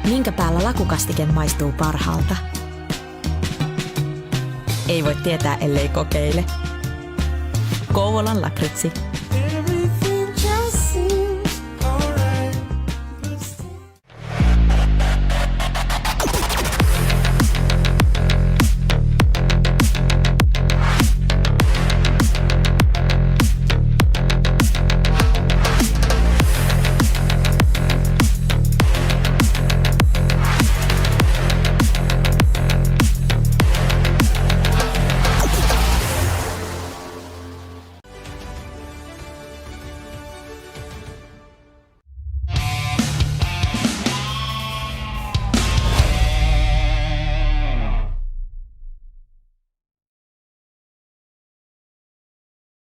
Minkä päällä lakukastike maistuu parhaalta? Ei voi tietää, ellei kokeile. Kouvolan lakritsi.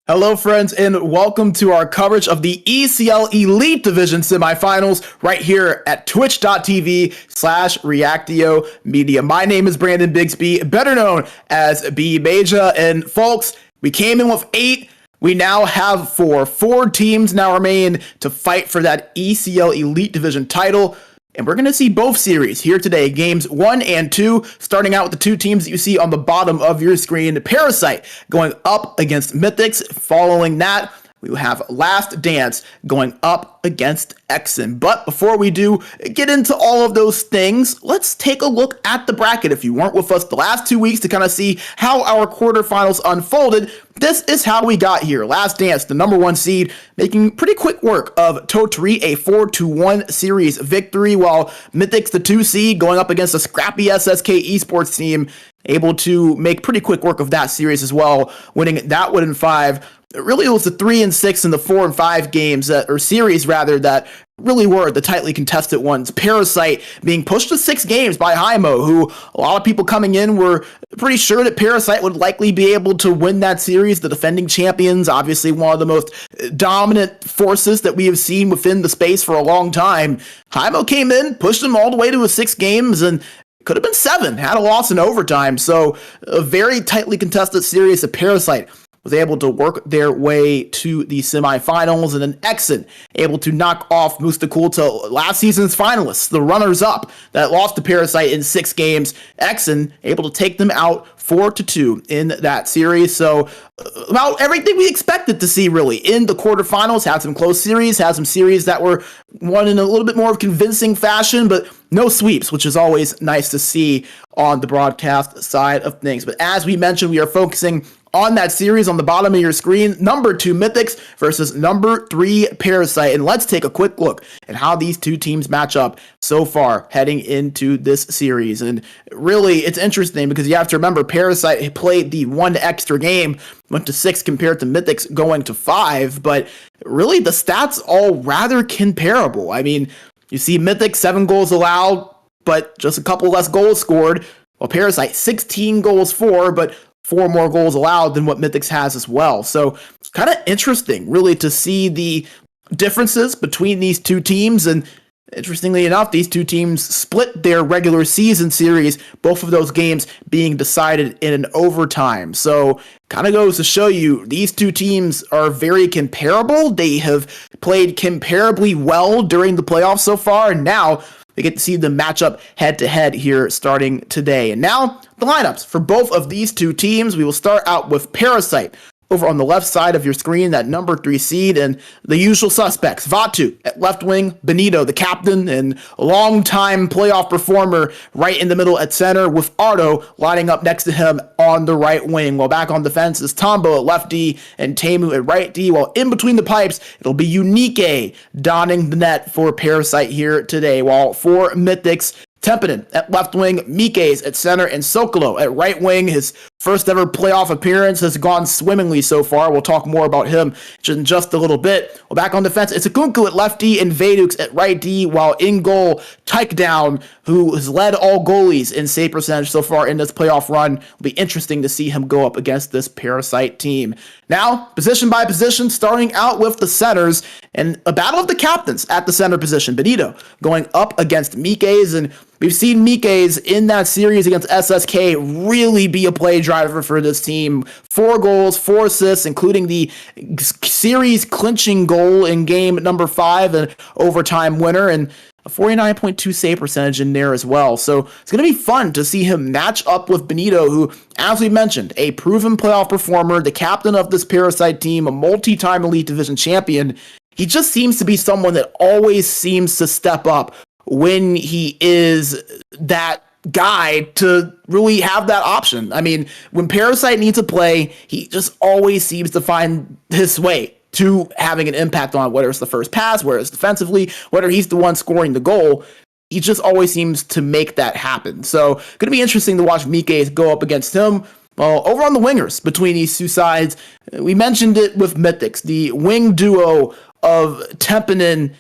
Hello friends, and welcome to our coverage of the ECL Elite Division semifinals right here at twitch.tv/Reactio Media. My name is Brandon Bigsby, better known as B Major, and folks, we came in with 8. We now have 4. 4 teams now remain to fight for that ECL Elite Division title. And we're going to see both series here today, games 1 and 2, starting out with the two teams that you see on the bottom of your screen. Parasite going up against Mythix. Following that, we will have Last Dance going up against EXEN. But before we do get into all of those things, let's take a look at the bracket. If you weren't with us the last 2 weeks to kind of see how our quarterfinals unfolded, this is how we got here. Last Dance, the number 1 seed, making pretty quick work of Totri, a 4-1 series victory, while Mythix, the 2 seed, going up against a scrappy SSK Esports team, able to make pretty quick work of that series as well, winning that one in 5. Really, it was the 3 and 6 and the 4 and 5 games or series rather that really were the tightly contested ones. Parasite being pushed to 6 games by Hymo, who a lot of people coming in were pretty sure that Parasite would likely be able to win that series. The defending champions, obviously one of the most dominant forces that we have seen within the space for a long time. Hymo came in, pushed them all the way to 6 games, and could have been 7, had a loss in overtime. So a very tightly contested series. The Parasite was able to work their way to the semifinals, and then EXEN able to knock off Mustakulta, last season's finalists, the runners-up that lost to Parasite in 6 games. EXEN able to take them out 4-2 in that series. So about everything we expected to see really in the quarterfinals. Had some close series, had some series that were won in a little bit more of convincing fashion, but no sweeps, which is always nice to see on the broadcast side of things. But as we mentioned, we are focusing on that series on the bottom of your screen, number 2 Mythix versus number 3 Parasite. And let's take a quick look at how these two teams match up so far heading into this series. And really, it's interesting because you have to remember Parasite played the 1 extra game, went to 6 compared to Mythix going to 5, but really the stats all rather comparable. I mean, you see Mythix 7 goals allowed, but just a couple less goals scored, while Parasite 16 goals for, but 4 more goals allowed than what Mythix has as well. So it's kind of interesting, really, to see the differences between these two teams. And interestingly enough, these two teams split their regular season series, both of those games being decided in an overtime. So kind of goes to show you these two teams are very comparable. They have played comparably well during the playoffs so far, and now we get to see them match up head-to-head here starting today. And now, the lineups for both of these two teams. We will start out with Parasite over on the left side of your screen, that number 3 seed, and the usual suspects. Vatu at left wing, Benito, the captain and longtime playoff performer, right in the middle at center, with Ardo lining up next to him on the right wing. While back on defense is Tombo at left D and Tamu at right D, while in between the pipes, it'll be Unique donning the net for Parasite here today. While for Mythix, Tempinen at left wing, Mikes at center, and Sokolo at right wing. His first ever playoff appearance has gone swimmingly so far. We'll talk more about him in just a little bit. Well, back on defense, it's Akunku at left D and Vedux at right D, while in goal, Takedown, who has led all goalies in save percentage so far in this playoff run. Will be interesting to see him go up against this Parasite team. Now, position by position, starting out with the centers, and a battle of the captains at the center position. Benito going up against Mikes, and we've seen Mikes in that series against SSK really be a play driver for this team. 4 goals, 4 assists, including the series clinching goal in game number 5, an overtime winner, and a 49.2 save percentage in there as well. So it's going to be fun to see him match up with Benito, who, as we mentioned, a proven playoff performer, the captain of this Parasite team, a multi-time Elite Division champion. He just seems to be someone that always seems to step up when he is that guy to really have that option. I mean, when Parasite needs a play, he just always seems to find his way to having an impact on whether it's the first pass, whether it's defensively, whether he's the one scoring the goal. He just always seems to make that happen. So going to be interesting to watch Mikes go up against him. Well, over on the wingers between these two sides, we mentioned it with Mythix, the wing duo of Tempinen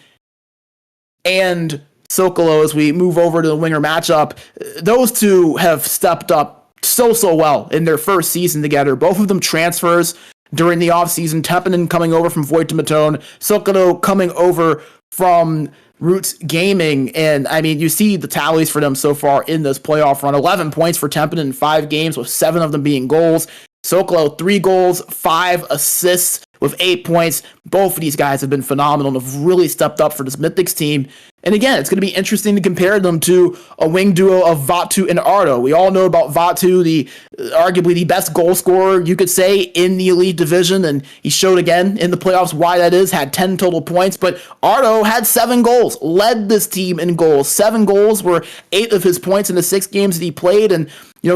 and Sokolo. As we move over to the winger matchup, those two have stepped up so well in their first season together. Both of them transfers during the offseason. Tempinen coming over from Void to Matone, Sokolo coming over from Roots Gaming. And I mean, you see the tallies for them so far in this playoff run. 11 points for Tempinen in 5 games, with 7 of them being goals. Sokolo, 3 goals, 5 assists with 8 points. Both of these guys have been phenomenal and have really stepped up for this Mythix team. And again, it's going to be interesting to compare them to a wing duo of Vatu and Ardo. We all know about Vatu, the arguably the best goal scorer, you could say, in the Elite Division, and he showed again in the playoffs why that is, had 10 total points, but Ardo had 7 goals, led this team in goals. 7 goals were 8 of his points in the 6 games that he played, and,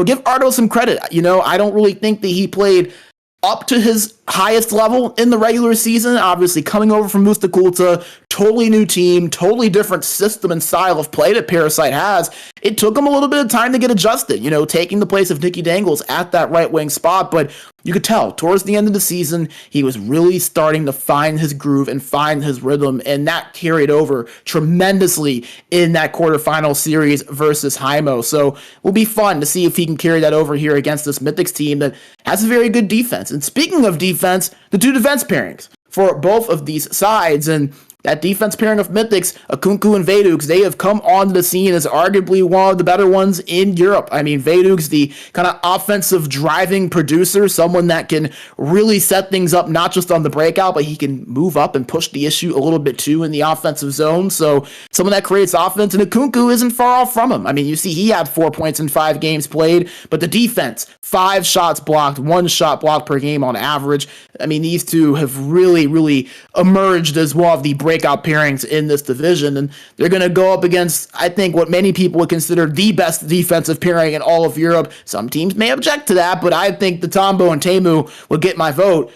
give Ardo some credit. I don't really think that he played up to his highest level in the regular season. Obviously, coming over from Mustakulta, totally new team, totally different system and style of play that Parasite has. It took him a little bit of time to get adjusted, taking the place of Nicky Dangles at that right wing spot. But you could tell towards the end of the season, he was really starting to find his groove and find his rhythm. And that carried over tremendously in that quarterfinal series versus Hymo. So it will be fun to see if he can carry that over here against this Mythix team that has a very good defense. And speaking of defense, the 2 defense pairings for both of these sides, and that defense pairing of Mythix, Akunku and Vedux, they have come onto the scene as arguably one of the better ones in Europe. I mean, Vedux, the kind of offensive driving producer, someone that can really set things up, not just on the breakout, but he can move up and push the issue a little bit too in the offensive zone. So someone that creates offense, and Akunku isn't far off from him. I mean, you see he had 4 points in 5 games played, but the defense, 5 shots blocked, 1 shot blocked per game on average. I mean, these two have really emerged as one of the breakout pairings in this division, and they're going to go up against, I think, what many people would consider the best defensive pairing in all of Europe. Some teams may object to that, but I think the Tombo and Tamu will get my vote.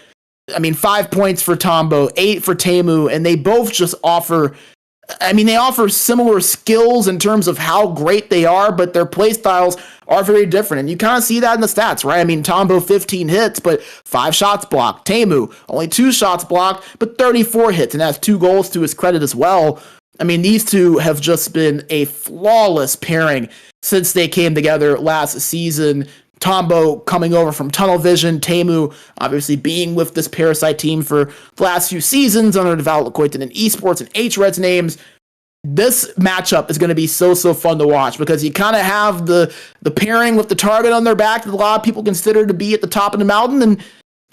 I mean, 5 points for Tombo, 8 for Tamu, and they both just offer, they offer similar skills in terms of how great they are, but their play styles are very different. And you kind of see that in the stats, right? I mean, Tombo 15 hits, but 5 shots blocked. Tamu, only 2 shots blocked, but 34 hits, and has 2 goals to his credit as well. I mean, these two have just been a flawless pairing since they came together last season. Tombo coming over from Tunnel Vision, Tamu obviously being with this Parasite team for the last few seasons under Development Coitin and Esports and H-Red's names. This matchup is going to be so fun to watch, because you kind of have the pairing with the target on their back that a lot of people consider to be at the top of the mountain, and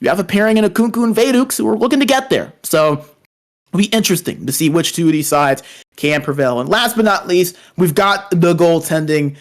you have a pairing in Akunku and Vedux who are looking to get there. So it'll be interesting to see which 2 of these sides can prevail. And last but not least, we've got the goaltending.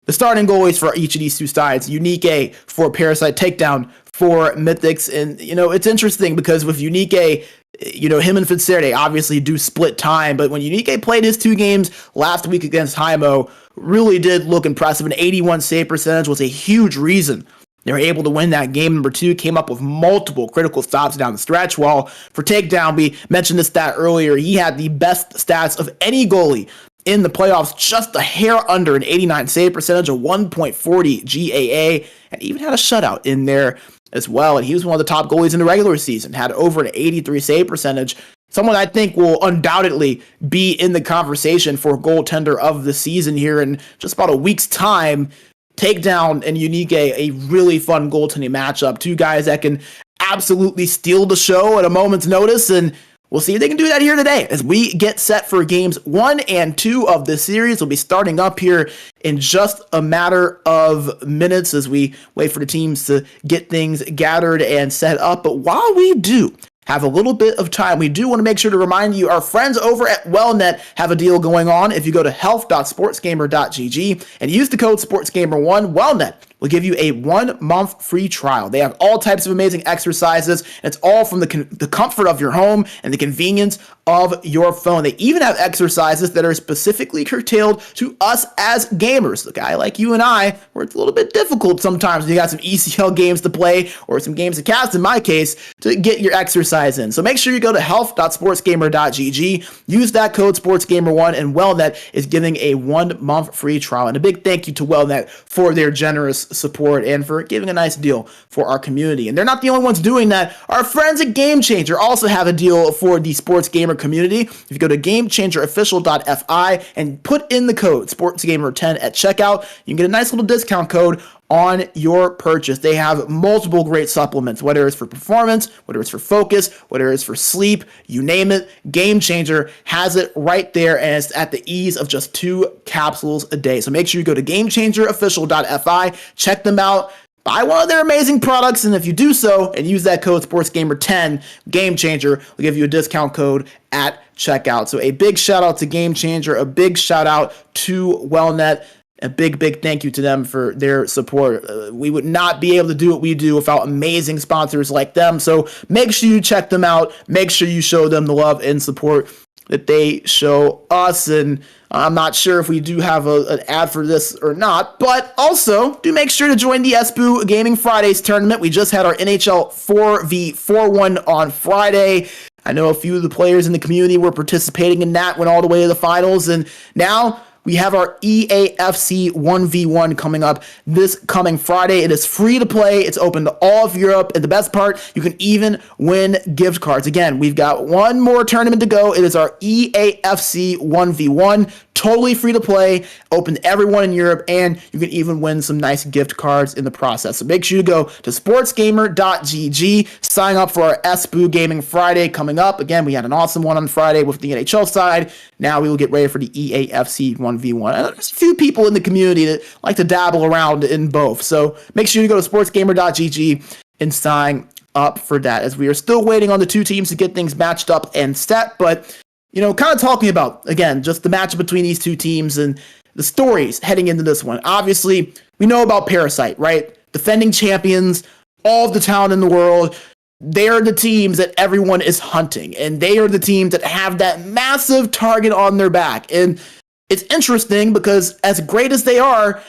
The starting goalies for each of these 2 sides. Unique for Parasite, Takedown for Mythix. And, it's interesting because with Unique, him and Fitzgerald obviously do split time, but when Unique played his 2 games last week against Hymo, really did look impressive. An 81 save percentage was a huge reason they were able to win that game. Number 2 came up with multiple critical stops down the stretch. While for takedown, we mentioned this stat earlier, he had the best stats of any goalie in the playoffs, just a hair under an 89 save percentage, a 1.40 GAA, and even had a shutout in there as well. And he was one of the top goalies in the regular season, had over an 83 save percentage. Someone I think will undoubtedly be in the conversation for goaltender of the season here in just about a week's time. Takedown and Unique, a really fun goaltending matchup. 2 guys that can absolutely steal the show at a moment's notice, and we'll see if they can do that here today as we get set for games 1 and 2 of this series. We'll be starting up here in just a matter of minutes as we wait for the teams to get things gathered and set up. But while we do have a little bit of time, we do want to make sure to remind you our friends over at WellNet have a deal going on. If you go to health.sportsgamer.gg and use the code SportsGamer1, WellNet will give you a 1-month free trial. They have all types of amazing exercises, and it's all from the comfort of your home and the convenience of your phone. They even have exercises that are specifically curtailed to us as gamers. The guy like you and I, where it's a little bit difficult sometimes when you got some ECL games to play or some games to cast, in my case, to get your exercise in. So make sure you go to health.sportsgamer.gg, use that code SportsGamer1, and WellNet is giving a 1-month free trial. And a big thank you to WellNet for their generous support and for giving a nice deal for our community. And they're not the only ones doing that. Our friends at Game Changer also have a deal for the sports gamer community. If you go to gamechangerofficial.fi and put in the code SportsGamer10 at checkout, you can get a nice little discount code on your purchase. They have multiple great supplements, whether it's for performance, whether it's for focus, whether it's for sleep, you name it. Game Changer has it right there, and it's at the ease of just 2 capsules a day. So make sure you go to gamechangerofficial.fi, check them out, buy one of their amazing products, and if you do so and use that code SportsGamer10, Game Changer will give you a discount code at checkout. So a big shout out to Game Changer, a big shout out to WellNet. A big thank you to them for their support. We would not be able to do what we do without amazing sponsors like them. So make sure you check them out. Make sure you show them the love and support that they show us. And I'm not sure if we do have an ad for this or not, but also do make sure to join the SBU Gaming Fridays tournament. We just had our NHL 4v41 on Friday. I know a few of the players in the community were participating in that, went all the way to the finals, and now we have our EAFC 1v1 coming up this coming Friday. It is free to play. It's open to all of Europe. And the best part, you can even win gift cards. Again, we've got one more tournament to go. It is our EAFC 1v1. Totally free to play, open to everyone in Europe, and you can even win some nice gift cards in the process. So make sure you go to sportsgamer.gg, sign up for our SBU Gaming Friday coming up. Again, we had an awesome one on Friday with the NHL side. Now we will get ready for the EAFC 1v1. And there's a few people in the community that like to dabble around in both. So make sure you go to sportsgamer.gg and sign up for that, as we are still waiting on the 2 teams to get things matched up and set. But kind of talking about, again, just the matchup between these 2 teams and the stories heading into this one. Obviously, we know about Parasite, right? Defending champions, all of the talent in the world. They are the teams that everyone is hunting, and they are the teams that have that massive target on their back. And it's interesting because as great as they are,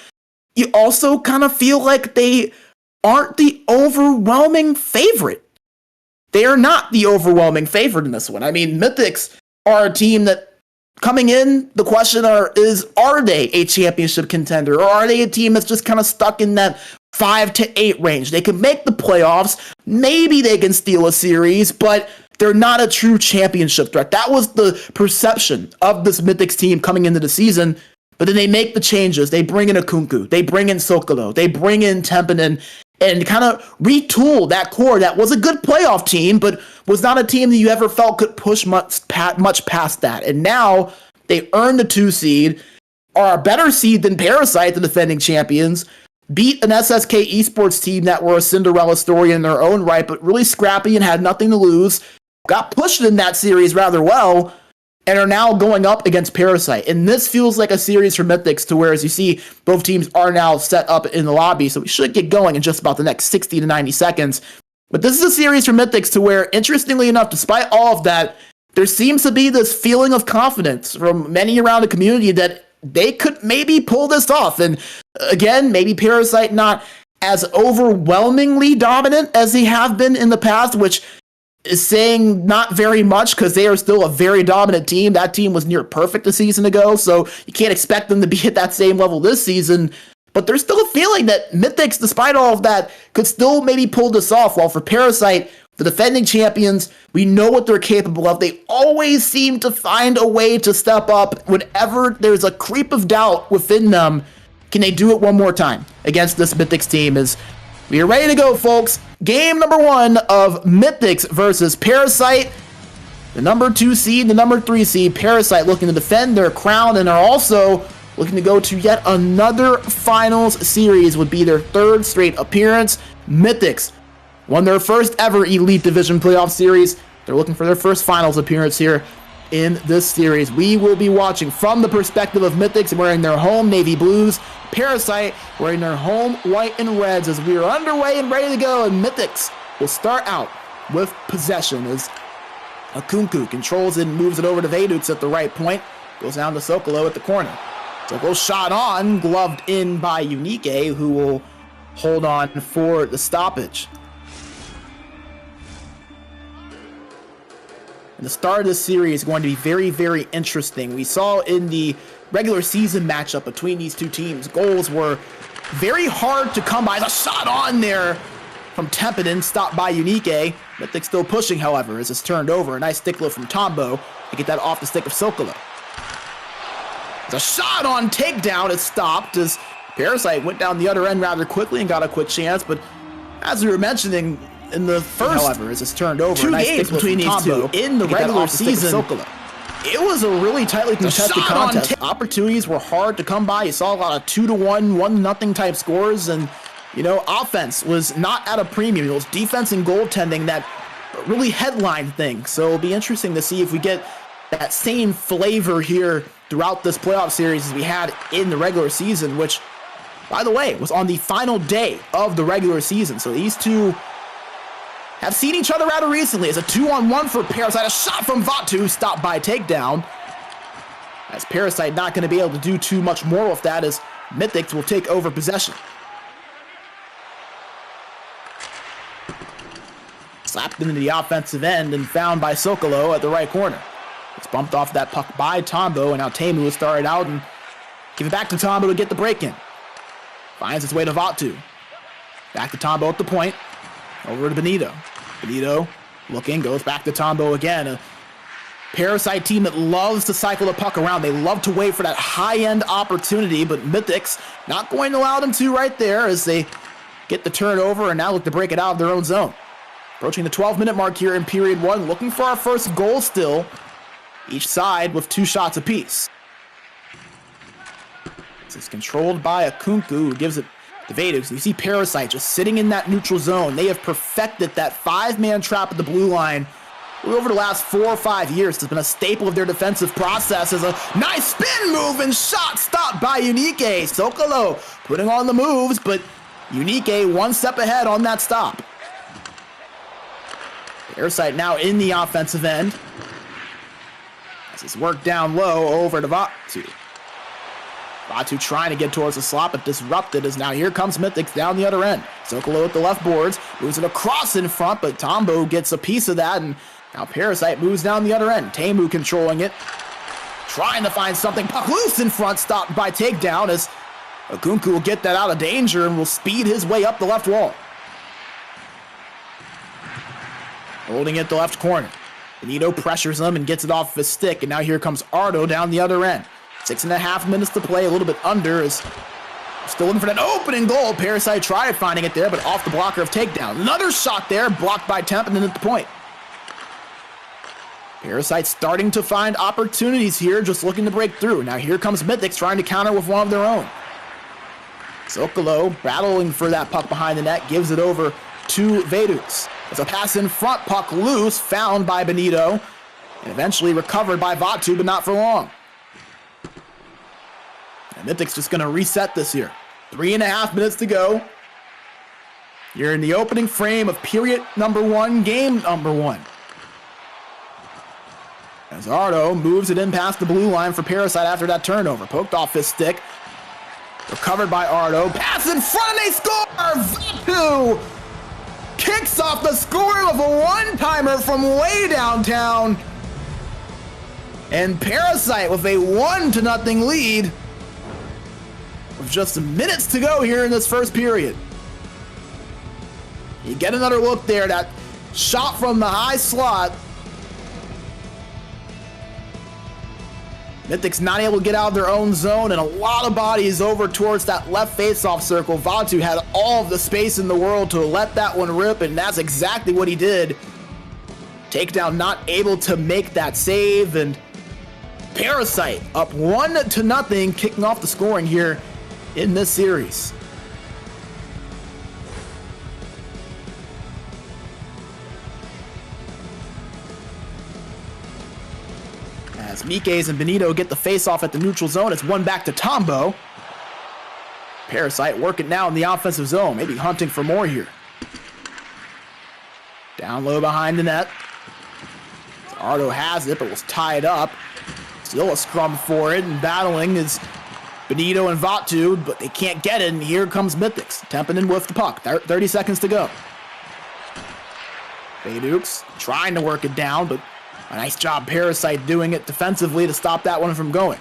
you also kind of feel like they aren't the overwhelming favorite. They are not the overwhelming favorite in this one. I mean, Mythix are a team that, coming in, the question is, are they a championship contender, or are they a team that's just kind of stuck in that 5 to 8 range? They can make the playoffs, maybe they can steal a series, but they're not a true championship threat. That was the perception of this Mythix team coming into the season. But then they make the changes. They bring in Akunku, they bring in Sokolo, they bring in Tempinen, and kind of retool that core that was a good playoff team, but was not a team that you ever felt could push much past that. And now they earned the 2 seed, are a better seed than Parasite, the defending champions, beat an SSK Esports team that were a Cinderella story in their own right, but really scrappy and had nothing to lose, got pushed in that series rather well, and are now going up against Parasite. And this feels like a series for Mythix, to where, as you see, both teams are now set up in the lobby, so we should get going in just about the next 60 to 90 seconds. But this is a series for Mythix to where, interestingly enough, despite all of that, there seems to be this feeling of confidence from many around the community that they could maybe pull this off. And again, maybe Parasite not as overwhelmingly dominant as they have been in the past, which is saying not very much because they are still a very dominant team. That team was near perfect a season ago, so you can't expect them to be at that same level this season. But there's still a feeling that Mythix, despite all of that, could still maybe pull this off. While for Parasite, the defending champions, we know what they're capable of. They always seem to find a way to step up whenever there's a creep of doubt within them. Can they do it one more time against this Mythix team? As we are ready to go, folks. Game number 1 of Mythix versus Parasite. The number 2 seed, the number 3 seed. Parasite looking to defend their crown and are also looking to go to yet another finals series. Would be their 3rd straight appearance. Mythix won their first ever Elite Division playoff series. They're looking for their first finals appearance here in this series. We will be watching from the perspective of Mythix wearing their home navy blues. Parasite wearing their home white and reds as we are underway and ready to go. And Mythix will start out with possession as Akunku controls it and moves it over to Mythix at the right point. Goes down to Sokolo at the corner. Sokolo shot on, gloved in by Unique, who will hold on for the stoppage. And the start of this series is going to be very, very interesting. We saw in the regular season matchup between these two teams, goals were very hard to come by. The shot on there from Tempeden, stopped by Unique. Mythix still pushing, however, as it's turned over. A nice stick lift from Tombo to get that off the stick of Sokolo. The shot on takedown is stopped as Parasite went down the other end rather quickly and got a quick chance. But as we were mentioning, in the first, however, as it's turned over, 2 games between these two in the regular season, it was a really tightly contested contest. Opportunities were hard to come by. You saw a lot of 2-1, 1-0 type scores, and you know, offense was not at a premium. It was defense and goaltending that really headlined things. So it'll be interesting to see if we get that same flavor here throughout this playoff series as we had in the regular season, which, by the way, was on the final day of the regular season. So these two have seen each other rather recently. It's a 2-on-1 for Parasite. A shot from Vatu, stopped by takedown. As Parasite not going to be able to do too much more with that, as Mythix will take over possession. Slapped into the offensive end and found by Sokolo at the right corner. It's bumped off that puck by Tombo, and now Tamu will start it out and give it back to Tombo to get the break in. Finds its way to Vatu. Back to Tombo at the point. Over to Benito. Benito looking, goes back to Tombo again. A Parasite team that loves to cycle the puck around. They love to wait for that high-end opportunity, but Mythix not going to allow them to right there as they get the turnover and now look to break it out of their own zone. Approaching the 12-minute mark here in period 1, looking for our first goal still. Each side with 2 shots apiece. This is controlled by Akunku, who gives it to Mythix. You see Parasite just sitting in that neutral zone. They have perfected that 5-man trap at the blue line. Over the last 4 or 5 years, it's been a staple of their defensive process. As a nice spin move and shot stopped by Unique. Sokolo putting on the moves, but Unique 1 step ahead on that stop. Parasite now in the offensive end. As it's worked down low over to Vatu. Vatu trying to get towards the slot, but disrupted as now here comes Mythix down the other end. Sokolo at the left boards, moves it across in front, but Tombo gets a piece of that, and now Parasite moves down the other end. Tamu controlling it. Trying to find something. Puck loose in front, stopped by takedown as Akunku will get that out of danger and will speed his way up the left wall. Holding it the left corner. Benito pressures him and gets it off his stick, and now here comes Ardo down the other end. 6.5 minutes to play, a little bit under, is still looking for that opening goal. Parasite tried finding it there, but off the blocker of takedown. Another shot there, blocked by Tempeden at the point. Parasite starting to find opportunities here, just looking to break through. Now here comes Mythix trying to counter with one of their own. Sokolo battling for that puck behind the net, gives it over to Mythix. It's a pass in front, puck loose, found by Benito. And eventually recovered by Vatu, but not for long. And Mythix just going to reset this here. 3.5 minutes to go. You're in the opening frame of period number 1, game number 1. As Ardo moves it in past the blue line for Parasite after that turnover. Poked off his stick. Recovered by Ardo. Pass in front and they score! Vatu kicks off the score of a one-timer from way downtown. And Parasite with a 1-0 lead with just minutes to go here in this first period. You get another look there, that shot from the high slot. Mythix not able to get out of their own zone, and a lot of bodies over towards that left face-off circle. Vatu had all of the space in the world to let that one rip, and that's exactly what he did. Takedown not able to make that save, and Parasite up 1-0, kicking off the scoring here in this series. As Mikes and Benito get the face-off at the neutral zone, it's one back to Tombo. Parasite working now in the offensive zone, maybe hunting for more here. Down low behind the net. Ardo has it, but was tied up. Still a scrum for it, and battling is Benito and Vatu, but they can't get it, and here comes Mythix, temping in with the puck. 30 seconds to go. Baydukes trying to work it down, but a nice job Parasite doing it defensively to stop that one from going.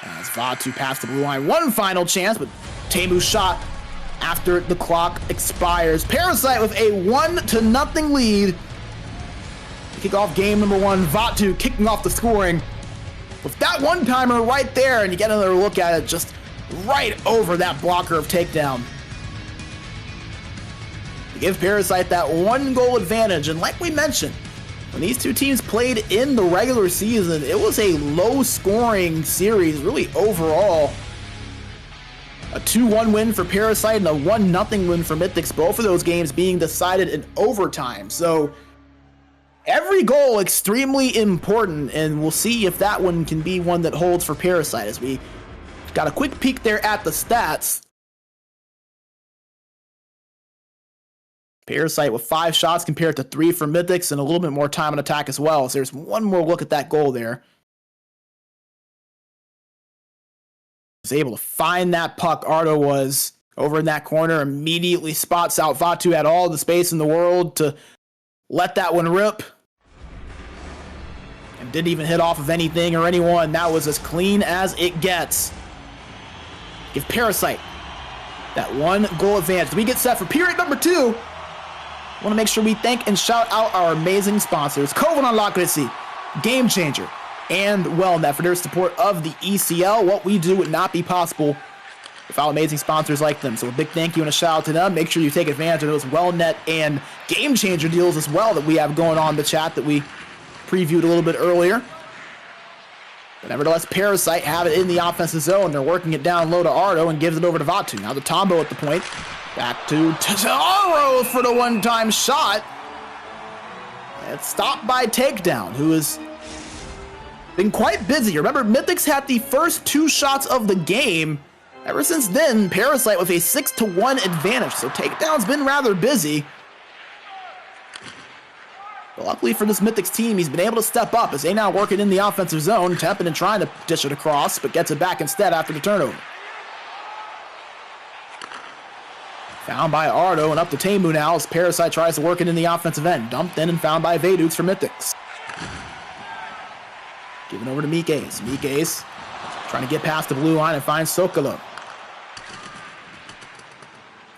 As Vatu passed the blue line, one final chance, but Temu's shot after the clock expires. Parasite with a 1-0 lead. Kick off game number 1. Vatu kicking off the scoring with that one-timer right there, and you get another look at it just right over that blocker of takedown. To give Parasite that 1-goal advantage, and like we mentioned, when these two teams played in the regular season, it was a low-scoring series, really overall. A 2-1 win for Parasite and a 1-0 win for Mythix, both of those games being decided in overtime. So every goal extremely important, and we'll see if that one can be one that holds for Parasite as we got a quick peek there at the stats. Parasite with 5 shots compared to 3 for Mythix, and a little bit more time on attack as well. So there's one more look at that goal there. Was able to find that puck. Ardo was over in that corner, immediately spots out Vatu, had all the space in the world to let that one rip. And didn't even hit off of anything or anyone. That was as clean as it gets. Give Parasite that 1-goal advantage. We get set for period number 2. I want to make sure we thank and shout out our amazing sponsors, Coven on Locracy, Game Changer, and WellNet for their support of the ECL. What we do would not be possible without amazing sponsors like them. So a big thank you and a shout out to them. Make sure you take advantage of those WellNet and Game Changer deals as well that we have going on in the chat that we previewed a little bit earlier. But nevertheless, Parasite have it in the offensive zone. They're working it down low to Ardo and gives it over to Vatu. Now the Tombo at the point. Back to Taro for the one-time shot. It's stopped by Takedown, who has been quite busy. Remember, Mythix had the first 2 shots of the game. Ever since then, Parasite with a 6-1 advantage. So Takedown's been rather busy. But luckily for this Mythix team, he's been able to step up as they now work it in the offensive zone, temping and trying to dish it across, but gets it back instead after the turnover. Found by Ardo and up to Temu now as Parasite tries to work it in the offensive end. Dumped in and found by Vaydukes for Mythix. Giving over to Mikes. Mikes trying to get past the blue line and find Sokolo.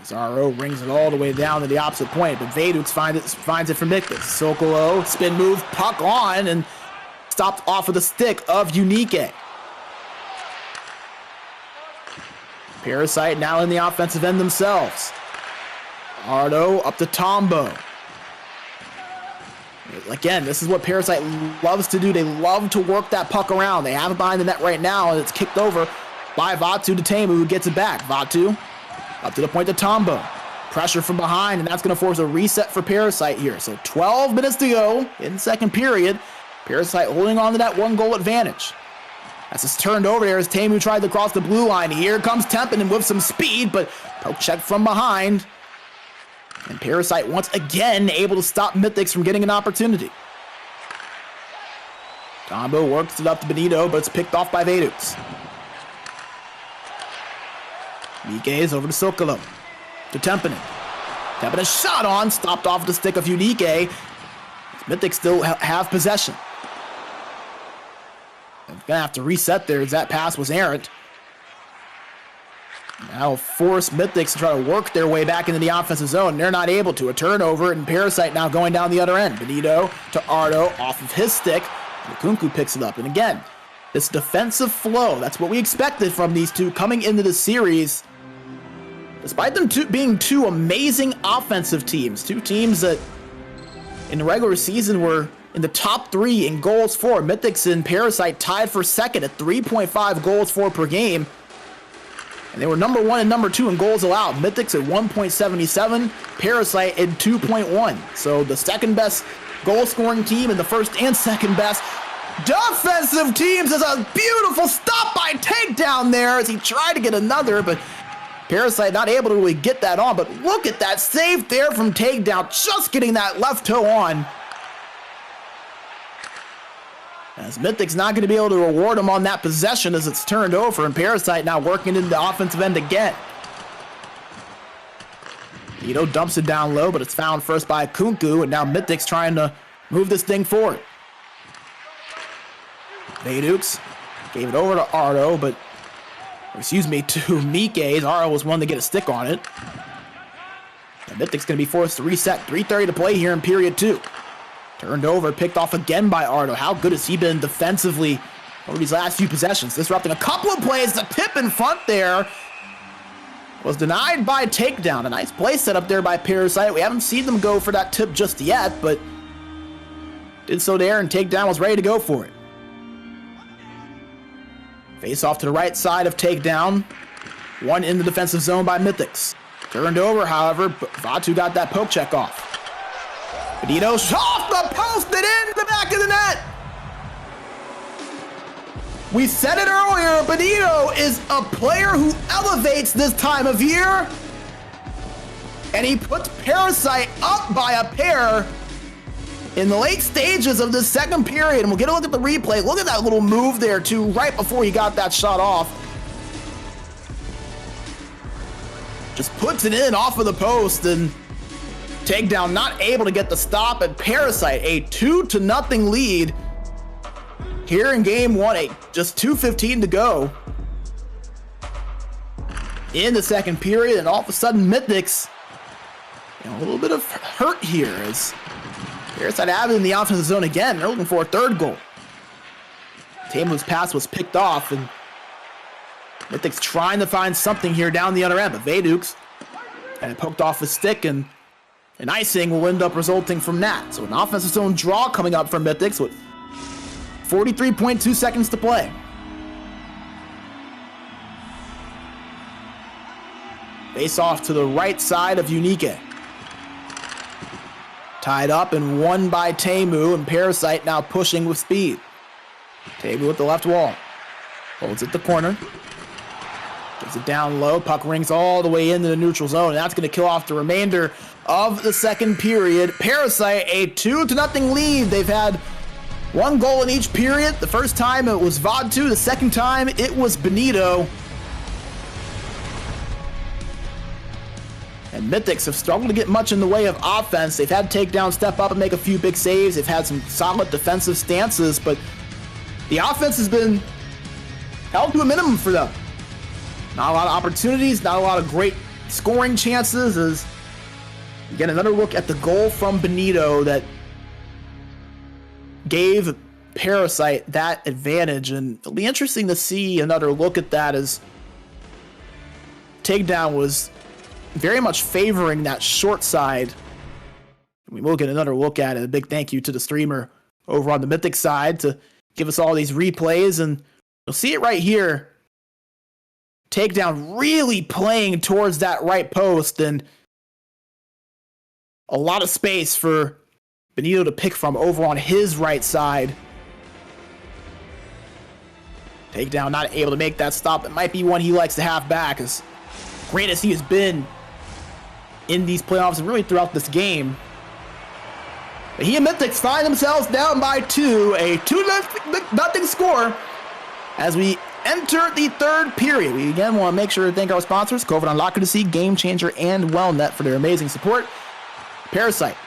Zaro rings it all the way down to the opposite point, but Vaydukes finds it for Mythix. Sokolo, spin move, puck on, and stopped off of the stick of Unique. Parasite now in the offensive end themselves. Ardo up to Tombo. Again, this is what Parasite loves to do. They love to work that puck around. They have it behind the net right now, and it's kicked over by Vatu to Temu, who gets it back. Vatu up to the point to Tombo. pressure from behind, and that's going to force a reset for Parasite here. So 12 minutes to go in the second period. Parasite holding on to that 1-goal advantage. As it's turned over there as Tamu tried to cross the blue line. Here comes Tempin with some speed, but poke check from behind. And Parasite once again able to stop Mythix from getting an opportunity. Combo works it up to Benito, but it's picked off by Mythix. Unique over to Sokolo. To Tempin. Tempin shot on, stopped off the stick of Unique. Mythix still have possession. They're going to have to reset there as that pass was errant. Now force Mythix to try to work their way back into the offensive zone. They're not able to. A turnover, and Parasite now going down the other end. Benito to Ardo off of his stick. Kunku picks it up. And again, this defensive flow, that's what we expected from these two coming into the series. Despite them being two amazing offensive teams, two teams that in the regular season were in the top 3 in goals for. Mythix and Parasite tied for second at 3.5 goals for per game. And they were number 1 and number 2 in goals allowed. Mythix at 1.77, Parasite at 2.1. So the second best goal scoring team and the first and second best defensive teams. Is a beautiful stop by takedown there as he tried to get another, but Parasite not able to really get that on. But look at that save there from takedown, just getting that left toe on. As Mythix not going to be able to reward him on that possession as it's turned over, and Parasite now working into the offensive end again. Ito dumps it down low, but it's found first by Kunku, and now Mythix trying to move this thing forward. Mythix gave it over to Ardo, but, excuse me, to Mike. Ardo was one to get a stick on it. And Mythix going to be forced to reset. 3:30 to play here in period 2. Turned over, picked off again by Ardo. How good has he been defensively over these last few possessions? Disrupting a couple of plays. The tip in front there was denied by takedown. A nice play set up there by Parasite. We haven't seen them go for that tip just yet, but did so there, and takedown was ready to go for it. Face off to the right side of takedown. One in the defensive zone by Mythix. Turned over, however, Vatu got that poke check off. Benito off the post and in the back of the net. We said it earlier, Benito is a player who elevates this time of year. And he puts Parasite up by a pair in the late stages of the second period. And we'll get a look at the replay. Look at that little move there, too, right before he got that shot off. Just puts it in off of the post, and takedown not able to get the stop, and Parasite a 2-0 lead here in game 1. Just 2:15 to go in the second period, and all of a sudden Mythix, a little bit of hurt here as Parasite added in the offensive zone again. They're looking for a third goal. Tamu's pass was picked off, and Mythix trying to find something here down the other end, but Mythix and it poked off his stick, and an icing will end up resulting from that. So an offensive zone draw coming up from Mythix with 43.2 seconds to play. Face off to the right side of Unique. Tied up and won by Tamu, and Parasite now pushing with speed. Tamu with the left wall. Holds it the corner. Gives it down low. Puck rings all the way into the neutral zone, and that's going to kill off the remainder of the second period. Parasite a 2-0 lead. They've had 1 goal in each period. The first time it was Vatu. The second time it was Benito. And Mythix have struggled to get much in the way of offense. They've had takedown step up and make a few big saves. They've had some solid defensive stances, but the offense has been held to a minimum for them. Not a lot of opportunities, not a lot of great scoring chances. As you get another look at the goal from Benito that gave Parasite that advantage, and it'll be interesting to see another look at that as takedown was very much favoring that short side. We will get another look at it. A big thank you to the streamer over on the Mythix side to give us all these replays, and you'll see it right here. Takedown really playing towards that right post, and a lot of space for Benito to pick from over on his right side. Takedown, not able to make that stop. That might be one he likes to have back, as great as he has been in these playoffs and really throughout this game. But he and Mythix find themselves down by 2, a 2-0 score as we enter the third period. We again want to make sure to thank our sponsors, Covenant Locker to See, Game Changer, and WellNet for their amazing support. Parasite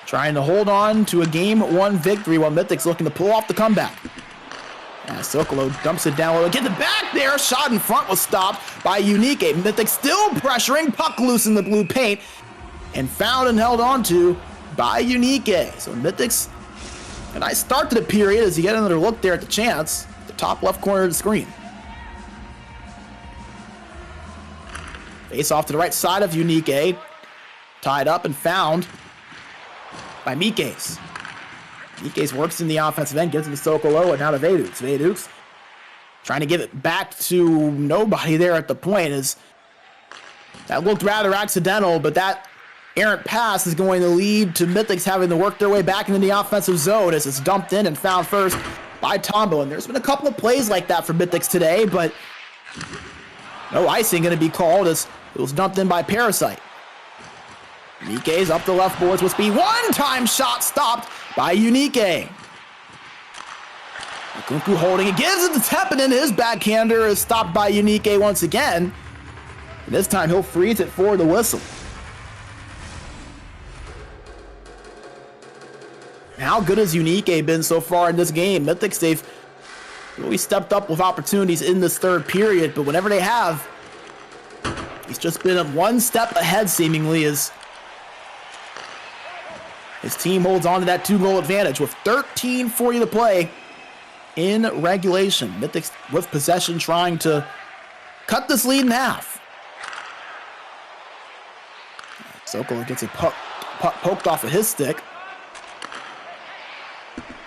trying to hold on to a Game 1 victory while Mythix looking to pull off the comeback. As Sokolo dumps it down low. Get the back there. Shot in front was stopped by Unique. Mythix still pressuring. Puck loose in the blue paint. And found and held on to by Unique. So Mythix, a nice start to the period as you get another look there at the chance. The top left corner of the screen. Face off to the right side of Unique. Tied up and found by Mikes. Mikes works in the offensive end, gives it to Sokolo, and now to Veidux. Veidux trying to give it back to nobody there at the point. As that looked rather accidental, but that errant pass is going to lead to Mythix having to work their way back into the offensive zone as it's dumped in and found first by Tombo. And there's been a couple of plays like that for Mythix today, but no icing going to be called as it was dumped in by Parasite. Unique up the left boards with speed. One-time shot stopped by Unique. Kunku holding it. Gives it to Tepinen. His backhander is stopped by Unique once again. And this time he'll freeze it for the whistle. How good has Unique been so far in this game? Mythix, they've really stepped up with opportunities in this third period, but whenever they have, he's just been one step ahead seemingly as his team holds on to that 2-goal advantage with 13:40 to play in regulation. Mythix with possession trying to cut this lead in half. Sokolo gets a puck poked off of his stick.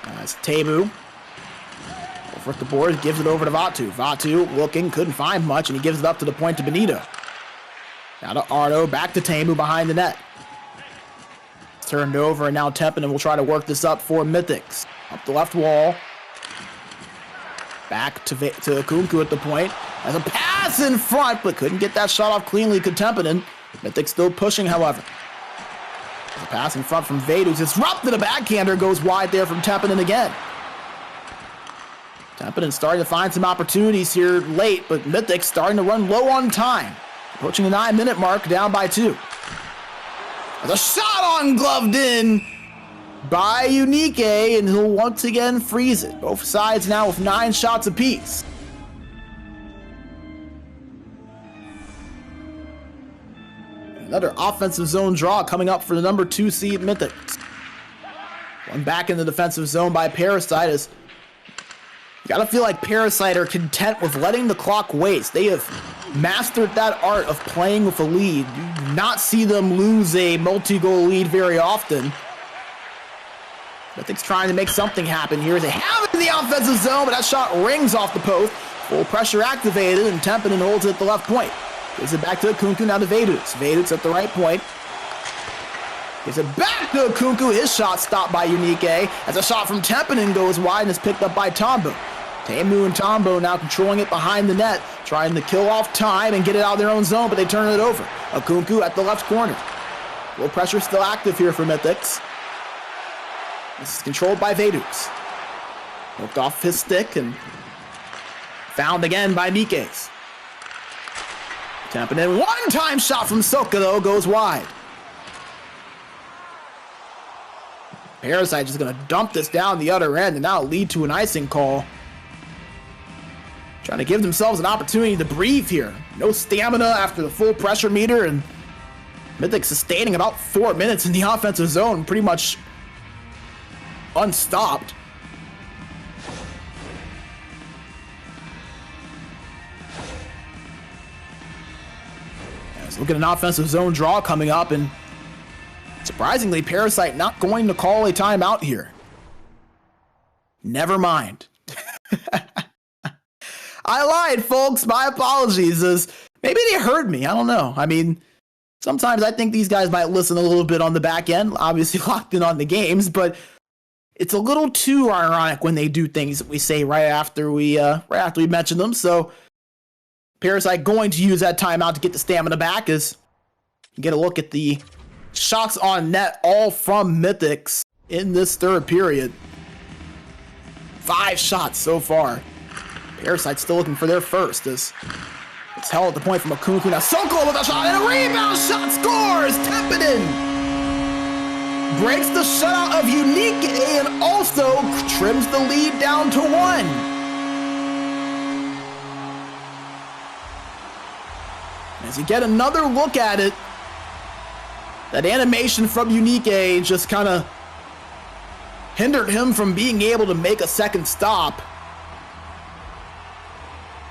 That's Tebu. Over at the board, gives it over to Vatu. Vatu looking, couldn't find much, and he gives it up to the point to Benito. Now to Ardo, back to Tebu behind the net. Turned over, and now Tepinen will try to work this up for Mythix. Up the left wall. Back to Kunku at the point. Has a pass in front, but couldn't get that shot off cleanly. Could Tepinen. Mythix still pushing, however. There's a pass in front from Veidux. It's dropped to the backhander, goes wide there from Tepinen again. Tepinen starting to find some opportunities here late, but Mythix starting to run low on time. Approaching the 9-minute mark, down by 2. There's a shot on gloved in by Unique, and he'll once again freeze it. Both sides now with 9 shots apiece. Another offensive zone draw coming up for the number 2 seed Mythix. One back in the defensive zone by Parasite. Is you gotta feel like Parasite are content with letting the clock waste. They have mastered that art of playing with a lead. You do not see them lose a multi-goal lead very often. Mythix trying to make something happen here. They have it in the offensive zone, but that shot rings off the post. Full pressure activated, and Tepinen holds it at the left point. Gives it back to Kunku, now to Veidux. Veidux at the right point. Gives it back to Kunku. His shot stopped by Unique. As a shot from Tepinen goes wide and is picked up by Tombo. Teemu and Tombo now controlling it behind the net, trying to kill off time and get it out of their own zone, but they turn it over. Kunku at the left corner. Low pressure still active here for Mythix. This is controlled by Veidux. Hooked off his stick and found again by Mikes. Tepinen, one-time shot from Soka, though, goes wide. Parasite just going to dump this down the other end and now lead to an icing call. Trying to give themselves an opportunity to breathe here. No stamina after the full pressure meter, and Mythix sustaining about 4 minutes in the offensive zone, pretty much unstopped. Let's look at an offensive zone draw coming up, and surprisingly, Parasite not going to call a timeout here. Never mind. I lied, folks. My apologies. Maybe they heard me. I don't know. I mean, Sometimes I think these guys might listen a little bit on the back end, obviously locked in on the games, but it's a little too ironic when they do things that we say right after we mention them. So Parasite going to use that timeout to get the stamina back as you get a look at the shots on net, all from Mythix in this third period. 5 shots so far. Parasite still looking for their first as it's held at the point from Akunku. Now Sokolo with a shot and a rebound shot, scores! Tempeden breaks the shutout of Unique and also trims the lead down to 1. As you get another look at it, that animation from Unique just kind of hindered him from being able to make a second stop.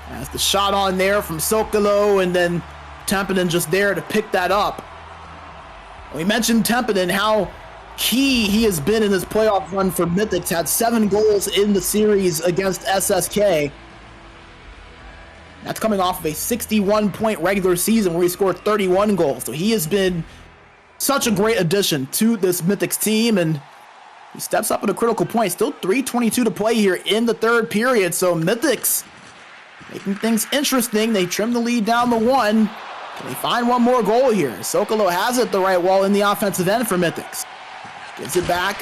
As the shot on there from Sokolo, and then Tempeden just there to pick that up. We mentioned Tempeden, how key he has been in this playoff run for Mythix. Had 7 goals in the series against SSK. That's coming off of a 61-point regular season where he scored 31 goals. So he has been such a great addition to this Mythix team, and he steps up at a critical point. Still 3:22 to play here in the third period. So Mythix making things interesting. They trim the lead down to 1. Can they find one more goal here? Sokolo has it the right wall in the offensive end for Mythix. Gives it back.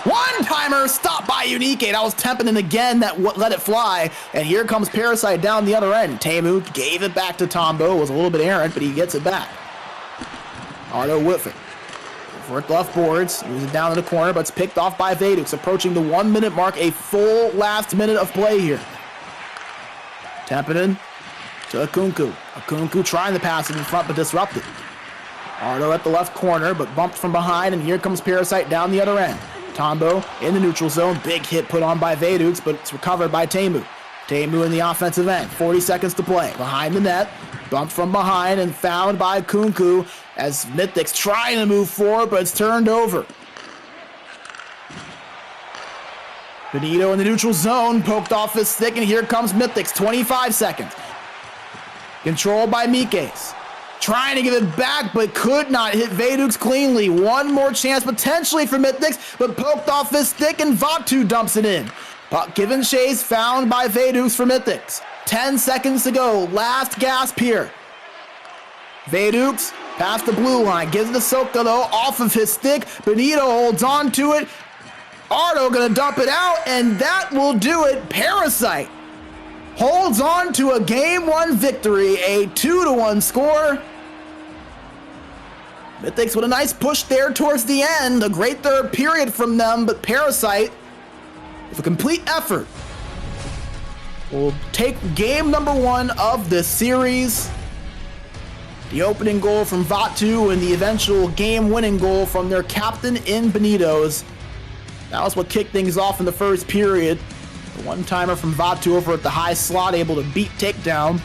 One-timer stopped by Unique. That was Tempeden again that let it fly. And here comes Parasite down the other end. Tamu gave it back to Tombo. It was a little bit errant, but he gets it back. Ardo Whitford over at the left boards. Moves it down in the corner, but it's picked off by Vadux. Approaching the 1-minute mark. A full last minute of play here. Tempeden to Akunku. Akunku trying to pass it in front, but disrupted. Ardo at the left corner, but bumped from behind, and here comes Parasite down the other end. Tombo in the neutral zone. Big hit put on by Vadux, but it's recovered by Tamu. Tamu in the offensive end. 40 seconds to play. Behind the net. Bumped from behind and found by Kunku as Mythix trying to move forward, but it's turned over. Benito in the neutral zone, poked off his stick, and here comes Mythix. 25 seconds. Controlled by Mikes. Trying to give it back, but could not hit Vadux cleanly. One more chance potentially for Mythix, but poked off his stick, and Vatu dumps it in. Puck given chase, found by Vadux for Mythix. 10 seconds to go. Last gasp here. Vadux past the blue line, gives it to Sokolo off of his stick. Benito holds on to it. Ardo gonna dump it out, and that will do it. Parasite holds on to a Game 1 victory, a 2-1 score. Mythix with a nice push there towards the end. A great third period from them, but Parasite, with a complete effort, will take game number 1 of this series. The opening goal from Vatu and the eventual game-winning goal from their captain in Benito's. That was what kicked things off in the first period. The one-timer from Vatu over at the high slot, able to beat takedown.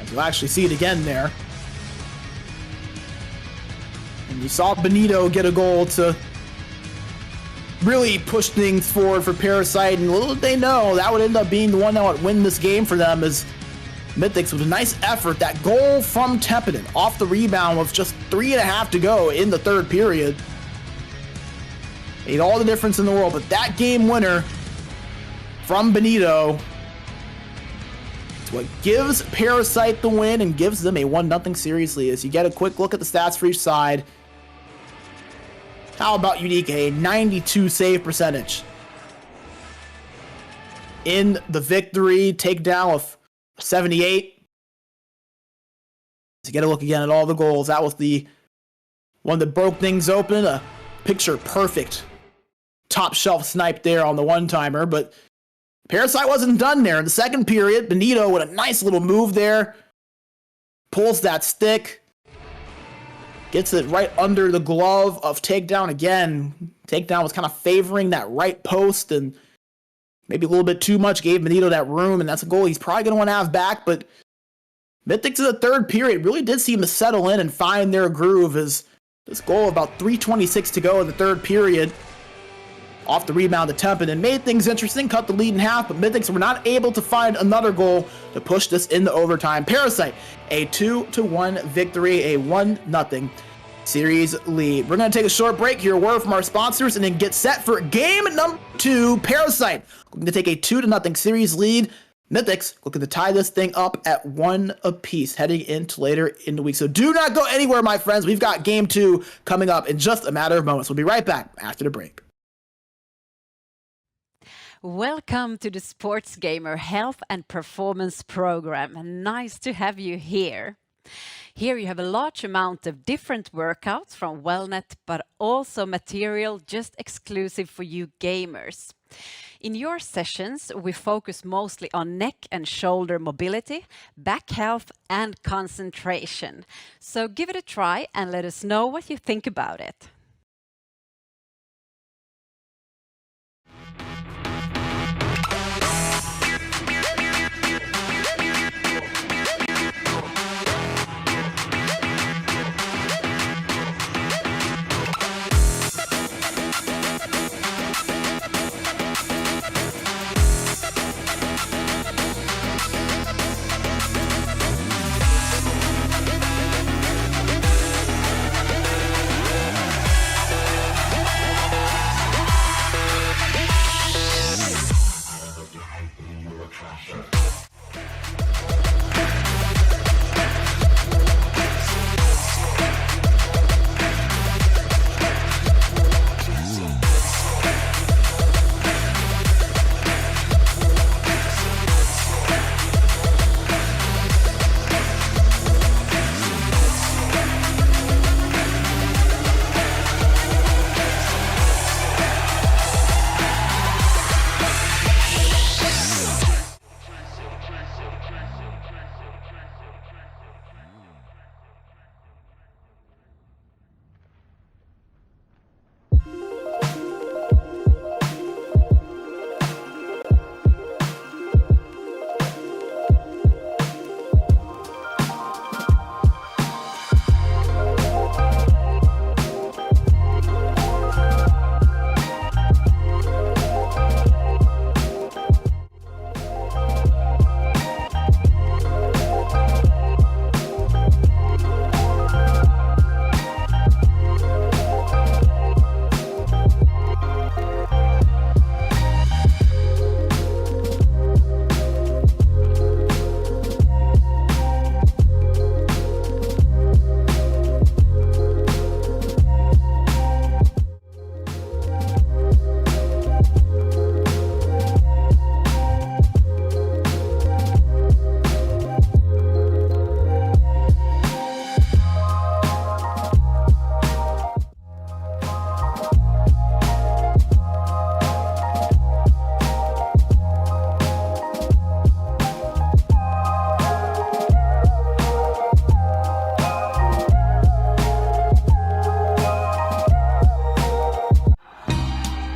As you'll actually see it again there. And you saw Benito get a goal to really push things forward for Parasite, and little did they know that would end up being the one that would win this game for them, as Mythix with a nice effort. That goal from Tempeden off the rebound with just 3.5 to go in the third period made all the difference in the world. But that game winner from Benito is what gives Parasite the win and gives them a 1-0 series lead. As you get a quick look at the stats for each side. How about Unique? A 92 save percentage in the victory. Takedown of 78. To get a look again at all the goals, that was the one that broke things open. A picture perfect top shelf snipe there on the one-timer, but Parasite wasn't done there. In the second period, Benito with a nice little move there. Pulls that stick. Gets it right under the glove of Takedown again. Takedown was kind of favoring that right post and maybe a little bit too much, gave Benito that room, and that's a goal he's probably going to want to have back. But Mythix in the third period really did seem to settle in and find their groove, as this goal about 3:26 to go in the third period off the rebound attempt and made things interesting, cut the lead in half, but Mythix were not able to find another goal to push this into overtime. Parasite, a 2-1 victory, a 1-0 series lead. We're going to take a short break, hear a word from our sponsors, and then get set for game number 2. Parasite looking to take a 2-0 series lead. Mythix looking to tie this thing up at 1 apiece heading into later in the week. So do not go anywhere, my friends. We've got game 2 coming up in just a matter of moments. We'll be right back after the break. Welcome to the SportsGamer Health and Performance Program. Nice to have you here. Here you have a large amount of different workouts from Wellnet, but also material just exclusive for you gamers. In your sessions, we focus mostly on neck and shoulder mobility, back health, and concentration. So give it a try and let us know what you think about it.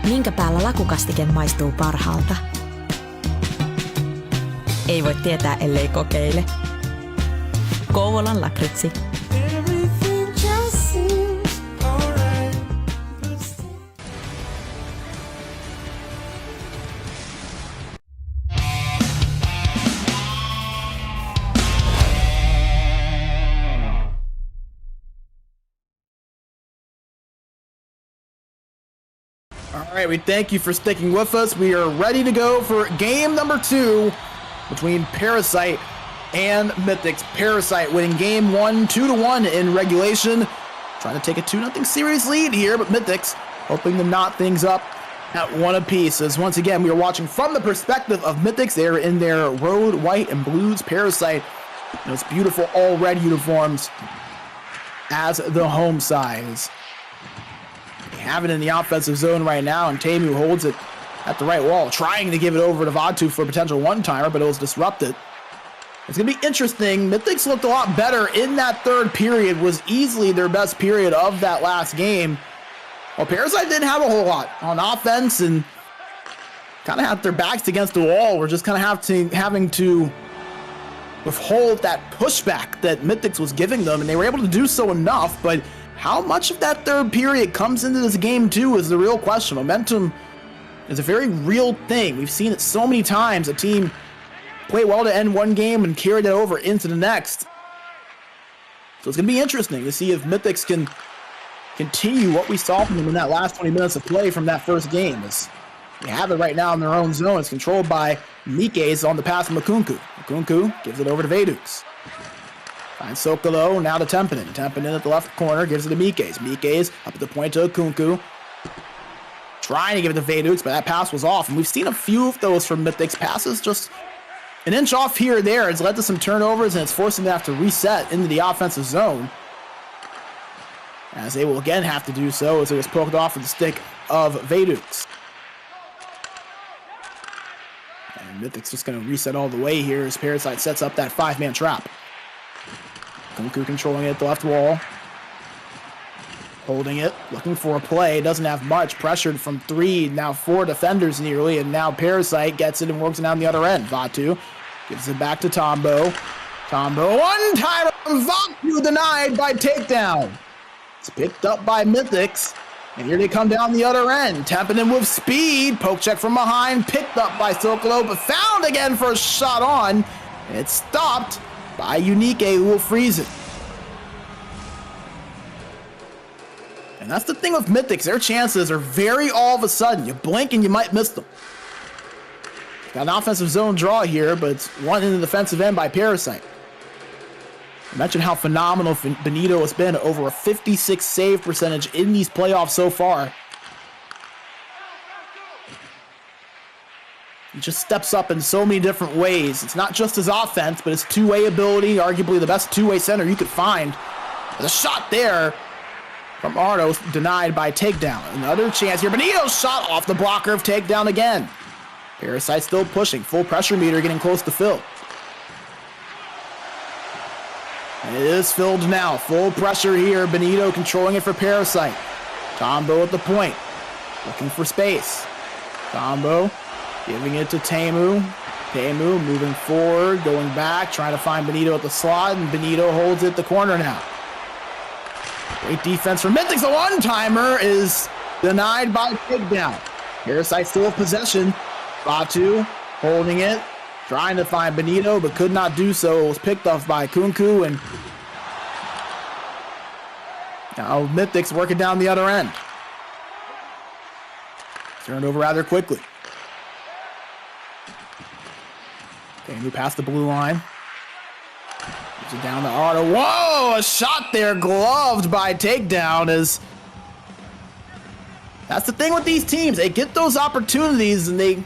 Minkä päällä lakukastike maistuu parhaalta? Ei voi tietää, ellei kokeile. Kouvolan lakritsi. All right, we thank you for sticking with us. We are ready to go for game number 2 between Parasite and Mythix. Parasite winning game 1, 2-1 in regulation. Trying to take a 2-0 series lead here, but Mythix hoping to knot things up at 1 apiece. As once again, we are watching from the perspective of Mythix. They're in their road white and blues. Parasite, those beautiful all red uniforms as the home sides. Have it in the offensive zone right now, and Tamu holds it at the right wall, trying to give it over to Vatu for a potential one-timer, but it was disrupted. It's going to be interesting. Mythix looked a lot better in that third period, was easily their best period of that last game. Well, Parasite didn't have a whole lot on offense and kind of had their backs against the wall. We're just kind of having to withhold that pushback that Mythix was giving them, and they were able to do so enough, but how much of that third period comes into this game too is the real question. Momentum is a very real thing. We've seen it so many times. A team play well to end one game and carry that over into the next. So it's going to be interesting to see if Mythix can continue what we saw from them in that last 20 minutes of play from that first game. As they have it right now in their own zone. It's controlled by Mythix on the pass from Makunku. Makunku gives it over to Mythix. Finds Sokolo, now to Tempinen. Tempinen at the left corner, gives it to Mythix. Mythix up at the point to Makunku. Trying to give it to Mythix, but that pass was off. And we've seen a few of those from Mythix. Passes just an inch off here or there. It's led to some turnovers, and it's forcing them to have to reset into the offensive zone. As they will again have to do so, as it was poked off with the stick of Mythix. And Mythix just going to reset all the way here as Parasite sets up that 5-man trap. Kunku controlling it at the left wall. Holding it, looking for a play. Doesn't have much. Pressured from 3, now 4 defenders nearly, and now Parasite gets it and works it down the other end. Vatu gives it back to Tombo. Tombo, one time, Vatu denied by takedown. It's picked up by Mythix, and here they come down the other end. Tempinen with speed, poke check from behind, picked up by Sokolo, but found again for a shot on. And it's stopped by Unique, who will freeze it. And that's the thing with Mythix. Their chances are very all of a sudden. You blink and you might miss them. Got an offensive zone draw here, but it's one in the defensive end by Parasite. I mentioned how phenomenal Benito has been. Over a 56 save percentage in these playoffs so far. He just steps up in so many different ways. It's not just his offense, but his two-way ability. Arguably the best two-way center you could find. There's a shot there from Arno, denied by takedown. Another chance here. Benito's shot off the blocker of takedown again. Parasite still pushing. Full pressure meter getting close to fill. And it is filled now. Full pressure here. Benito controlling it for Parasite. Tombo at the point. Looking for space. Tombo giving it to Temu. Temu moving forward, going back, trying to find Benito at the slot, and Benito holds it at the corner now. Great defense from Mythix. The one-timer is denied by takedown. Parasite still with possession. Batu holding it, trying to find Benito, but could not do so. It was picked off by Kunku, and now Mythix working down the other end. Turned over rather quickly. Okay, move past the blue line. Gives it down to Arno. Whoa! A shot there, gloved by takedown. That's the thing with these teams. They get those opportunities and they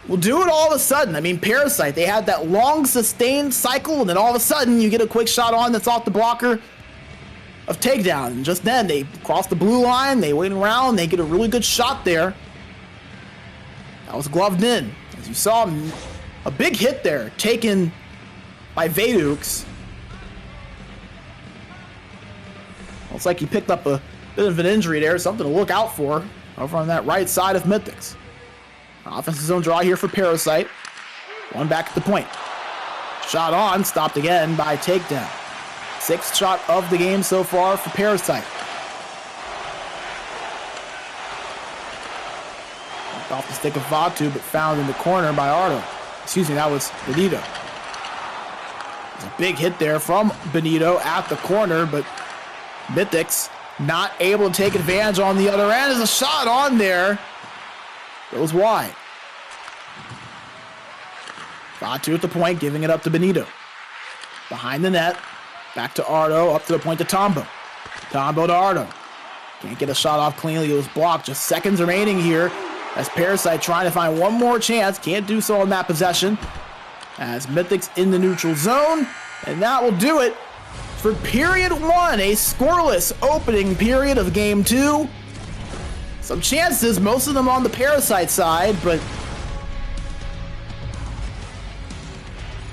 will do it all of a sudden. I mean, Parasite, they had that long sustained cycle, and then all of a sudden you get a quick shot on that's off the blocker of takedown. And just then they cross the blue line, they wait around, they get a really good shot there. That was gloved in. As you saw, a big hit there taken by Mythix. Looks like he picked up a bit of an injury there, something to look out for over on that right side of Mythix. Offensive zone draw here for Parasite. One back at the point. Shot on, stopped again by takedown. Sixth shot of the game so far for Parasite. Off the stick of Vatu, but found in the corner by Arno. Excuse me, that was Benito. There's a big hit there from Benito at the corner, but Mythix not able to take advantage on the other end. There's a shot on there. Goes wide. Vatu at the point, giving it up to Benito. Behind the net. Back to Arno, up to the point to Tombo. Tombo to Arno. Can't get a shot off cleanly. It was blocked. Just seconds remaining here as Parasite trying to find one more chance. Can't do so on that possession. As Mythix in the neutral zone. And that will do it for period one. A scoreless opening period of game two. Some chances, most of them on the Parasite side, but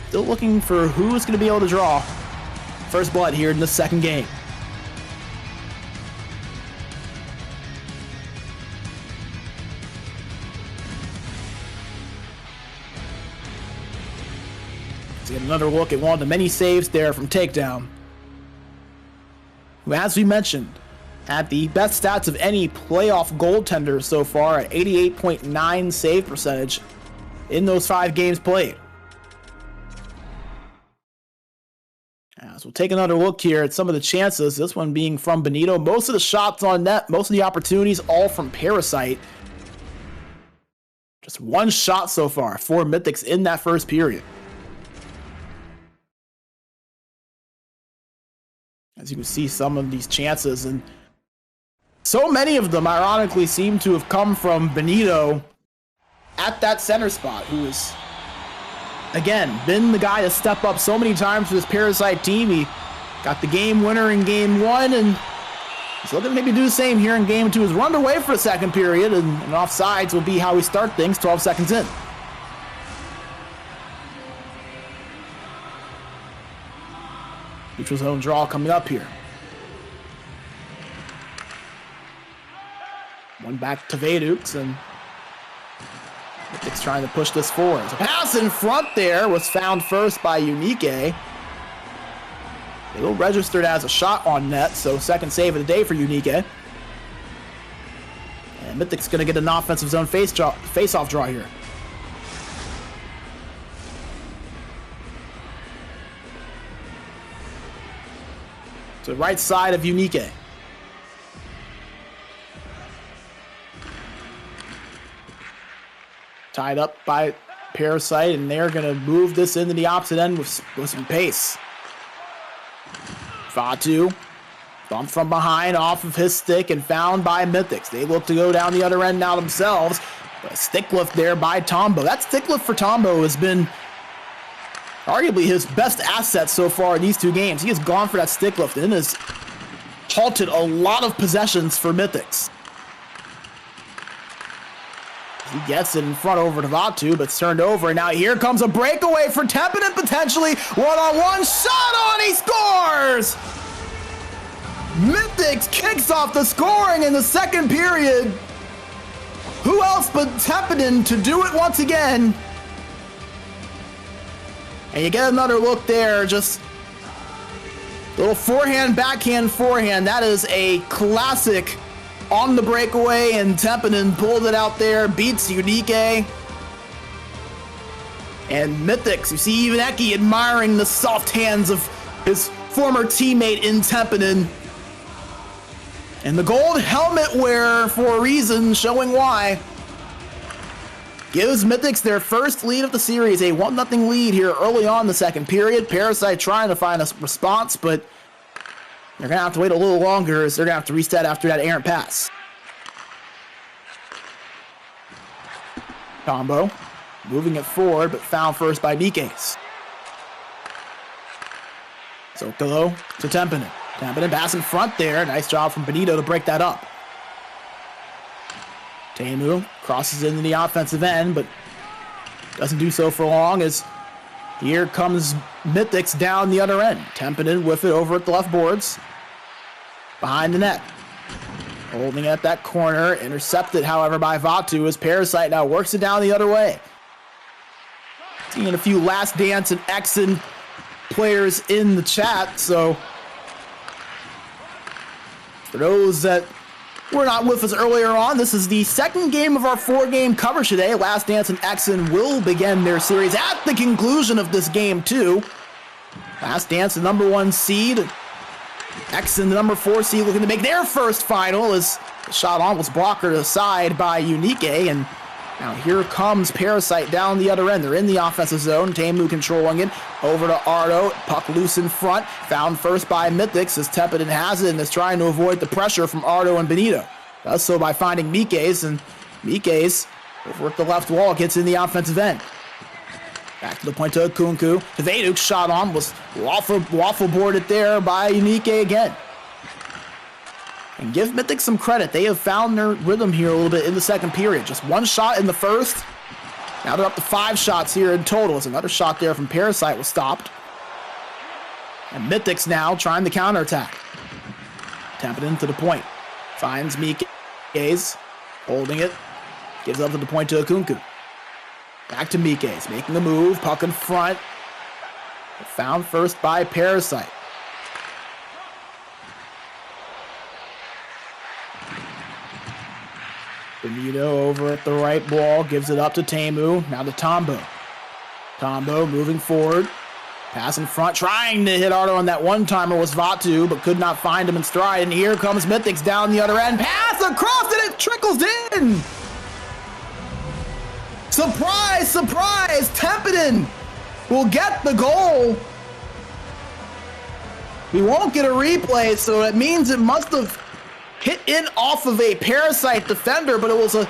still looking for who's going to be able to draw first blood here in the second game. Let's get another look at one of the many saves there from takedown, who, as we mentioned, at the best stats of any playoff goaltender so far at 88.9 save percentage in those 5 games played. So we'll take another look here at some of the chances, this one being from Benito. Most of the shots on net, most of the opportunities, all from Parasite. Just 1 shot so far for Mythix in that first period. As you can see, some of these chances, and so many of them, ironically, seem to have come from Benito at that center spot, who has, again, been the guy to step up so many times for this Parasite team. He got the game winner in game 1, and he's looking to maybe do the same here in game 2. He's run away for a second period, and offsides will be how we start things 12 seconds in. Neutral zone draw coming up here. One back to Mythix, and Mythix trying to push this forward. So pass in front there was found first by Unique. It will registered as a shot on net, so second save of the day for Unique. And Mythix going to get an offensive zone face-off draw here. To the right side of Unique. Tied up by Parasite, and they're going to move this into the opposite end with some pace. Fatu bumped from behind off of his stick and found by Mythix. They look to go down the other end now themselves. But a stick lift there by Tombo. That stick lift for Tombo has been arguably his best asset so far in these 2 games. He has gone for that stick lift and has halted a lot of possessions for Mythix. He gets it in front over to Vatu, but it's turned over. And now here comes a breakaway for Tepinen, potentially. One-on-one shot on, he scores! Mythix kicks off the scoring in the second period. Who else but Tepinen to do it once again? And you get another look there, just a little forehand, backhand, forehand. That is a classic on the breakaway, and Tepinen pulled it out there, beats Unique. And Mythix, you see even Eki admiring the soft hands of his former teammate in Tepinen. And the gold helmet wearer, for a reason, showing why, gives Mythix their first lead of the series, a 1-0 lead here early on in the second period. Parasite trying to find a response, but they're going to have to wait a little longer as they're going to have to reset after that errant pass. Combo moving it forward, but found first by Mythix. Zocalo to Tepinen. Tepinen pass in front there. Nice job from Benito to break that up. Teemu crosses into the offensive end, but doesn't do so for long as here comes Mythix down the other end. Tepinen with it over at the left boards. Behind the net. Holding at that corner. Intercepted, however, by Vatu as Parasite now works it down the other way. Seeing a few Last Dance and EXEN players in the chat, so for those that were not with us earlier on, this is the second game of our 4-game coverage today. Last Dance and EXEN will begin their series at the conclusion of this game, too. Last Dance, the number 1 seed. EXEN, the number 4 seed, looking to make their first final as the shot on was blocked aside by Unique. And now here comes Parasite down the other end. They're in the offensive zone. Teemu controlling it. Over to Ardo. Puck loose in front. Found first by Mythix as Tepinen has it and is trying to avoid the pressure from Ardo and Benito. Does so by finding Mythix, and Mythix over at the left wall gets in the offensive end. Back to the point to Kunku. Tveduk shot on was waffle boarded there by Unique again. And give Mythix some credit. They have found their rhythm here a little bit in the second period. Just 1 shot in the first. Now they're up to 5 shots here in total. As another shot there from Parasite was stopped. And Mythix now trying to counterattack. Tap it into the point. Finds Mythix. Holding it. Gives up to the point to Kunku. Back to Mythix, making the move, puck in front. Found first by Parasite. Benito over at the right wall, gives it up to Teemu. Now to Tombo. Tombo moving forward. Pass in front, trying to hit Ardo on that one-timer was Vatu, but could not find him in stride. And here comes Mythix down the other end. Pass across and it trickles in! Surprise, surprise! Templeton will get the goal. We won't get a replay, so that means it must have hit in off of a Parasite defender, but it was a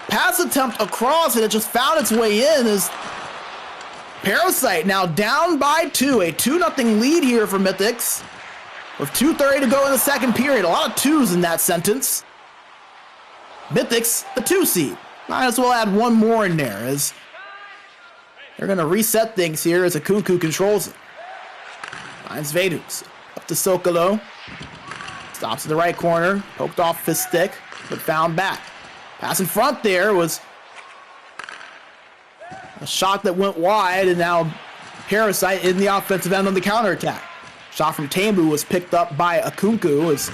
pass attempt across and it just found its way in as Parasite now down by 2. A 2-0 lead here for Mythix with 2:30 to go in the second period. A lot of twos in that sentence. Mythix, the 2 seed. Might as well add one more in there as they're going to reset things here as Akunku controls it. Finds Vedux. Up to Sokolo. Stops in the right corner. Poked off his stick, but found back. Pass in front there was a shot that went wide, and now Parasite in the offensive end on the counterattack. Shot from Teemu was picked up by Akunku as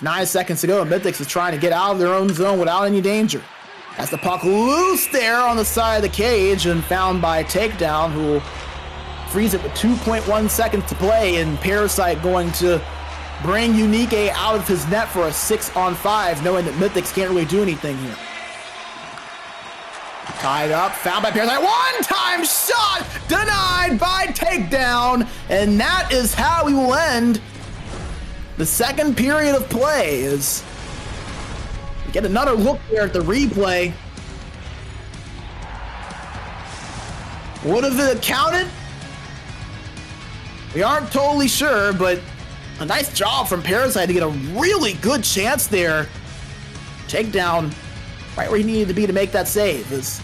9 seconds to go. Mythix is trying to get out of their own zone without any danger. Has the puck loose there on the side of the cage and found by Takedown, who will freeze it with 2.1 seconds to play, and Parasite going to bring Unique out of his net for a 6-on-5, knowing that Mythix can't really do anything here. Tied up, fouled by Parasite. One-time shot denied by Takedown, and that is how we will end the second period of play. As we get another look there at the replay. Would have it counted? We aren't totally sure, but a nice job from Parasite to get a really good chance there. Takedown right where he needed to be to make that save. Is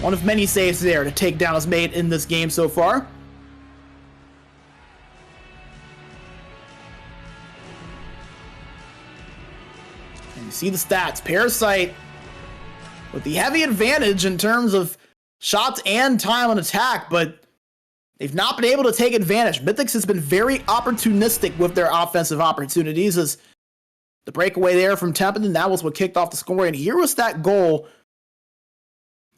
one of many saves there to Takedown has made in this game so far. And you see the stats. Parasite with the heavy advantage in terms of shots and time on attack, but they've not been able to take advantage. Mythix has been very opportunistic with their offensive opportunities, as the breakaway there from Templeton, that was what kicked off the scoring. And here was that goal.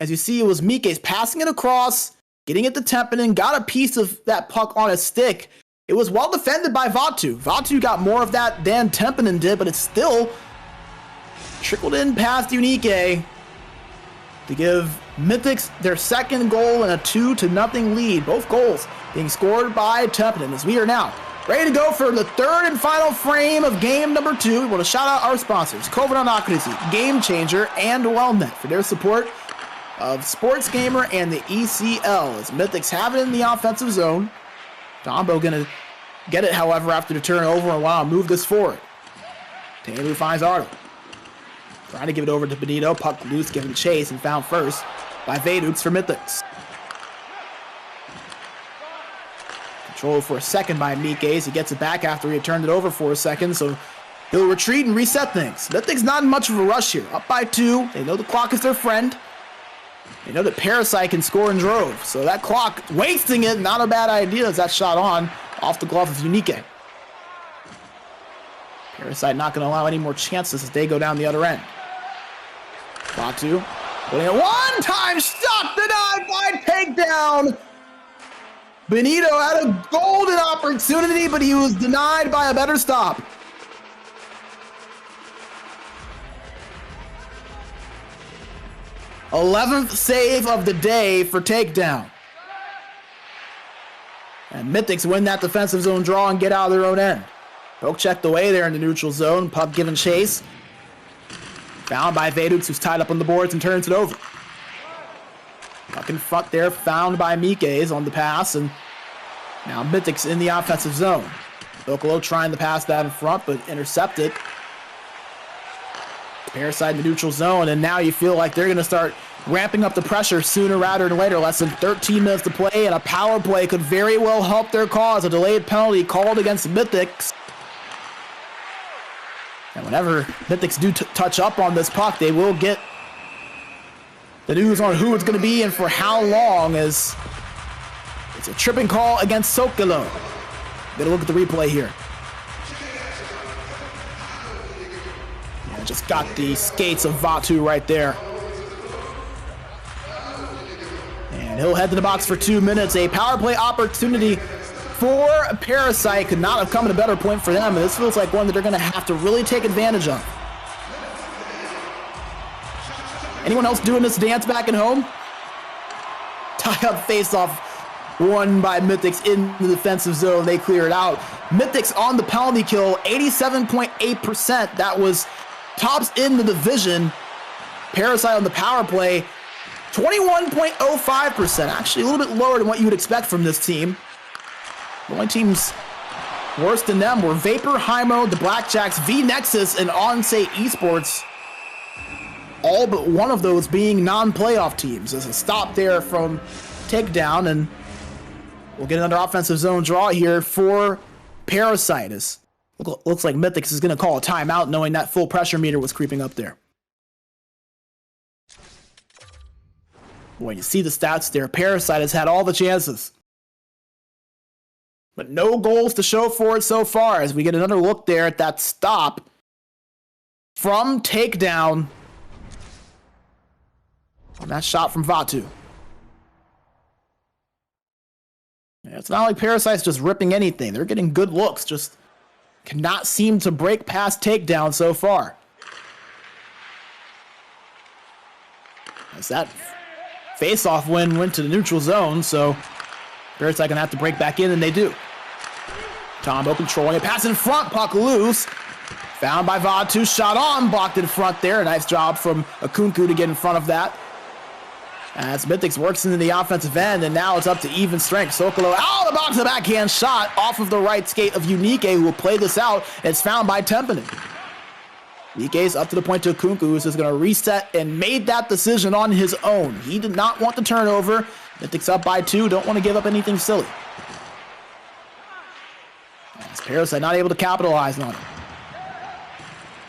As you see, it was Mike's passing it across, getting it to Templeton, got a piece of that puck on his stick. It was well defended by Vatu. Vatu got more of that than Templeton did, but it still trickled in past Unique to give Mythix their second goal and a 2-0 lead. Both goals being scored by Templeton, as we are now ready to go for the third and final frame of game number 2. We want to shout out our sponsors, Covenant Ocracy, Game Changer, and WellNet for their support of SportsGamer and the ECL. As Mythix have it in the offensive zone. Tombo gonna get it, however, after the turnover, and wow, move this forward. Teemu finds Ardo. Trying to give it over to Benito. Puck loose, giving chase, and found first by Vedux for Mythix. Controlled for a second by Mike as he gets it back after he had turned it over for a second, so he'll retreat and reset things. Mythix not in much of a rush here. Up by 2. They know the clock is their friend. They know that Parasite can score in droves, so that clock, wasting it, not a bad idea as that shot on off the glove of Unique. Parasite not going to allow any more chances as they go down the other end. Vatu putting a one-time shot denied by Takedown. Benito had a golden opportunity, but he was denied by a better stop. '11th save of the day for Takedown. And Mythix win that defensive zone draw and get out of their own end. Poke checked away there in the neutral zone. Puck given chase. Found by Vedux, who's tied up on the boards and turns it over. Puck in front there, found by Mike's on the pass, and now Mythix in the offensive zone. Sokolo trying to pass that in front, but intercepted. Parasite in the neutral zone, and now you feel like they're going to start ramping up the pressure sooner rather than later. Less than 13 minutes to play, and a power play could very well help their cause. A delayed penalty called against Mythix. And whenever Mythix do touch up on this puck, they will get the news on who it's going to be and for how long, as it's a tripping call against Sokolo. Get a look at the replay here. And just got the skates of Vatu right there. And he'll head to the box for 2 minutes. A power play opportunity for Parasite. Could not have come at a better point for them. And this feels like one that they're going to have to really take advantage of. Anyone else doing this dance back at home? Tie-up face-off won by Mythix in the defensive zone. They clear it out. Mythix on the penalty kill, 87.8%. That was tops in the division. Parasite on the power play, 21.05%. Actually a little bit lower than what you would expect from this team. The only teams worse than them were Vapor, Hymo, the Blackjacks, V-Nexus, and Onsei Esports. All but one of those being non-playoff teams. There's a stop there from takedown, and we'll get another offensive zone draw here for Parasite. Looks like Mythix is going to call a timeout, knowing that full pressure meter was creeping up there. Boy, you see the stats there. Parasite has had all the chances, but no goals to show for it so far, as we get another look there at that stop from takedown. And that shot from Vatu. Yeah, it's not like Parasite's just ripping anything. They're getting good looks, just cannot seem to break past takedown so far. As that face-off win went to the neutral zone, so Parasite gonna have to break back in, and they do. Tombo controlling it, pass in front, puck loose. Found by Vatu, shot on, blocked in front there. Nice job from Akunku to get in front of that. As Mythix works into the offensive end, and now it's up to even strength. Sokolo out of the box, a backhand shot off of the right skate of Unique, who will play this out. It's found by Tempinen. Unique's up to the point to Akunku, who's just going to reset and made that decision on his own. He did not want the turnover. Mythix up by 2, don't want to give up anything silly. As Parasite not able to capitalize on it.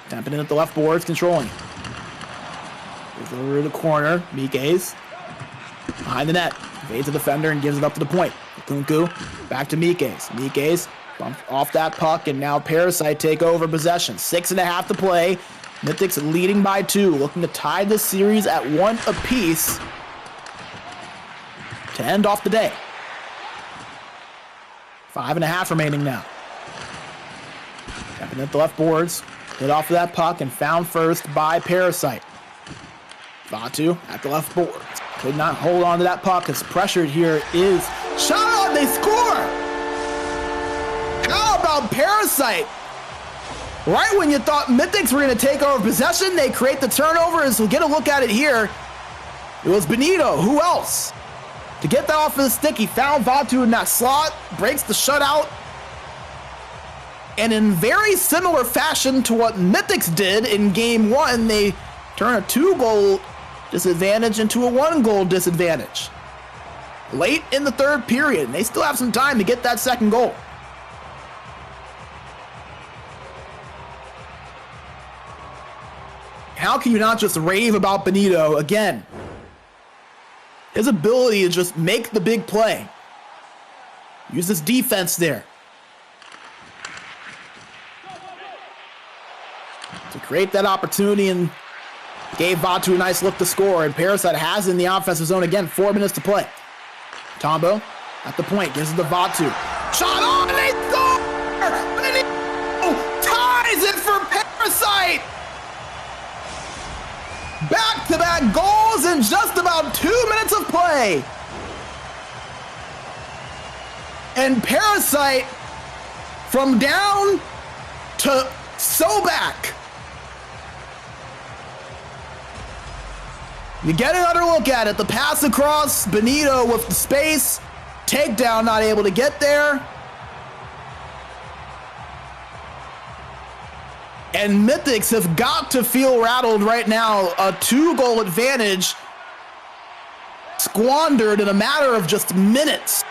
Tempinen at the left boards, controlling. Goes over to the corner, Mike's. Behind the net, evades the defender and gives it up to the point. Akunku, back to Mike's. Mike's bumped off that puck, and now Parasite take over possession. 6.5 to play. Mythix leading by 2, looking to tie this series at 1 apiece to end off the day. 5.5 remaining now. Tapping at the left boards, hit off of that puck and found first by Parasite. Vatu at the left boards. Could not hold on to that puck. As pressured here is shot on, they score! How about Parasite? Right when you thought Mythix were going to take over possession, they create the turnover. As we'll get a look at it here, it was Benito. Who else? To get that off of the stick, he found Vatu in that slot, breaks the shutout. And in very similar fashion to what Mythix did in game 1, they turn a 2-goal disadvantage into a 1-goal disadvantage late in the 3rd period, and they still have some time to get that 2nd goal. How can you not just rave about Benito again? His ability to just make the big play. Use this defense there to create that opportunity, and gave Vatu a nice look to score, and Parasite has in the offensive zone again. 4 minutes to play. Tombo at the point, gives it to Vatu. Shot on, and they score! Benito ties it for Parasite! Back-to-back goals in just about 2 minutes of play. And Parasite, from down to so back. You get another look at it. The pass across, Benito with the space. Takedown, not able to get there. And Mythix have got to feel rattled right now. A 2-goal advantage squandered in a matter of just minutes.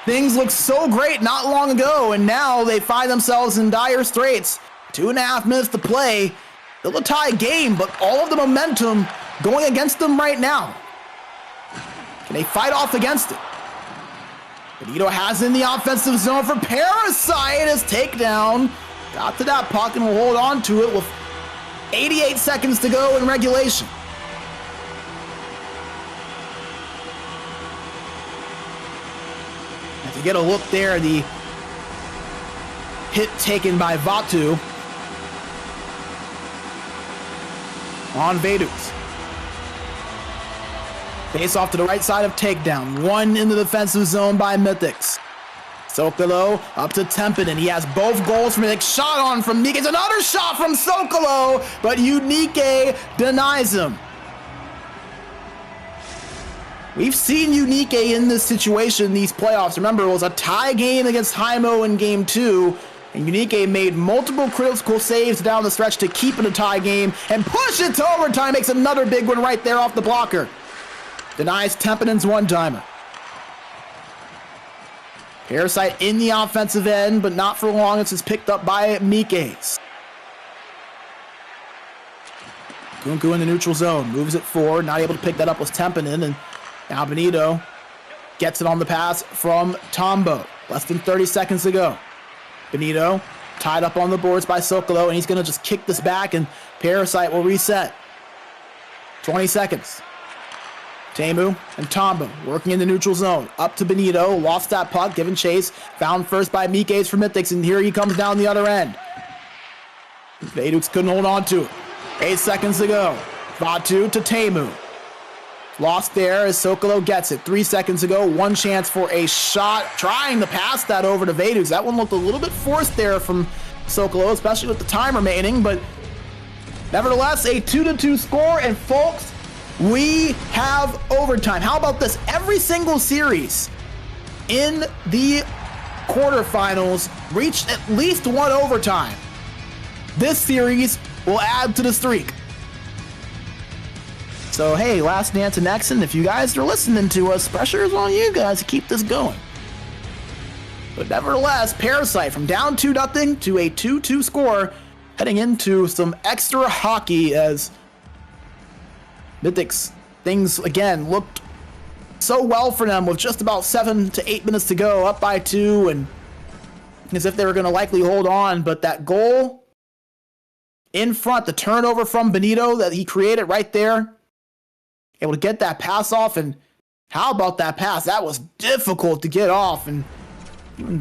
Things looked so great not long ago, and now they find themselves in dire straits. 2.5 minutes to play. Still a tie game, but all of the momentum going against them right now. Can they fight off against it? Benito has in the offensive zone for Parasite. His takedown Got to that puck and will hold on to it with 88 seconds to go in regulation. And to get a look there, the hit taken by Vatu on Veidux. Face off to the right side of takedown. One in the defensive zone by Mythix. Sokolo up to Tempinen. He has both goals from Mythix. Shot on from Nique. It's another shot from Sokolo, but Unique denies him. We've seen Unique in this situation in these playoffs. Remember, it was a tie game against Hymo in game 2. And Unique made multiple critical saves down the stretch to keep it a tie game and push it to overtime. Makes another big one right there off the blocker. Denies Tempinen's one-timer. Parasite in the offensive end, but not for long. It's picked up by Miques. Kunku in the neutral zone. Moves it forward. Not able to pick that up with Tempinen. And now Benito gets it on the pass from Tombo. Less than 30 seconds to go. Benito tied up on the boards by Sokolo, and he's going to just kick this back, and Parasite will reset. 20 seconds. Teemu and Tombo working in the neutral zone. Up to Benito. Lost that puck. Given chase. Found first by Miques for Mythix, and here he comes down the other end. Veidux couldn't hold on to it. 8 seconds to go. Vatu to Teemu. Lost there as Sokolo gets it. 3 seconds to go. One chance for a shot. Trying to pass that over to Veidux. That one looked a little bit forced there from Sokolo, especially with the time remaining, but nevertheless, a 2-2 score, and folks, we have overtime. How about this? Every single series in the quarterfinals reached at least one overtime. This series will add to the streak. So, hey, Last Dance and EXEN, if you guys are listening to us, pressure is on you guys to keep this going. But nevertheless, Parasite from down 2-0 to a 2-2 score, heading into some extra hockey as Mythix, things again looked so well for them with just about 7 to 8 minutes to go, up by 2, and as if they were going to likely hold on. But that goal in front, the turnover from Benito that he created right there, able to get that pass off, and how about that pass? That was difficult to get off, and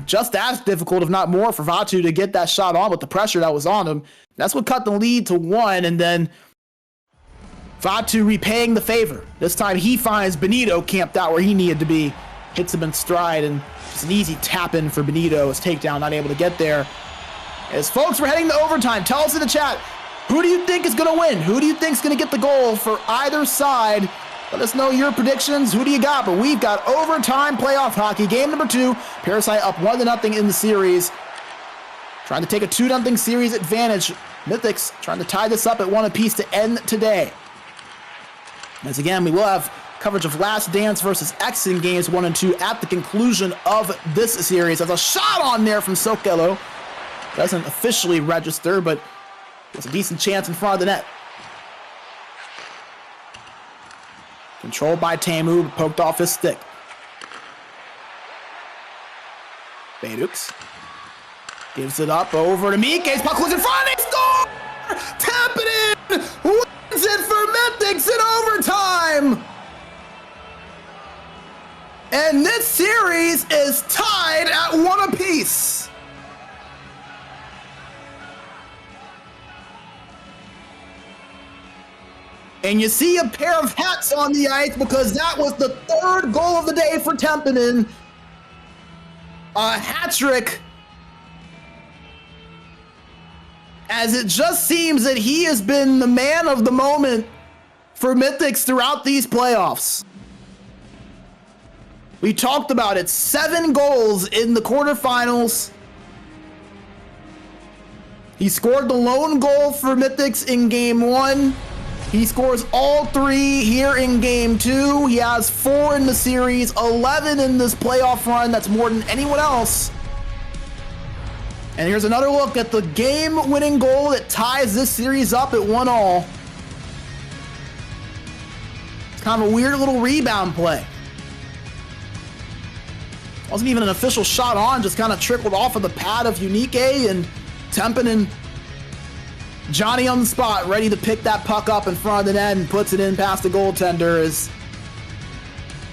just as difficult, if not more, for Vatu to get that shot on with the pressure that was on him. That's what cut the lead to 1, and then Vatu repaying the favor. This time he finds Benito camped out where he needed to be. Hits him in stride, and it's an easy tap-in for Benito. His takedown not able to get there. As folks, we're heading to overtime. Tell us in the chat, who do you think is going to win? Who do you think is going to get the goal for either side? Let us know your predictions. Who do you got? But we've got overtime playoff hockey. Game number 2. Parasite up 1-0 in the series. Trying to take a 2-0 series advantage. Mythix trying to tie this up at 1 apiece to end today. As again, we will have coverage of Last Dance versus EXEN games 1 and 2 at the conclusion of this series. There's a shot on there from Sokolo. Doesn't officially register, but it's a decent chance in front of the net. Controlled by Teemu, poked off his stick. Veidux gives it up over to Miques. Puck was in front. They score! Tap it in! Wins it for Mythix in overtime! And this series is tied at 1 apiece. And you see a pair of hats on the ice because that was the 3rd goal of the day for Tempinen. A hat trick. As it just seems that he has been the man of the moment for Mythix throughout these playoffs. We talked about it. 7 goals in the quarterfinals. He scored the lone goal for Mythix in game 1. He scores all 3 here in game 2. He has 4 in the series, 11 in this playoff run. That's more than anyone else. And here's another look at the game-winning goal that ties this series up at 1-1. It's kind of a weird little rebound play. Wasn't even an official shot on, just kind of trickled off of the pad of Unique, and Tempinen, Johnny on the spot, ready to pick that puck up in front of the net and puts it in past the goaltender. As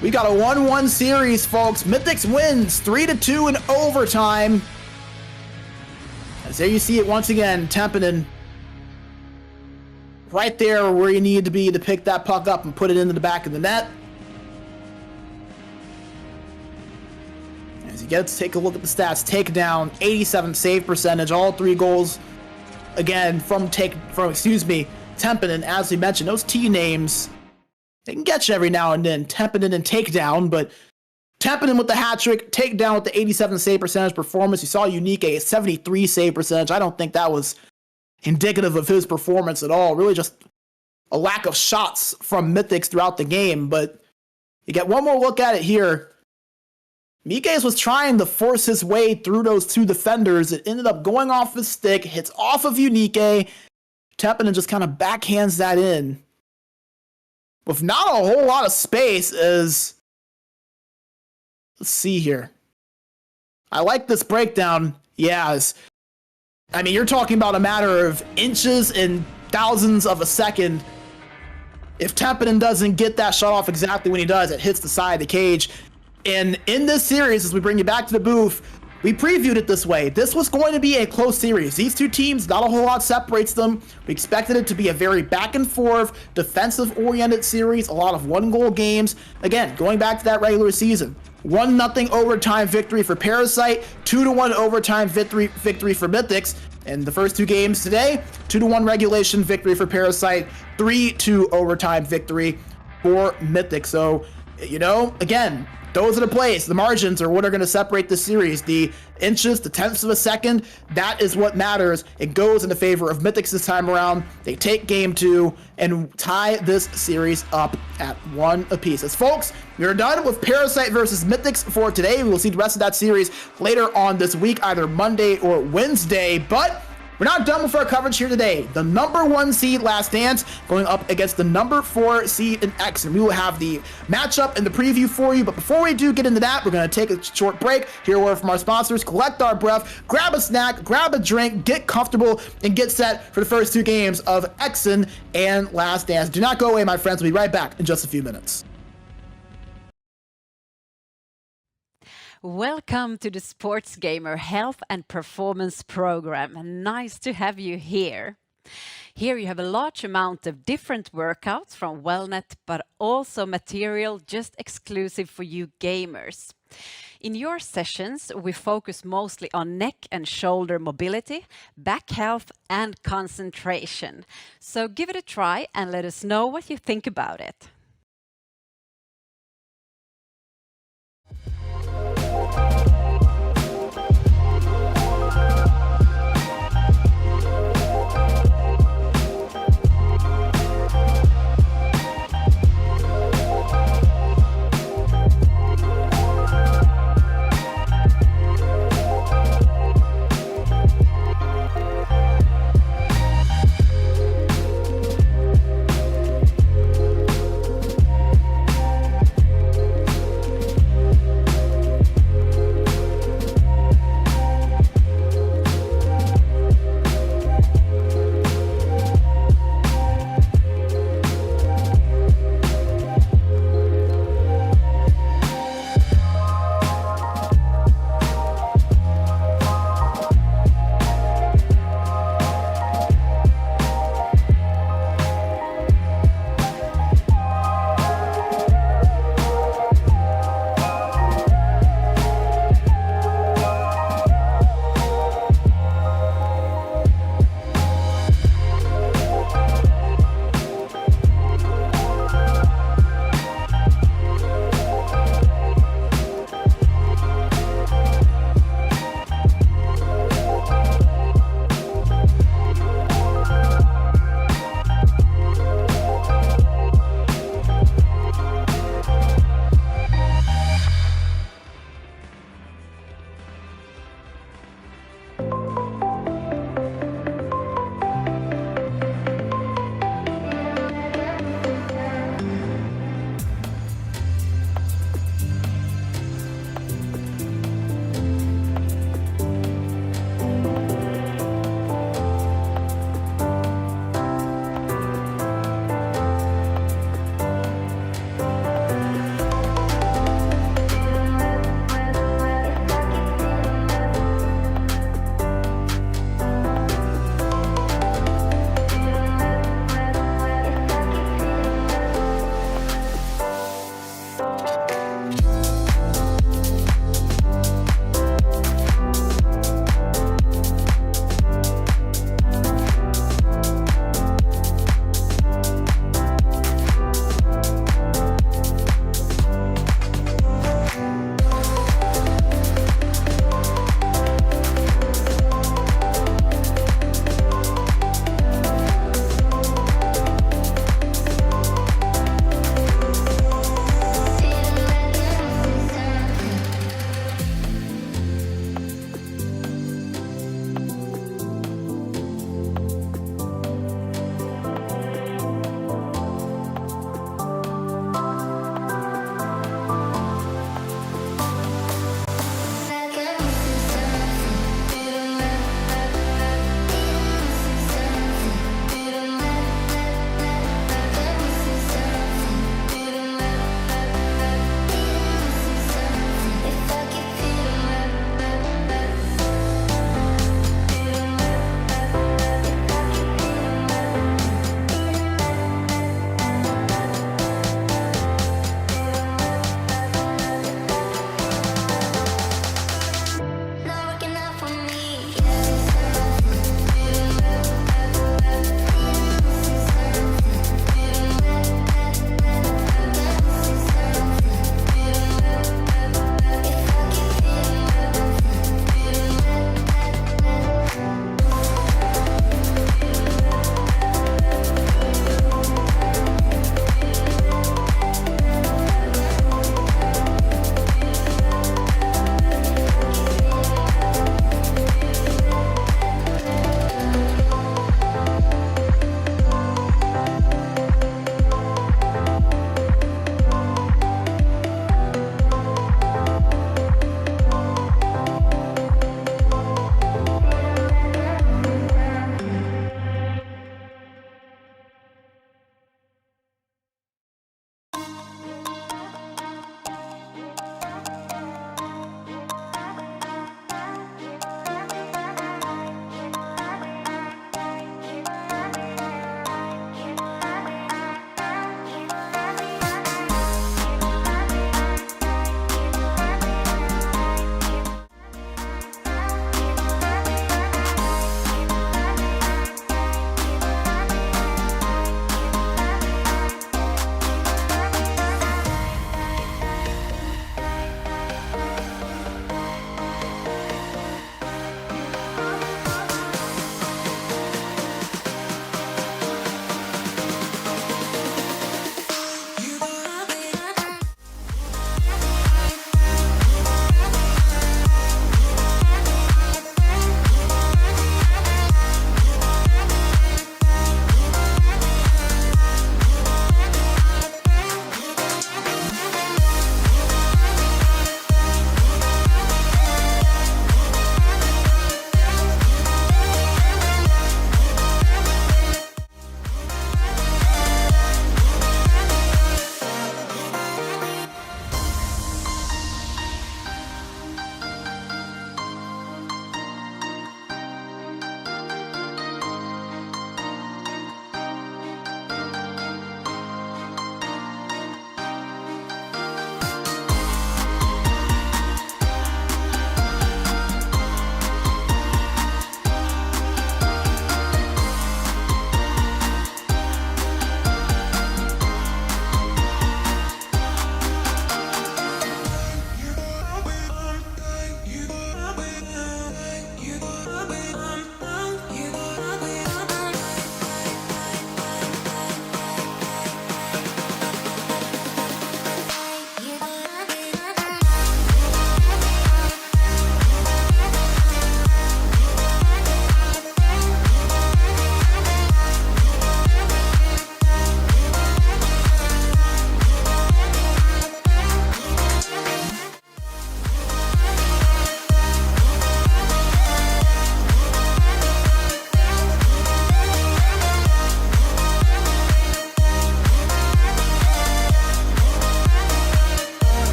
we got a 1-1 series, folks. Mythix wins 3-2 in overtime. As there you see it once again, Tempinen right there where you need to be to pick that puck up and put it into the back of the net. As you get to take a look at the stats, takedown, 87 save percentage, all 3 goals again from Tempinen. As we mentioned, those T names, they can get you every now and then. Tempinen and takedown, but Tempinen with the hat trick, takedown with the 87 save percentage performance. You saw Unique a 73 save percentage. I don't think that was indicative of his performance at all. Really just a lack of shots from Mythix throughout the game. But you get one more look at it here. Mythix was trying to force his way through those 2 defenders. It ended up going off his stick, hits off of Unique. Tempinen just kind of backhands that in with not a whole lot of space. As let's see here. I like this breakdown. Yeah, I mean, you're talking about a matter of inches and thousandths of a second. If Tempinen doesn't get that shot off exactly when he does, it hits the side of the cage. And in this series, as we bring you back to the booth, we previewed it this way. This was going to be a close series. These 2 teams, not a whole lot separates them. We expected it to be a very back and forth, defensive-oriented series, a lot of 1-goal games. Again, going back to that regular season. 1-0 overtime victory for Parasite, 2-1 overtime victory for Mythix. And the first 2 games today, 2-1 regulation victory for Parasite, 3-2 overtime victory for Mythix. So, you know, again, those are the plays. The margins are what are going to separate the series. The inches, the tenths of a second, that is what matters. It goes in the favor of Mythix this time around. They take game 2 and tie this series up at 1 apiece. As folks, we are done with Parasite versus Mythix for today. We will see the rest of that series later on this week, either Monday or Wednesday. But we're not done with our coverage here today. The number 1 seed Last Dance going up against the number 4 seed in EXEN. We will have the matchup and the preview for you. But before we do get into that, we're going to take a short break, hear a word from our sponsors, collect our breath, grab a snack, grab a drink, get comfortable, and get set for the first 2 games of EXEN and Last Dance. Do not go away, my friends. We'll be right back in just a few minutes. Welcome to the SportsGamer Health and Performance Program. Nice to have you here. Here you have a large amount of different workouts from Wellnet, but also material just exclusive for you gamers. In your sessions, we focus mostly on neck and shoulder mobility, back health, and concentration. So give it a try and let us know what you think about it.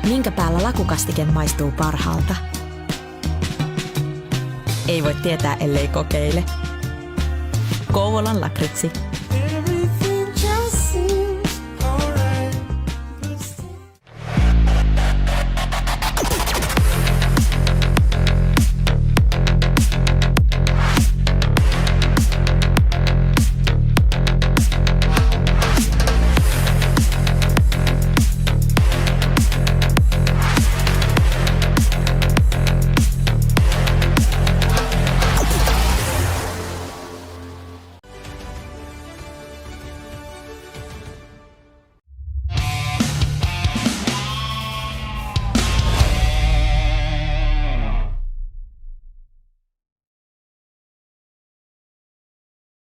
Minkä päällä lakukastike maistuu parhaalta? Ei voi tietää, ellei kokeile. Kouvolan lakritsi.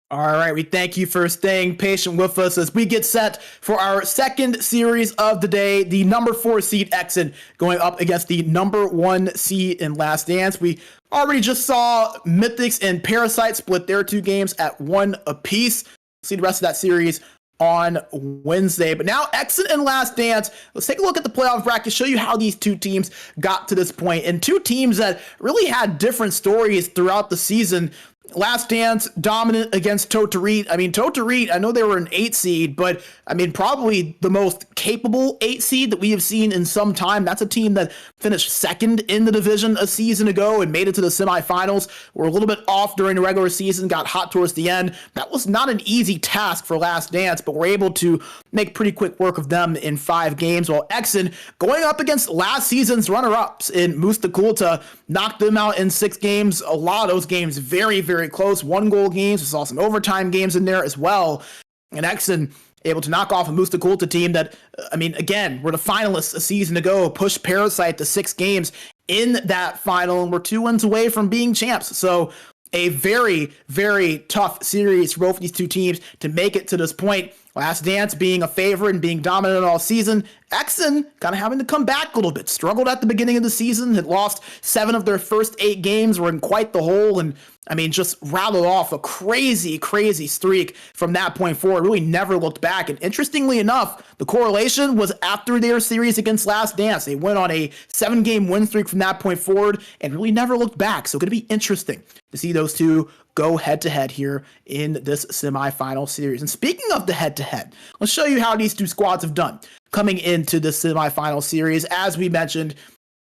All right, we thank you for staying patient with us as we get set for our second series of the day. The number 4 seed EXEN going up against the number 1 seed in Last Dance. We already just saw Mythix and Parasite split their 2 games at 1 apiece. See the rest of that series on Wednesday. But now EXEN and Last Dance. Let's take a look at the playoff bracket, show you how these 2 teams got to this point. And 2 teams that really had different stories throughout the season. Last Dance dominant against Totarit. I mean, Totarit, I know they were an 8 seed, but I mean, probably the most capable 8 seed that we have seen in some time. That's a team that finished second in the division a season ago and made it to the semifinals. Were a little bit off during the regular season, got hot towards the end. That was not an easy task for Last Dance, but we're able to make pretty quick work of them in 5 games, while EXEN going up against last season's runner-ups in Mustakulta, knocked them out in 6 games. A lot of those games very, very close. 1-goal games. We saw some overtime games in there as well. And EXEN able to knock off a Mustakulta team that, I mean, again, were the finalists a season ago, pushed Parasite to 6 games in that final, and were 2 wins away from being champs. So a very, very tough series for both of these 2 teams to make it to this point. Last Dance being a favorite and being dominant all season. EXEN kind of having to come back a little bit. Struggled at the beginning of the season, had lost 7 of their first 8 games, were in quite the hole, and I mean, just rattled off a crazy, crazy streak from that point forward. Really never looked back. And interestingly enough, the correlation was after their series against Last Dance. They went on a 7-game win streak from that point forward and really never looked back. So going to be interesting to see those 2 go head-to-head here in this semifinal series. And speaking of the head-to-head, let's show you how these 2 squads have done coming into the semifinal series. As we mentioned,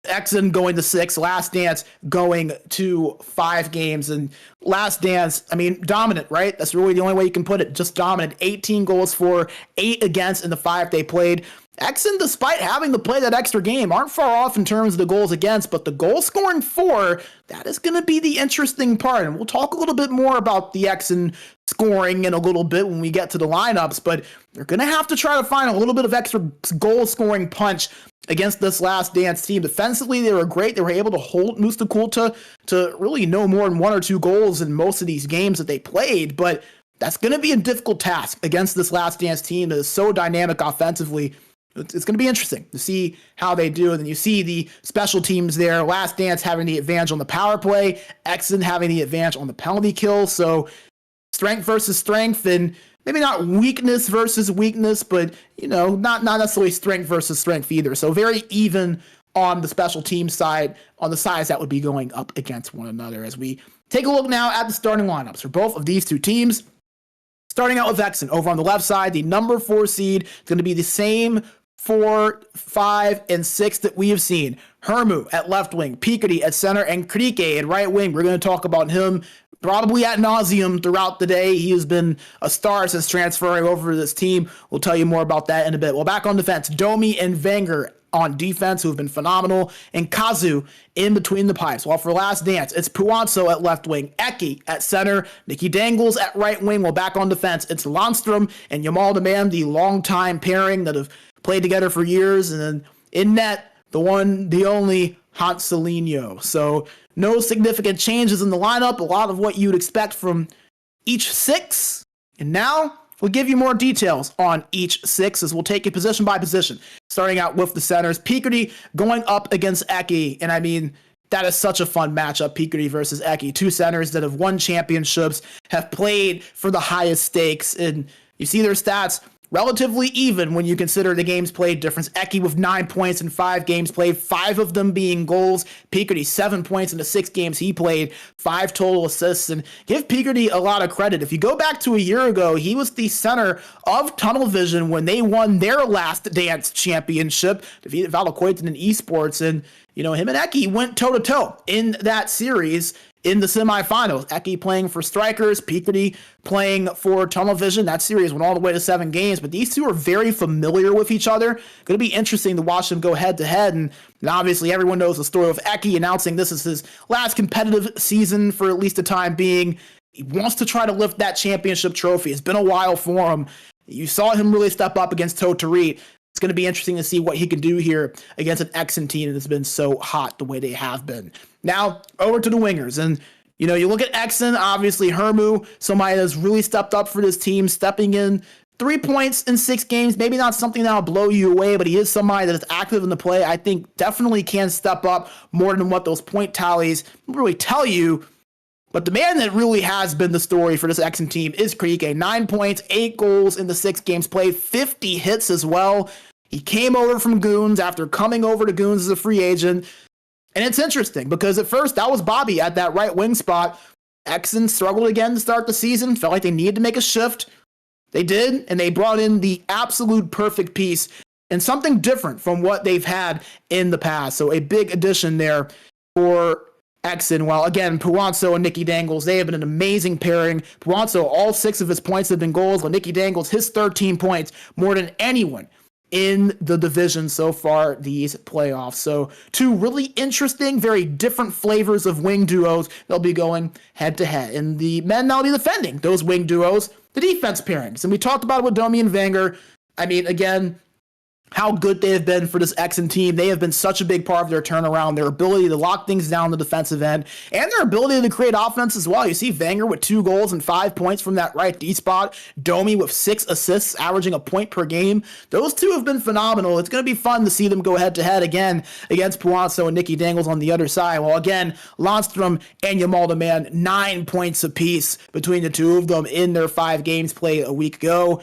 EXEN going to 6, Last Dance going to 5 games. And Last Dance, I mean, dominant, right? That's really the only way you can put it. Just dominant. 18 goals for, 8 against in the 5 they played. EXEN, despite having to play that extra game, aren't far off in terms of the goals against, but the goal scoring for, that is going to be the interesting part. And we'll talk a little bit more about the EXEN scoring in a little bit when we get to the lineups, but they're going to have to try to find a little bit of extra goal scoring punch against this Last Dance team. Defensively, they were great. They were able to hold Mustakulta to really no more than 1 or 2 goals in most of these games that they played, but that's going to be a difficult task against this Last Dance team that is so dynamic offensively. It's going to be interesting to see how they do. And then you see the special teams there. Last Dance having the advantage on the power play. EXEN having the advantage on the penalty kill. So strength versus strength, and maybe not weakness versus weakness, but, you know, not necessarily strength versus strength either. So very even on the special team side, on the sides that would be going up against one another. As we take a look now at the starting lineups for both of these 2 teams. Starting out with EXEN over on the left side, the number 4 seed is going to be the same 4, 5, and 6 that we have seen. Hermu at left wing, Pikati at center, and Krike at right wing. We're going to talk about him probably ad nauseum throughout the day. He has been a star since transferring over to this team. We'll tell you more about that in a bit. Well, back on defense, Domi and Wenger on defense, who have been phenomenal, and Kazu in between the pipes. While for Last Dance, it's Puanso at left wing, Eki at center, Nikki Dangles at right wing. While back on defense, it's Landstrom and Jamal Demand, the longtime pairing that have played together for years. And then in net, the one, the only Hanselinho. So no significant changes in the lineup. A lot of what you'd expect from each 6. And now we'll give you more details on each 6 as we'll take it position by position. Starting out with the centers, Pikati going up against Eki. And I mean, that is such a fun matchup, Pikati versus Eki. 2 centers that have won championships, have played for the highest stakes. And you see their stats, relatively even when you consider the games played difference. ECE with 9 points in 5 games played, 5 of them being goals. Picardy 7 points in the 6 games he played, 5 total assists. And give Picardy a lot of credit. If you go back to a year ago, he was the center of Tunnel Vision when they won their last dance championship, defeated Valkoiten in Esports. And, you know, him and ECE went toe-to-toe in that series in the semifinals. ECE playing for Strikers, Picardy playing for Tunnel Vision. That series went all the way to 7 games, but these two are very familiar with each other. Going to be interesting to watch them go head-to-head, and obviously everyone knows the story of ECE announcing this is his last competitive season for at least the time being. He wants to try to lift that championship trophy. It's been a while for him. You saw him really step up against Totori. It's going to be interesting to see what he can do here against an EXEN team that's been so hot the way they have been. Now, over to the wingers. And, you know, you look at EXEN, obviously Hermu, somebody that's really stepped up for this team, stepping in 3 points in 6 games. Maybe not something that'll blow you away, but he is somebody that is active in the play. I think definitely can step up more than what those point tallies really tell you. But the man that really has been the story for this EXEN team is Krike. 9 points, 8 goals in the 6 games played, 50 hits as well. He came over from Goons after coming over to Goons as a free agent. And it's interesting because at first that was Bobby at that right wing spot. EXEN struggled again to start the season, felt like they needed to make a shift. They did, and they brought in the absolute perfect piece and something different from what they've had in the past. So a big addition there for EXEN. While again, Puanzo and Nicky Dangles, they have been an amazing pairing. Puanzo, all 6 of his points have been goals, while Nicky Dangles, his 13 points, more than anyone in the division so far these playoffs. So 2 really interesting, very different flavors of wing duos. They'll be going head to head. And the men now be defending those wing duos, the defense pairings. And we talked about it with Domi and Vanger. I mean, again, how good they have been for this EXEN team. They have been such a big part of their turnaround, their ability to lock things down the defensive end, and their ability to create offense as well. You see Vanger with 2 goals and 5 points from that right D spot. Domi with 6 assists, averaging a point per game. Those 2 have been phenomenal. It's going to be fun to see them go head-to-head again against Puanzo and Nicky Dangles on the other side. Well, again, Landstrom and Yamalda, man, 9 points apiece between the 2 of them in their 5 games played a week ago.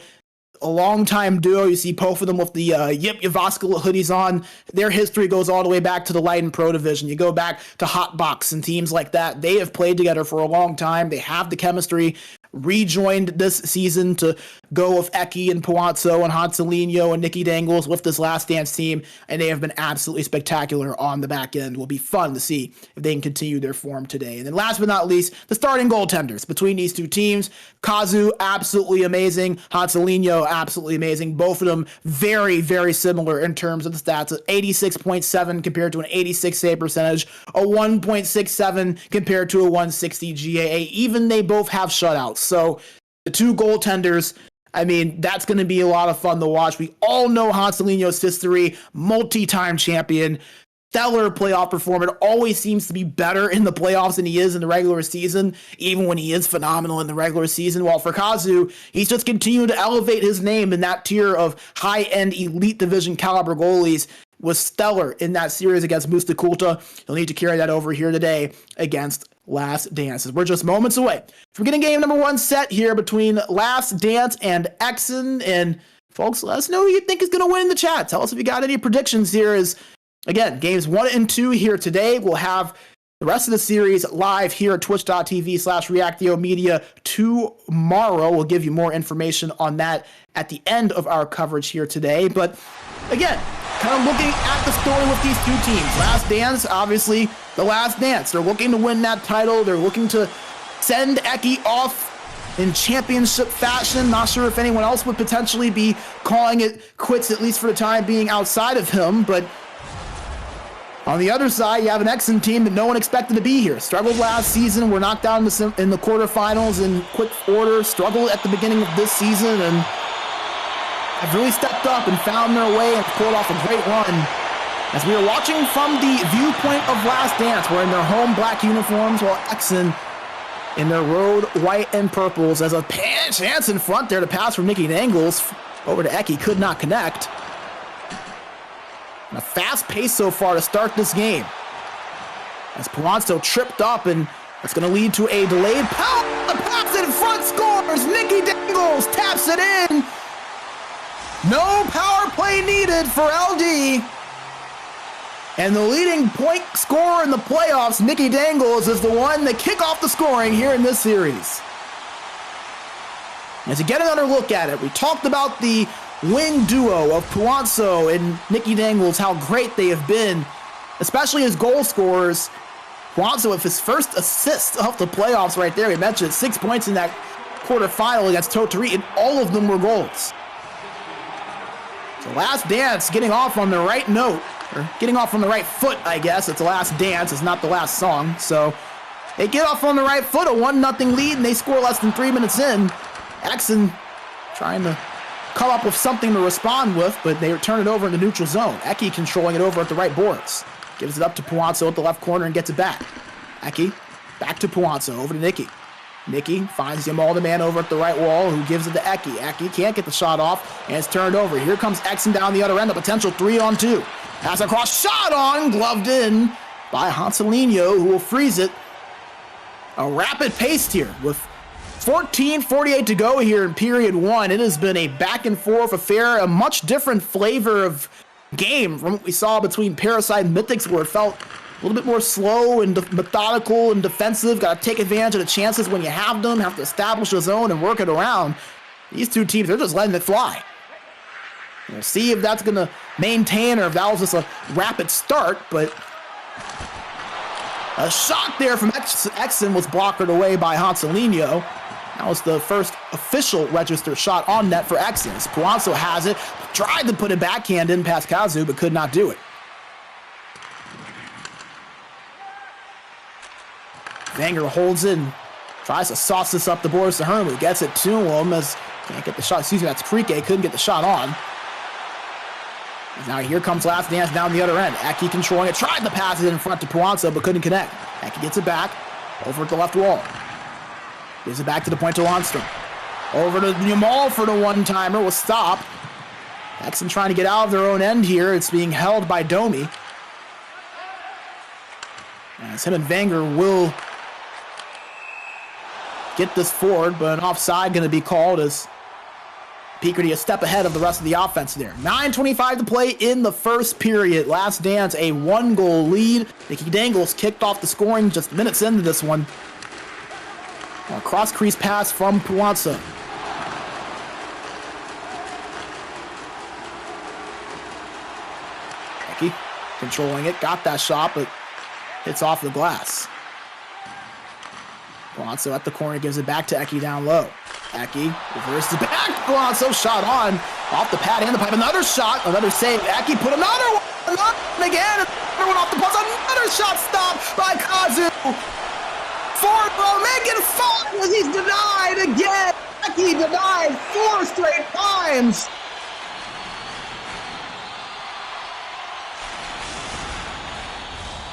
A long-time duo. You see both of them with the Yip Yavaskala hoodies on. Their history goes all the way back to the Light and Pro division. You go back to Hotbox and teams like that. They have played together for a long time. They have the chemistry. Rejoined this season to go with ECE and Puanzo and Hanselino and Nicky Dangles with this Last Dance team, and they have been absolutely spectacular on the back end. It will be fun to see if they can continue their form today. And then last but not least, the starting goaltenders between these 2 teams. Kazu, absolutely amazing. Hanselino, absolutely amazing. Both of them very, very similar in terms of the stats. 86.7 compared to an 86 save percentage, a 1.67 compared to a 160 GAA. Even they both have shutouts. So the 2 goaltenders, I mean, that's going to be a lot of fun to watch. We all know Hanselino's history, multi-time champion, stellar playoff performer, always seems to be better in the playoffs than he is in the regular season, even when he is phenomenal in the regular season. While for Kazu, he's just continued to elevate his name in that tier of high-end elite division caliber goalies. Was stellar in that series against Mustakulta. He'll need to carry that over here today against Last Dance. We're just moments away from getting game number 1 set here between Last Dance and EXEN. And folks, let us know who you think is going to win in the chat. Tell us if you got any predictions here. As again, games 1 and 2 here today. We'll have the rest of the series live here at twitch.tv/Reactio Media tomorrow. We'll give you more information on that at the end of our coverage here today. But again, kind of looking at the story with these 2 teams. Last Dance, obviously, the Last Dance. They're looking to win that title. They're looking to send ECE off in championship fashion. Not sure if anyone else would potentially be calling it quits, at least for the time being, outside of him. But on the other side, you have an EXEN team that no one expected to be here. Struggled last season. Were knocked out in the quarterfinals in quick order. Struggled at the beginning of this season, and have really stepped up and found their way and pulled off a great run. As we are watching from the viewpoint of Last Dance, we're in their home black uniforms, while EXEN in their road white and purples. As a chance in front there to pass from Nicky Dangles over to ECE, could not connect. And a fast pace so far to start this game. As Puanzo tripped up, and it's going to lead to a delayed pass in front, scores! Nicky Dangles taps it in! No power play needed for LD. And the leading point scorer in the playoffs, Nikki Dangles, is the one to kick off the scoring here in this series. And to get another look at it, we talked about the wing duo of Puanzo and Nikki Dangles, how great they have been, especially as goal scorers. Puanzo with his first assist of the playoffs right there. We mentioned 6 points in that quarterfinal against Totari, and all of them were goals. So Last Dance getting off on the right note, or getting off on the right foot, I guess. It's the Last Dance, it's not the last song. So they get off on the right foot, a 1-0 lead, and they score less than 3 minutes in. EXEN trying to come up with something to respond with, but they turn it over in the neutral zone. Eki controlling it over at the right boards. Gives it up to Puanzo at the left corner and gets it back. Eki back to Puanzo, over to Nikki. Nikki finds Yamal, the man, over at the right wall, who gives it to Eki. Eki can't get the shot off, and it's turned over. Here comes EXEN down the other end, a potential 3-on-2. Pass across, shot on, gloved in by Hanselino, who will freeze it. A rapid pace here with 14:48 to go here in period one. It has been a back and forth affair, a much different flavor of game from what we saw between Parasite and Mythix, where it felt a little bit more slow and methodical and defensive. Got to take advantage of the chances when you have them, have to establish a zone and work it around. These two teams, they're just letting it fly. We'll see if that's going to maintain or if that was just a rapid start, but a shot there from EXEN was blocked away by Hanselino. That was the first official register shot on net for EXEN. Puanzo has it, tried to put it backhand in past Kazu, but could not do it. Vanger holds it and tries to sauce this up the boards to Hermu. Gets it to him as can't get the shot. Excuse me, that's Krike. Couldn't get the shot on. Now here comes Last Dance down the other end. Eki controlling it. Tried to pass it in front to Puanzo, but couldn't connect. Eki gets it back over at the left wall. Gives it back to the point to Lundstrom. Over to Yamal for the one-timer. Was stopped. EXEN trying to get out of their own end here. It's being held by Domi. As him and Vanger will get this forward, but an offside going to be called as Peakerty a step ahead of the rest of the offense there. 9:25 to play in the first period. Last Dance, a 1-goal lead. Nikki Dangles kicked off the scoring just minutes into this one. A cross-crease pass from Puanzo. Eki controlling it, got that shot, but hits off the glass. Puanzo at the corner gives it back to Eki down low. Eki reverses it back. Puanzo shot on, off the pad and the pipe. Another shot, another save. Eki put another one again. Another one off the post. Another shot stopped by Kazu. Forward throw, make it 5 as he's denied again. Eki denied 4 straight times.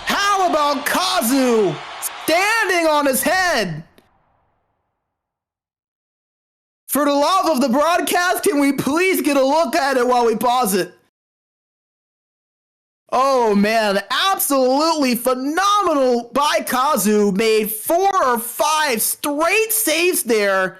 How about Kazu standing on his head? For the love of the broadcast, can we please get a look at it while we pause it? Oh man, absolutely phenomenal by Kazu. Made 4 or 5 straight saves there.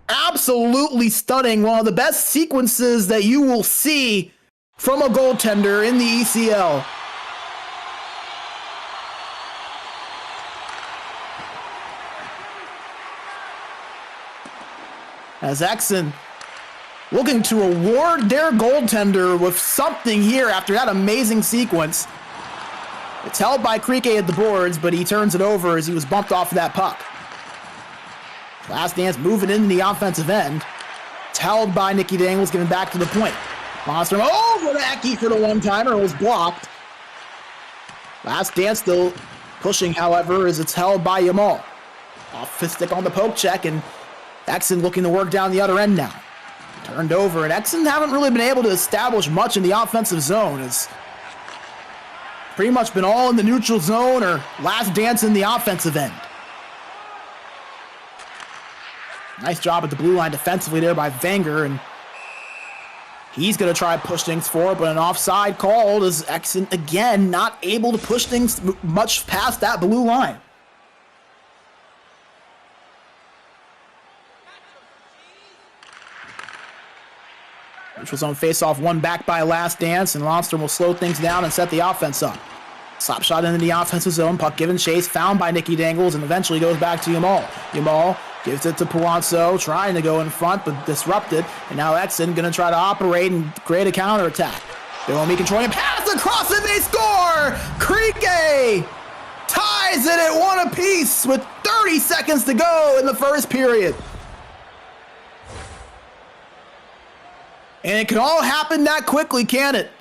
Absolutely stunning. One of the best sequences that you will see from a goaltender in the ECL. As EXEN looking to award their goaltender with something here after that amazing sequence. It's held by Krike at the boards, but he turns it over as he was bumped off of that puck. Last Dance moving into the offensive end. It's held by Nikki Dangles, giving back to the point. Monster over to Eki for the one-timer. It was blocked. Last Dance still pushing, however, as it's held by Yamal. Off his stick on the poke check, and EXEN looking to work down the other end now. Turned over, and EXEN haven't really been able to establish much in the offensive zone. It's pretty much been all in the neutral zone or Last Dance in the offensive end. Nice job at the blue line defensively there by Vanger, and he's going to try to push things forward, but an offside called as EXEN, again, not able to push things much past that blue line. Neutral zone face-off, one back by Last Dance, and Longstrom will slow things down and set the offense up. Slap shot into the offensive zone, puck given chase, found by Nicky Dangles, and eventually goes back to Yamal. Yamal gives it to Puanso, trying to go in front, but disrupted. And now EXEN going to try to operate and create a counterattack. Bellamy controlling, pass across, and they score! Krieke ties it at 1 apiece with 30 seconds to go in the first period. And it can all happen that quickly, can it?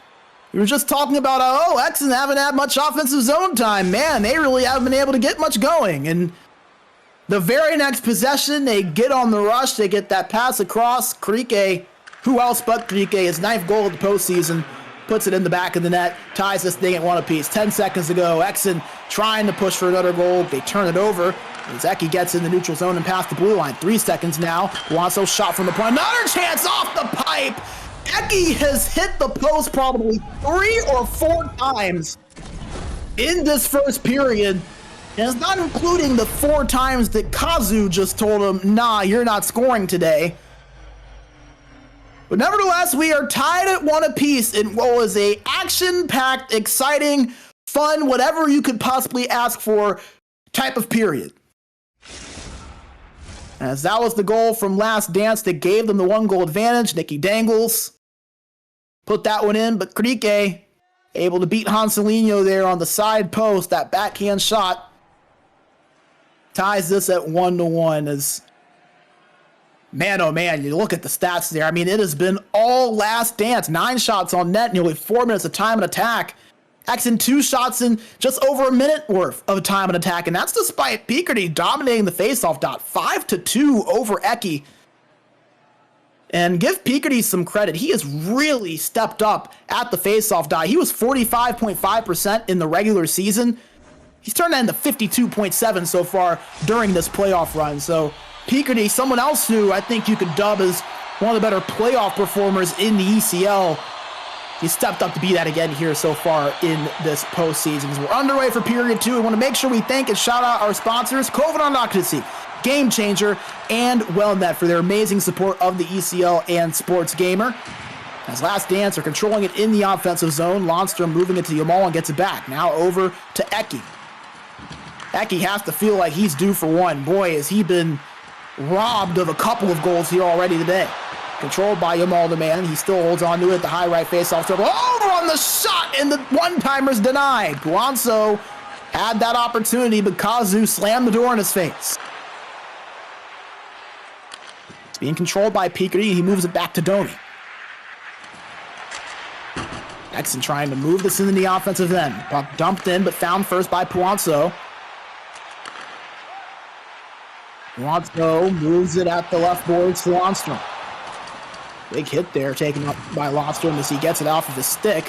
We were just talking about, EXEN haven't had much offensive zone time. Man, they really haven't been able to get much going. And the very next possession, they get on the rush. They get that pass across. Krieke, who else but Krieke, his 9th goal of the postseason, puts it in the back of the net, ties this thing at 1 apiece. 10 seconds to go. EXEN trying to push for another goal. They turn it over. Zeki gets in the neutral zone and past the blue line. 3 seconds now. Wanso shot from the point. Another chance off the pipe. Eki has hit the post probably 3 or 4 times in this first period. And it's not including the 4 times that Kazu just told him, nah, you're not scoring today. But nevertheless, we are tied at 1 apiece in what was a action-packed, exciting, fun, whatever you could possibly ask for type of period. As that was the goal from Last Dance that gave them the 1-goal advantage. Nicky Dangles put that one in, but Krieke able to beat Hanselino there on the side post. That backhand shot ties this at 1-1 as, man, oh man, you look at the stats there. I mean, it has been all Last Dance. 9 shots on net, nearly 4 minutes of time and attack. EXEN 2 shots in just over a minute worth of time and attack, and that's despite Picardy dominating the faceoff dot 5-2 over Eki. And give Picardy some credit. He has really stepped up at the faceoff dot. He was 45.5% in the regular season. He's turned that into 52.7 so far during this playoff run. So Picardy, someone else who I think you could dub as one of the better playoff performers in the ECL. He stepped up to be that again here so far in this postseason. As we're underway for period 2, we want to make sure we thank and shout out our sponsors, COVID on Occupancy, Game Changer, and WellNet for their amazing support of the ECL and SportsGamer. As Last Dance are controlling it in the offensive zone, Longstrom moving it to Yamal and gets it back. Now over to Eki. Eki has to feel like he's due for one. Boy, has he been robbed of a couple of goals here already today. Controlled by Yamal the man. He still holds on to it. The high right face-off dribble. Over on the shot, and the one-timer's denied. Puanso had that opportunity, but Kazu slammed the door in his face. It's being controlled by Picardy. He moves it back to Domi. EXEN trying to move this into the offensive end. Puck dumped in, but found first by Puanso. Puanso moves it at the left boards to Longstrom. Big hit there, taken up by Longstrom as he gets it off of his stick.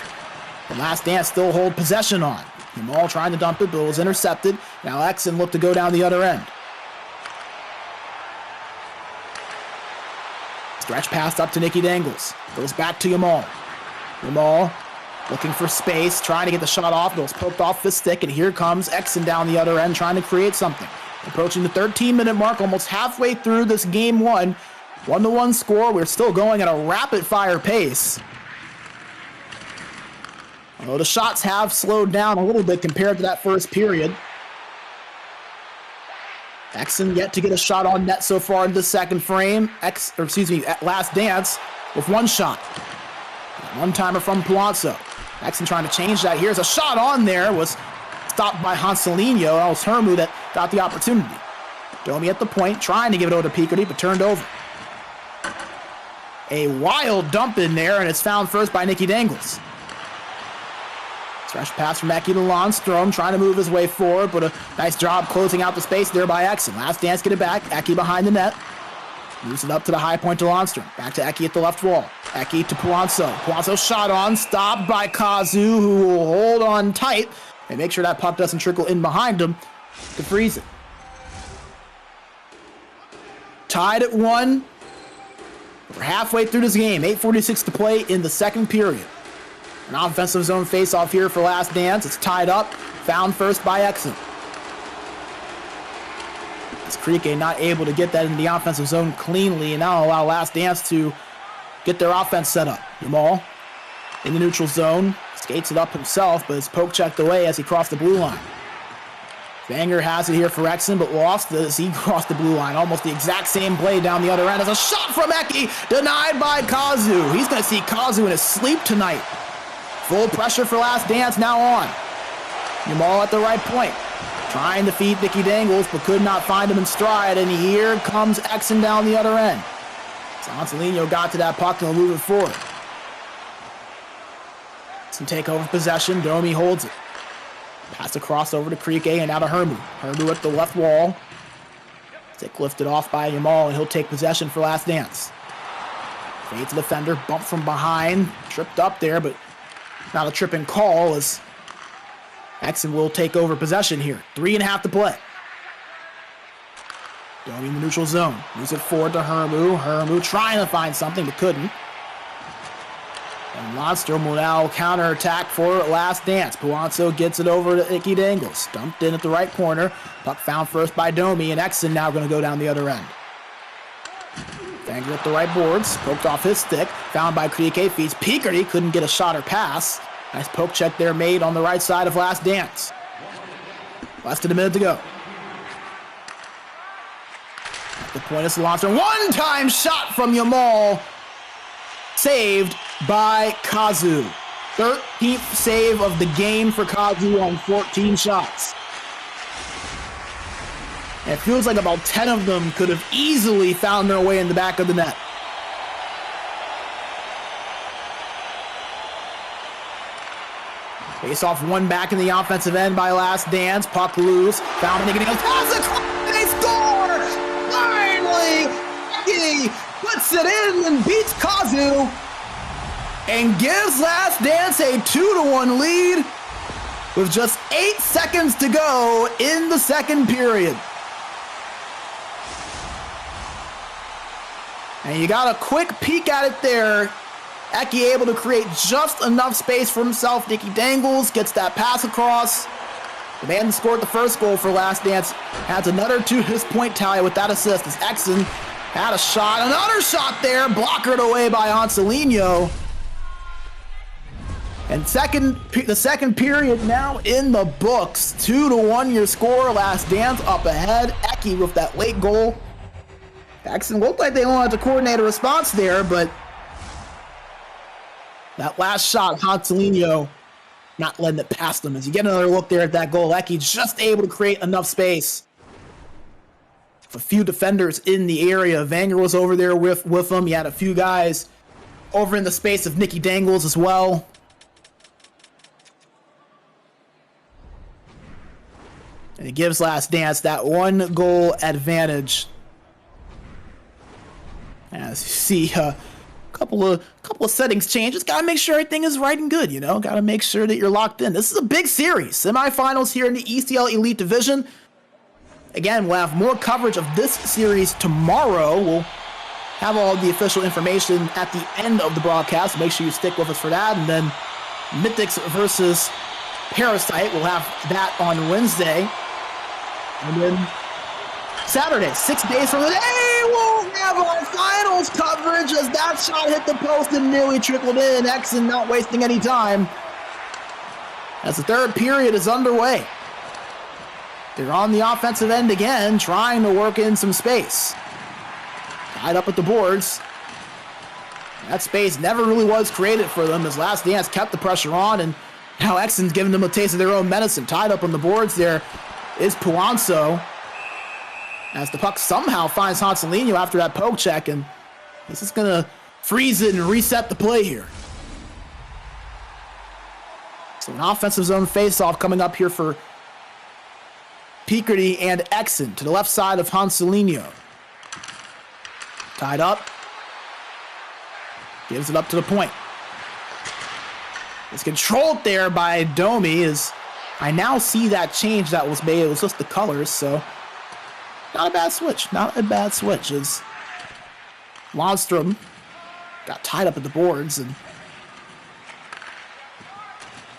The Last Dance still hold possession on. Yamal trying to dump it, but it was intercepted. Now EXEN look to go down the other end. Stretch pass up to Nicky Dangles. Goes back to Yamal. Yamal looking for space, trying to get the shot off. It was poked off the stick, and here comes EXEN down the other end, trying to create something. Approaching the 13-minute mark, almost halfway through this game 1. 1-1 score. We're still going at a rapid-fire pace. Although the shots have slowed down a little bit compared to that first period. EXEN yet to get a shot on net so far in the second frame. Last Dance with 1 shot. One-timer from Puanso. EXEN trying to change that. Here's a shot on there. Was stopped by Hanselino. That was Hermu that got the opportunity. Domi at the point, trying to give it over to Picardy, but turned over. A wild dump in there, and it's found first by Nicky Dangles. Stretch pass from Eki to Longstrom, trying to move his way forward, but a nice job closing out the space there by EXEN. Last Dance get it back. Eki behind the net. Moves it up to the high point to Longstrom. Back to Eki at the left wall. Eki to Puanso. Puanso shot on, stopped by Kazu, who will hold on tight and make sure that puck doesn't trickle in behind him to freeze it. Tied at 1. We're halfway through this game. 8:46 to play in the second period. An offensive zone face-off here for Last Dance. It's tied up. Found first by EXEN. As Krieke not able to get that in the offensive zone cleanly, and now allow Last Dance to get their offense set up. Jamal in the neutral zone, skates it up himself, but it's poke checked away as he crossed the blue line. Banger has it here for EXEN, but lost as he crossed the blue line. Almost the exact same play down the other end as a shot from Eki, denied by Kazu. He's going to see Kazu in his sleep tonight. Full pressure for Last Dance now on. Jamal at the right point, trying to feed Nicky Dangles, but could not find him in stride, and here comes EXEN down the other end. Sansalino got to that puck and will move it forward. Some takeover possession, Domi holds it. Pass across over to Krieke and now to Hermu. Hermu at the left wall. Stick lifted off by Jamal, and he'll take possession for Last Dance. Fades the defender, bump from behind. Tripped up there, but not a tripping call as EXEN will take over possession here. 3.5 to play. Domi in the neutral zone. Moves it forward to Hermu. Hermu trying to find something, but couldn't. And Lundstrom will now counterattack for Last Dance. Puanzo gets it over to Nicky Dangles. Dumped in at the right corner. Puck found first by Domi, and EXEN now going to go down the other end. Banger at the right boards. Poked off his stick. Found by Krieke. Feeds Peakerty. Couldn't get a shot or pass. Nice poke check there made on the right side of Last Dance. Less than a minute to go. At the point is Lundstrom. One-time shot from Jamal. Saved by Kazu. 13th save of the game for Kazu on 14 shots. And it feels like about 10 of them could have easily found their way in the back of the net. Face off one back in the offensive end by Last Dance. Puck loose. Found Nicky Dangles. Pass across. They score! Finally! He puts it in and beats Kazu. And gives Last Dance a 2-1 lead with just 8 seconds to go in the second period. And you got a quick peek at it there. Eki able to create just enough space for himself. Nicky Dangles gets that pass across. The man that scored the first goal for Last Dance adds another to his point tally with that assist as EXEN had a shot. Another shot there, blockered away by Anselino. And the second period now in the books. 2-1 your score. Last Dance up ahead. Eki with that late goal. EXEN looked like they wanted to coordinate a response there, but that last shot, Anselino not letting it past them. As you get another look there at that goal, Eki just able to create enough space. A few defenders in the area. Vanger was over there with them. You had a few guys over in the space of Nicky Dangles as well. And it gives Last Dance that 1 goal advantage. As you see, a couple of settings changes. Got to make sure everything is right and good, you know. Got to make sure that you're locked in. This is a big series. Semifinals here in the ECL Elite Division. Again, we'll have more coverage of this series tomorrow. We'll have all the official information at the end of the broadcast. Make sure you stick with us for that. And then Mythix versus Parasite. We'll have that on Wednesday. And then Saturday, 6 days from today, we'll have our finals coverage as that shot hit the post and nearly trickled in. EXEN not wasting any time as the third period is underway. They're on the offensive end again, trying to work in some space. Tied up at the boards. That space never really was created for them as Last Dance kept the pressure on, and now EXEN's giving them a taste of their own medicine. Tied up on the boards there is Puanzo. As the puck somehow finds Anselino after that poke check, and this is going to freeze it and reset the play here. So an offensive zone face-off coming up here for Peakerty and EXEN to the left side of Anselino. Tied up. Gives it up to the point. It's controlled there by Domi as I now see that change that was made. It was just the colors, so not a bad switch. Not a bad switch as Lundstrom got tied up at the boards and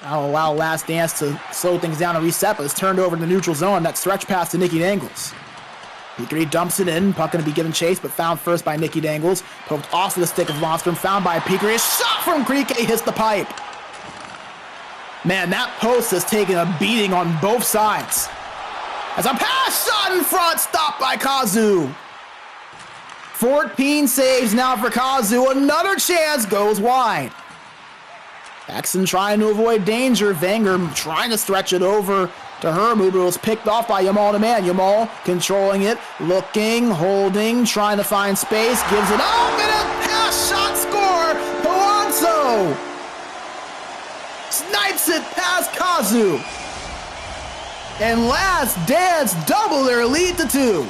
that'll allow Last Dance to slow things down and reset, but it's turned over to the neutral zone. That stretch pass to Nicky Dangles. Pickery dumps it in. Puck going to be given chase, but found first by Nicky Dangles. Poked off to the stick of Monstrum. Found by Pickery. A shot from Krike hits the pipe. Man, that post has taken a beating on both sides. As a pass shot in front, stopped by Kazu. 14 saves now for Kazu. Another chance goes wide. EXEN trying to avoid danger. Wenger trying to stretch it over to Hermu, but it was picked off by Yamal to man. Yamal controlling it, looking, holding, trying to find space, gives it up, and a pass shot score. Palazzo snipes it past Kazu. And Last Dance double their lead to 2.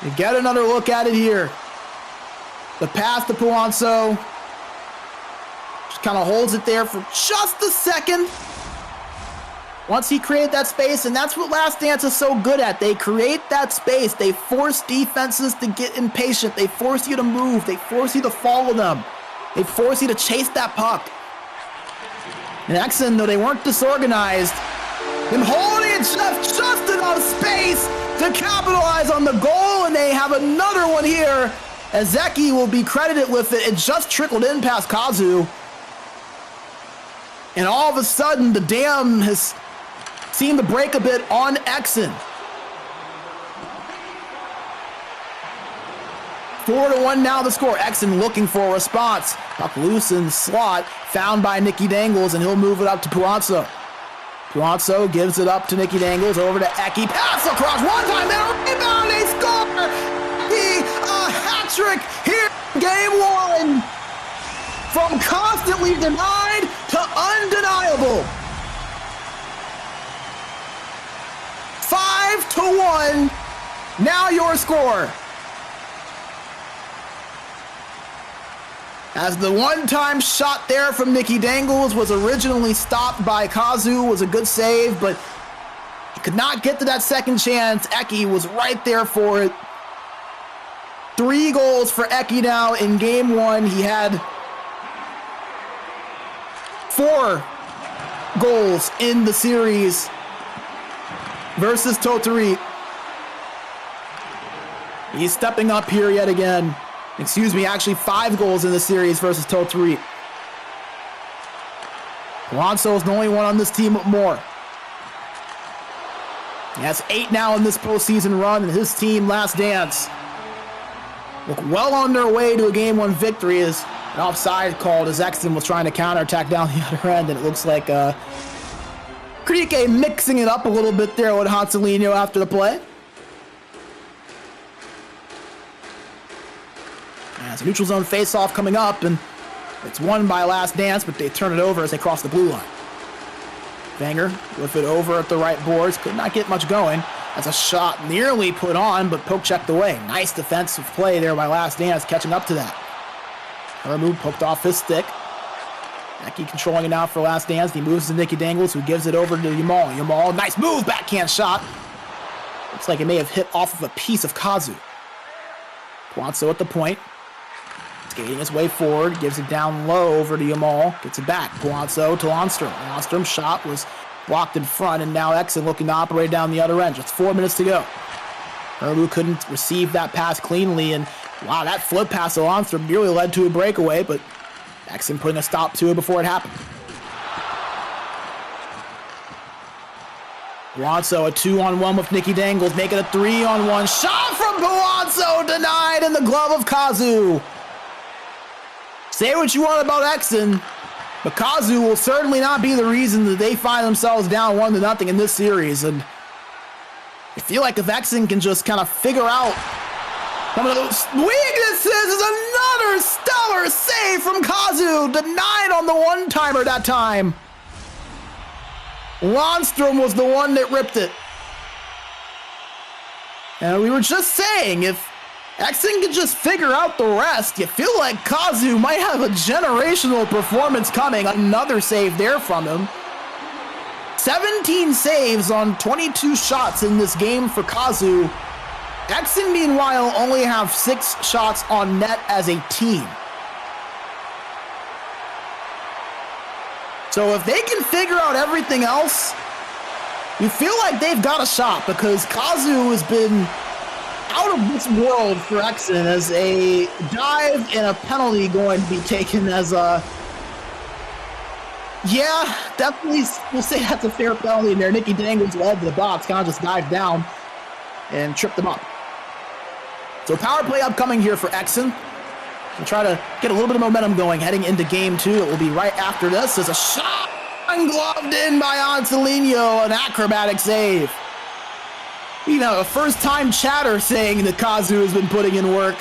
You get another look at it here. The pass to Palazzo. Just kind of holds it there for just a second. Once he created that space, and that's what Last Dance is so good at. They create that space. They force defenses to get impatient. They force you to move. They force you to follow them. They force you to chase that puck. And EXEN, though they weren't disorganized, them holding it just enough space to capitalize on the goal, and they have another one here. As Zeki will be credited with it. It just trickled in past Kazu. And all of a sudden, the dam has seemed to break a bit on EXEN. 4-1 now the score. EXEN looking for a response. Puck loose in the slot. Found by Nicky Dangles, and he'll move it up to Palazzo. Palazzo gives it up to Nicky Dangles. Over to Eki. Pass across. One time there. Rebound. They score. A hat trick here in game 1. From constantly denied to undeniable. 5-1. Now your score. As the one-time shot there from Nicky Dangles was originally stopped by Kazu, was a good save, but he could not get to that second chance. Eki was right there for it. 3 goals for Eki now in game 1. He had 4 goals in the series versus Totari. He's stepping up here yet again. Excuse me, actually 5 goals in the series versus Totari. Alonso is the only one on this team with more. He has 8 now in this postseason run, and his team, Last Dance, look well on their way to a Game 1 victory as an offside called as EXEN was trying to counterattack down the other end, and it looks like Krike mixing it up a little bit there with Hanselino after the play. As a neutral zone face-off coming up, and it's won by Last Dance, but they turn it over as they cross the blue line. Wenger with it over at the right boards, could not get much going. That's a shot nearly put on, but poke checked away. Nice defensive play there by Last Dance, catching up to that. Hermu poked off his stick. Eki controlling it now for Last Dance. He moves to Nicky Dangles, who gives it over to Yamal. Yamal, nice move, backhand shot. Looks like it may have hit off of a piece of Kazu. Palazzo at the point. Skating his way forward, gives it down low over to Yamal. Gets it back. Palazzo to Lundstrom. Lundstrom's shot was blocked in front, and now EXEN looking to operate down the other end. Just 4 minutes to go. Hermu couldn't receive that pass cleanly, and wow, that flip pass to Lundstrom nearly led to a breakaway, but EXEN putting a stop to it before it happened. Palazzo, a 2-on-1 with Nicky Dangles, making a 3-on-1 shot from Palazzo, denied in the glove of Kazu. Say what you want about EXEN, but Kazu will certainly not be the reason that they find themselves down 1-0 in this series. And I feel like if EXEN can just kind of figure out some of those weaknesses, is another stellar save from Kazu, denied on the one-timer that time. Lundstrom was the one that ripped it. And we were just saying, if EXEN can just figure out the rest, you feel like Kazu might have a generational performance coming. Another save there from him. 17 saves on 22 shots in this game for Kazu. EXEN, meanwhile, only have 6 shots on net as a team. So if they can figure out everything else, you feel like they've got a shot because Kazu has been out of this world for EXEN as a dive and a penalty going to be taken as a... Yeah, definitely we'll say that's a fair penalty in there. Nicky Dangles led to the box, kind of just dived down and tripped them up. So power play upcoming here for EXEN. We'll try to get a little bit of momentum going heading into game 2. It will be right after this. There's a shot ungloved in by Angelino, an acrobatic save. You know, a first-time chatter saying that Kazu has been putting in work.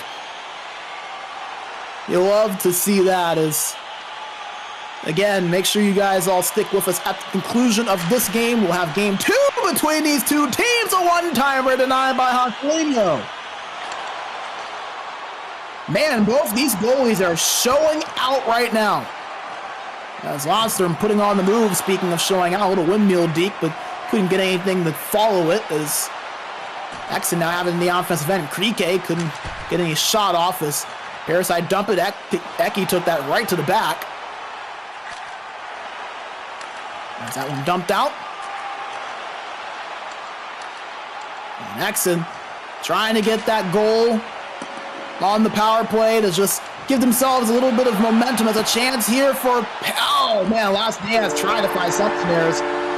You'll love to see that as, again, make sure you guys all stick with us at the conclusion of this game. We'll have game 2 between these two teams. A one-timer denied by Angelino. Man, both these goalies are showing out right now. As Lodstrom putting on the move, speaking of showing out, a little windmill deep, but couldn't get anything to follow it as EXEN now having the offensive end. Krike couldn't get any shot off as Parasite dumped it. Eki took that right to the back. As that one dumped out. And EXEN trying to get that goal on the power play to just give themselves a little bit of momentum. As a chance here for, oh man, Last Dance trying to find something there.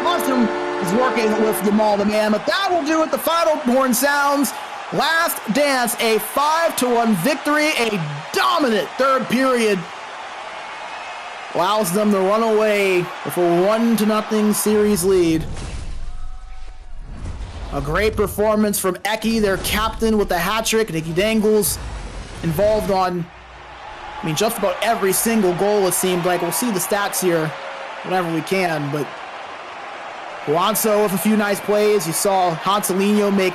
Lodstrom is working with Jamal the man, but that will do it. The final horn sounds. Last Dance, a 5-1 victory, a dominant third period. Allows them to run away with a 1-0 series lead. A great performance from Eki, their captain, with the hat trick. Nicky Dangles involved on, I mean, just about every single goal, it seemed like. We'll see the stats here whenever we can, but Juanso with a few nice plays. You saw Angelino make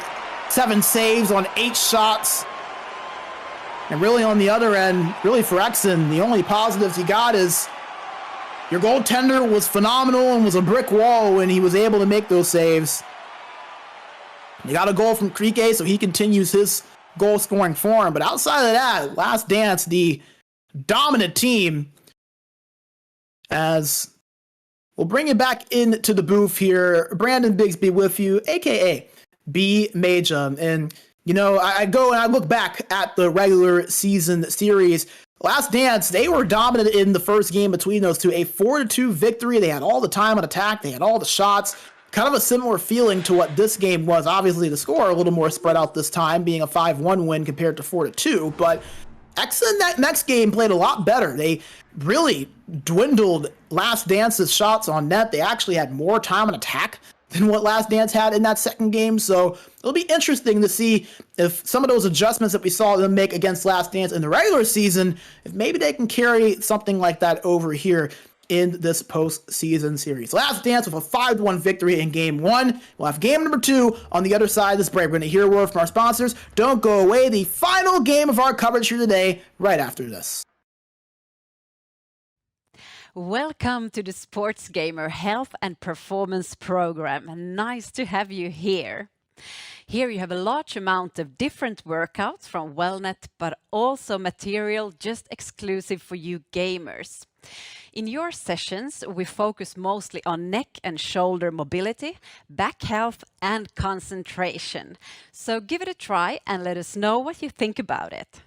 7 saves on 8 shots. And really on the other end, really for EXEN, the only positives you got is your goaltender was phenomenal and was a brick wall when he was able to make those saves. You got a goal from Krike, so he continues his goal-scoring form. But outside of that, Last Dance, the dominant team, as we'll bring it back into the booth here. Brandon Bigsby with you, a.k.a. B Major. And, you know, I go and I look back at the regular season series. Last Dance, they were dominant in the first game between those two. A 4-2 victory. They had all the time on attack. They had all the shots. Kind of a similar feeling to what this game was. Obviously, the score a little more spread out this time, being a 5-1 win compared to 4-2. But EXEN, that next game, played a lot better. They really dwindled Last Dance's shots on net. They actually had more time on attack than what Last Dance had in that second game. So it'll be interesting to see if some of those adjustments that we saw them make against Last Dance in the regular season, if maybe they can carry something like that over here in this postseason series. Last Dance with a 5-1 victory in game 1. We'll have game number 2 on the other side of this break. We're going to hear a word from our sponsors. Don't go away. The final game of our coverage here today, right after this. Welcome to the SportsGamer Health and Performance Program. Nice to have you here. Here you have a large amount of different workouts from Wellnet, but also material just exclusive for you gamers. In your sessions, we focus mostly on neck and shoulder mobility, back health, and concentration. So give it a try and let us know what you think about it.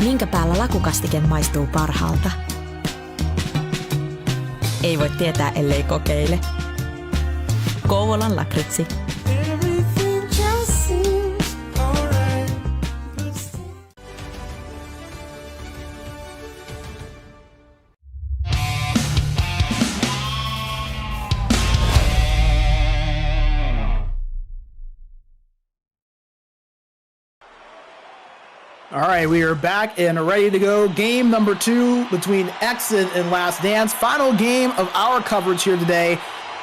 Minkä päällä lakukastike maistuu parhaalta? Ei voi tietää, ellei kokeile. Kouvolan lakritsi. All right, we are back and ready to go. Game number 2 between EXEN and Last Dance. Final game of our coverage here today.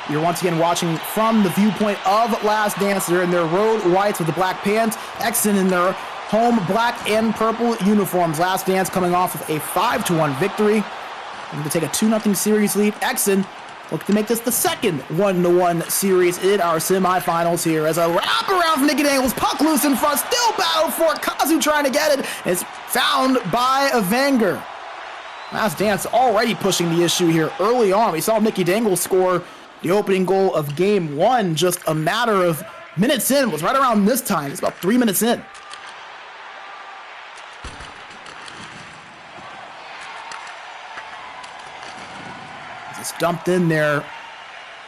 You're once again watching from the viewpoint of Last Dance. They're in their road whites with the black pants. EXEN in their home black and purple uniforms. Last Dance coming off of a 5-1 victory. Looking to take a 2-0 series lead. EXEN looking to make this the second 1-1 series in our semifinals here. As a wrap around from Nicky Dangles, puck loose in front, still battle for it. Kazu trying to get it. It's found by Avenger. Last Dance already pushing the issue here early on. We saw Nicky Dangles score the opening goal of game 1 just a matter of minutes in. It was right around this time. It's about 3 minutes in. It's dumped in there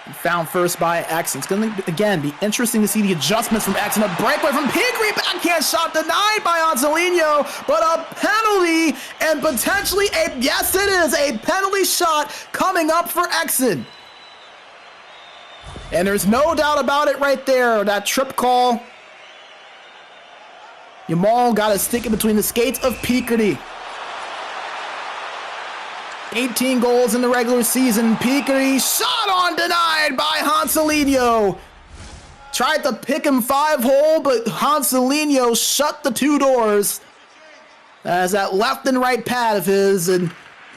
and found first by EXEN. It's going to, again, be interesting to see the adjustments from EXEN. A breakaway from Pigri, backhand shot denied by Angelino, but a penalty and potentially yes it is, a penalty shot coming up for EXEN. And there's no doubt about it right there, that trip call. Yamal got to stick it between the skates of Picardie. 18 goals in the regular season. Picardie shot on denied by Hanselino. Tried to pick him 5-hole, but Hanselino shut the 2 doors. As that left and right pad of his and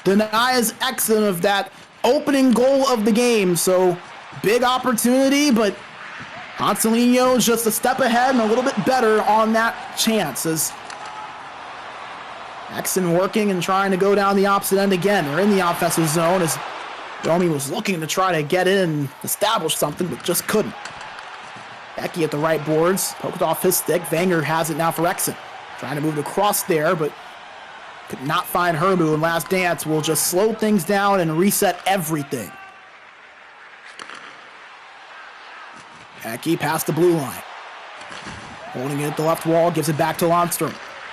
denies EXEN of that opening goal of the game. So big opportunity, but Hanselino just a step ahead and a little bit better on that chance. As EXEN working and trying to go down the opposite end again. They're in the offensive zone as Domi was looking to try to get in, establish something, but just couldn't. Becky at the right boards, poked off his stick. Vanger has it now for EXEN. Trying to move it across there, but could not find Hermu, and Last Dance will just slow things down and reset everything. Becky past the blue line. Holding it at the left wall, gives it back to Lundstrom.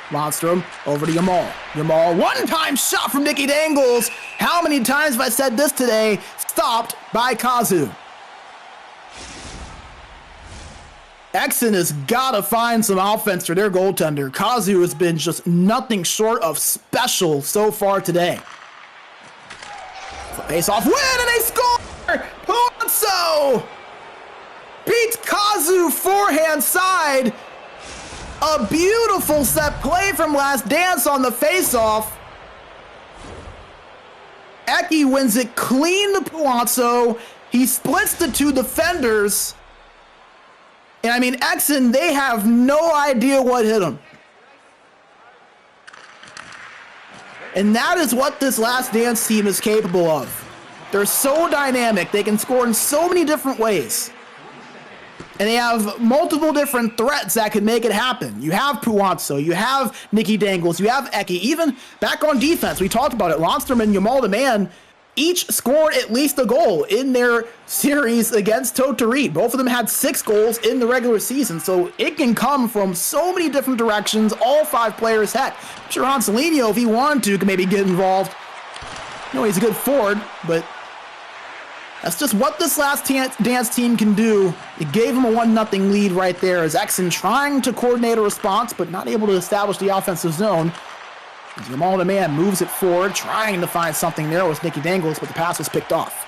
Lundstrom over to Yamal. Yamal, one-time shot from Nicky Dangles. How many times have I said this today? Stopped by Kazu. EXEN has got to find some offense for their goaltender. Kazu has been just nothing short of special so far today. Face-off win, and they score! Puazzo beats Kazu forehand side. A beautiful set play from Last Dance on the face-off. Eki wins it clean to Puazzo. He splits the 2 defenders. And I mean, EXEN, they have no idea what hit him. And that is what this Last Dance team is capable of. They're so dynamic. They can score in so many different ways. And they have multiple different threats that can make it happen. You have Puazzo, you have Nicky Dangles, you have Eki. Even back on defense, we talked about it. Lundstrom and Yamal the Man each scored at least a goal in their series against Totori. Both of them had 6 goals in the regular season, so it can come from so many different directions, all 5 players. Heck, I'm sure Hanselino, if he wanted to, could maybe get involved. You know, he's a good forward, but that's just what this Last Dance team can do. It gave him a 1-0 lead right there as EXEN trying to coordinate a response, but not able to establish the offensive zone. Jamal the Man moves it forward, trying to find something there with Nicky Dangles, but the pass was picked off.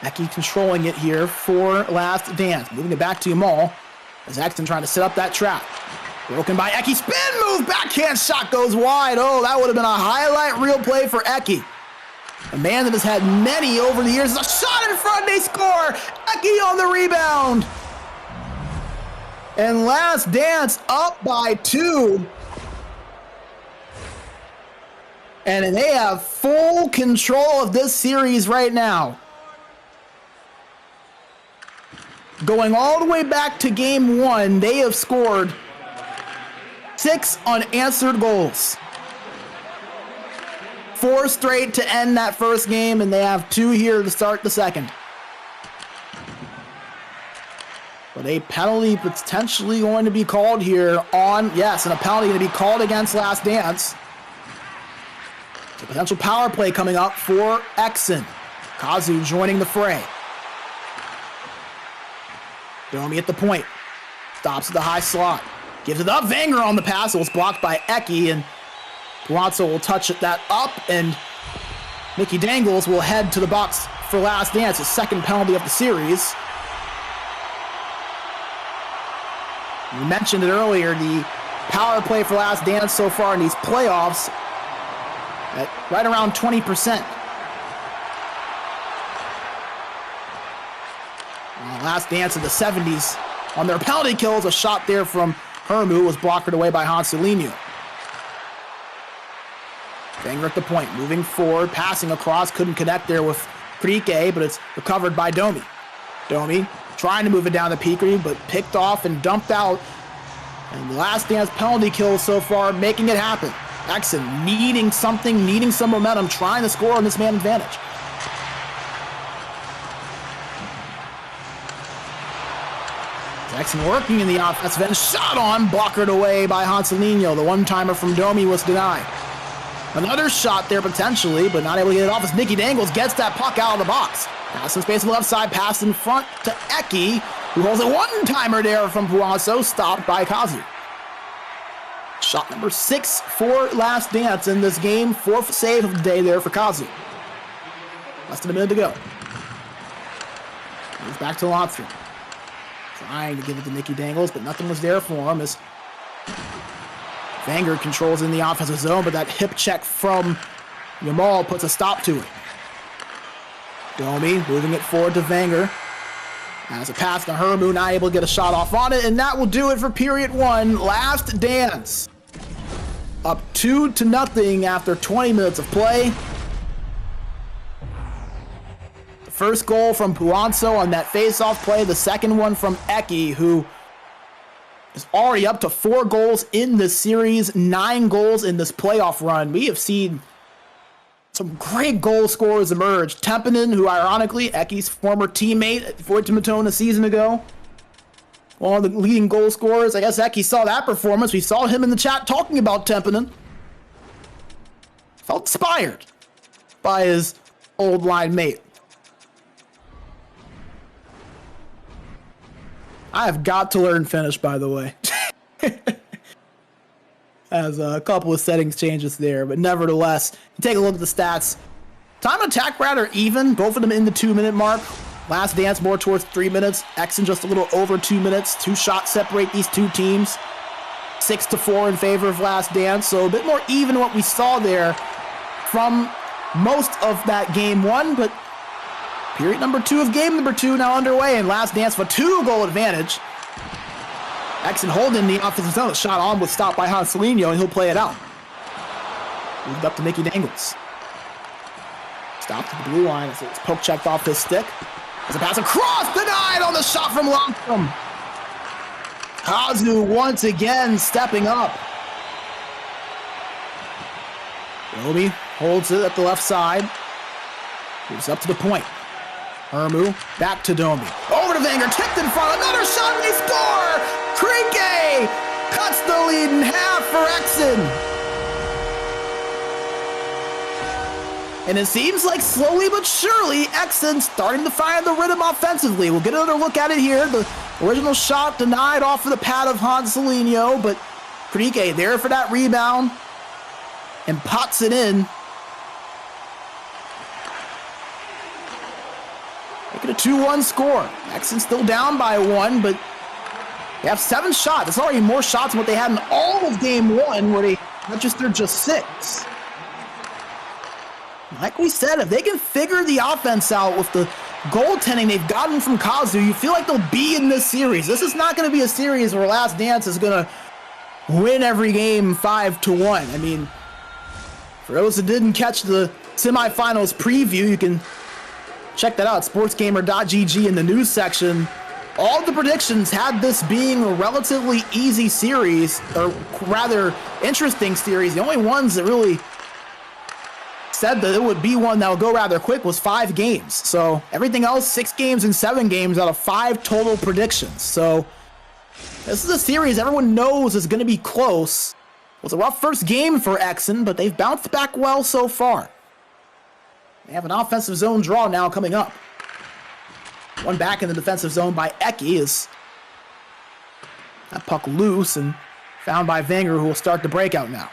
Eki controlling it here for Last Dance. Moving it back to Jamal as EXEN trying to set up that trap. Broken by Eki. Spin move, backhand shot goes wide. Oh, that would have been a highlight reel play for Eki. A man that has had many over the years. A shot in front, they score! Eki on the rebound! And Last Dance up by 2. And they have full control of this series right now. Going all the way back to game 1, they have scored 6 unanswered goals. 4 straight to end that first game, and they have 2 here to start the second. But a penalty potentially going to be called here on, yes, and a penalty going to be called against Last Dance. So potential power play coming up for EXEN. Kazu joining the fray. Domi at the point. Stops at the high slot. Gives it up. Wenger on the pass. It was blocked by Eki, and Puanzo will touch that up, and Mickey Dangles will head to the box for Last Dance, his second penalty of the series. We mentioned it earlier, the power play for Last Dance so far in these playoffs at right around 20%. Last Dance in the 70s on their penalty kills. A shot there from Hermu was blocked away by Hanselino. Wenger at the point, moving forward, passing across, couldn't connect there with Krike, but it's recovered by Domi. Domi trying to move it down the Pikri, but picked off and dumped out. And the Last Dance penalty kill so far, making it happen. EXEN needing something, needing some momentum, trying to score on this man advantage. EXEN working in the offensive end, shot on, blockered away by Hanselino. The one-timer from Domi was denied. Another shot there potentially, but not able to get it off as Nicky Dangles gets that puck out of the box. Pass in space on the left side, pass in front to Eki, who holds a one-timer there from Puanzo, stopped by Kazu. Shot number 6 for Last Dance in this game. 4th save of the day there for Kazu. Less than a minute to go. Moves back to Lotstrom. Trying to give it to Nicky Dangles, but nothing was there for him as Wenger controls in the offensive zone, but that hip check from Yamal puts a stop to it. Domi moving it forward to Wenger. As a pass to Hermu, not able to get a shot off on it, and that will do it for period 1. Last Dance. Up 2-0 after 20 minutes of play. The first goal from Puanzo on that face-off play, the second one from Eki, who is already up to 4 goals in this series, 9 goals in this playoff run. We have seen some great goal scorers emerge. Tempinen, who ironically, Eki's former teammate at Fort Matone a season ago, one of the leading goal scorers. I guess Eki saw that performance. We saw him in the chat talking about Tempinen. Felt inspired by his old line mate. I have got to learn Finnish, by the way. As a couple of settings changes there, but nevertheless, you take a look at the stats. Time attack rather even, both of them in the 2-minute mark. Last Dance more towards 3 minutes. EXEN just a little over 2 minutes. 2 shots separate these two teams. 6-4 in favor of Last Dance, so a bit more even what we saw there from most of that game 1, but period number 2 of game number 2 now underway, and Last Dance with a 2-goal advantage. EXEN holding the offensive zone, shot on was stopped by Hanselino, and he'll play it out. Moved up to Mickey Dangles. Stopped at the blue line as it's poke checked off his stick. As a pass across, denied on the shot from Longstrom. Kazu once again stepping up. Domi holds it at the left side. Moves up to the point. Hermu, back to Domi. Over to Wenger, tipped in front, another shot, and they score! Krike cuts the lead in half for EXEN. And it seems like slowly but surely, EXEN starting to find the rhythm offensively. We'll get another look at it here. The original shot denied off of the pad of Hanselino, but Krike there for that rebound and pots it in. Making a 2-1 score. EXEN still down by 1, but they have 7 shots. That's already more shots than what they had in all of game 1, where they registered just 6. Like we said, if they can figure the offense out with the goaltending they've gotten from Kazu, you feel like they'll be in this series. This is not going to be a series where Last Dance is going to win every game 5-1. I mean, for those that didn't catch the semifinals preview, you can check that out, sportsgamer.gg in the news section. all the predictions had this being a relatively easy series, or rather interesting series. The only ones that really said that it would be one that would go rather quick was 5 games. So everything else, 6 games and 7 games out of 5 total predictions. So this is a series everyone knows is going to be close. It was a rough first game for EXEN, but they've bounced back well so far. They have an offensive zone draw now coming up. One back in the defensive zone by Eki is that puck loose and found by Wenger, who will start the breakout now.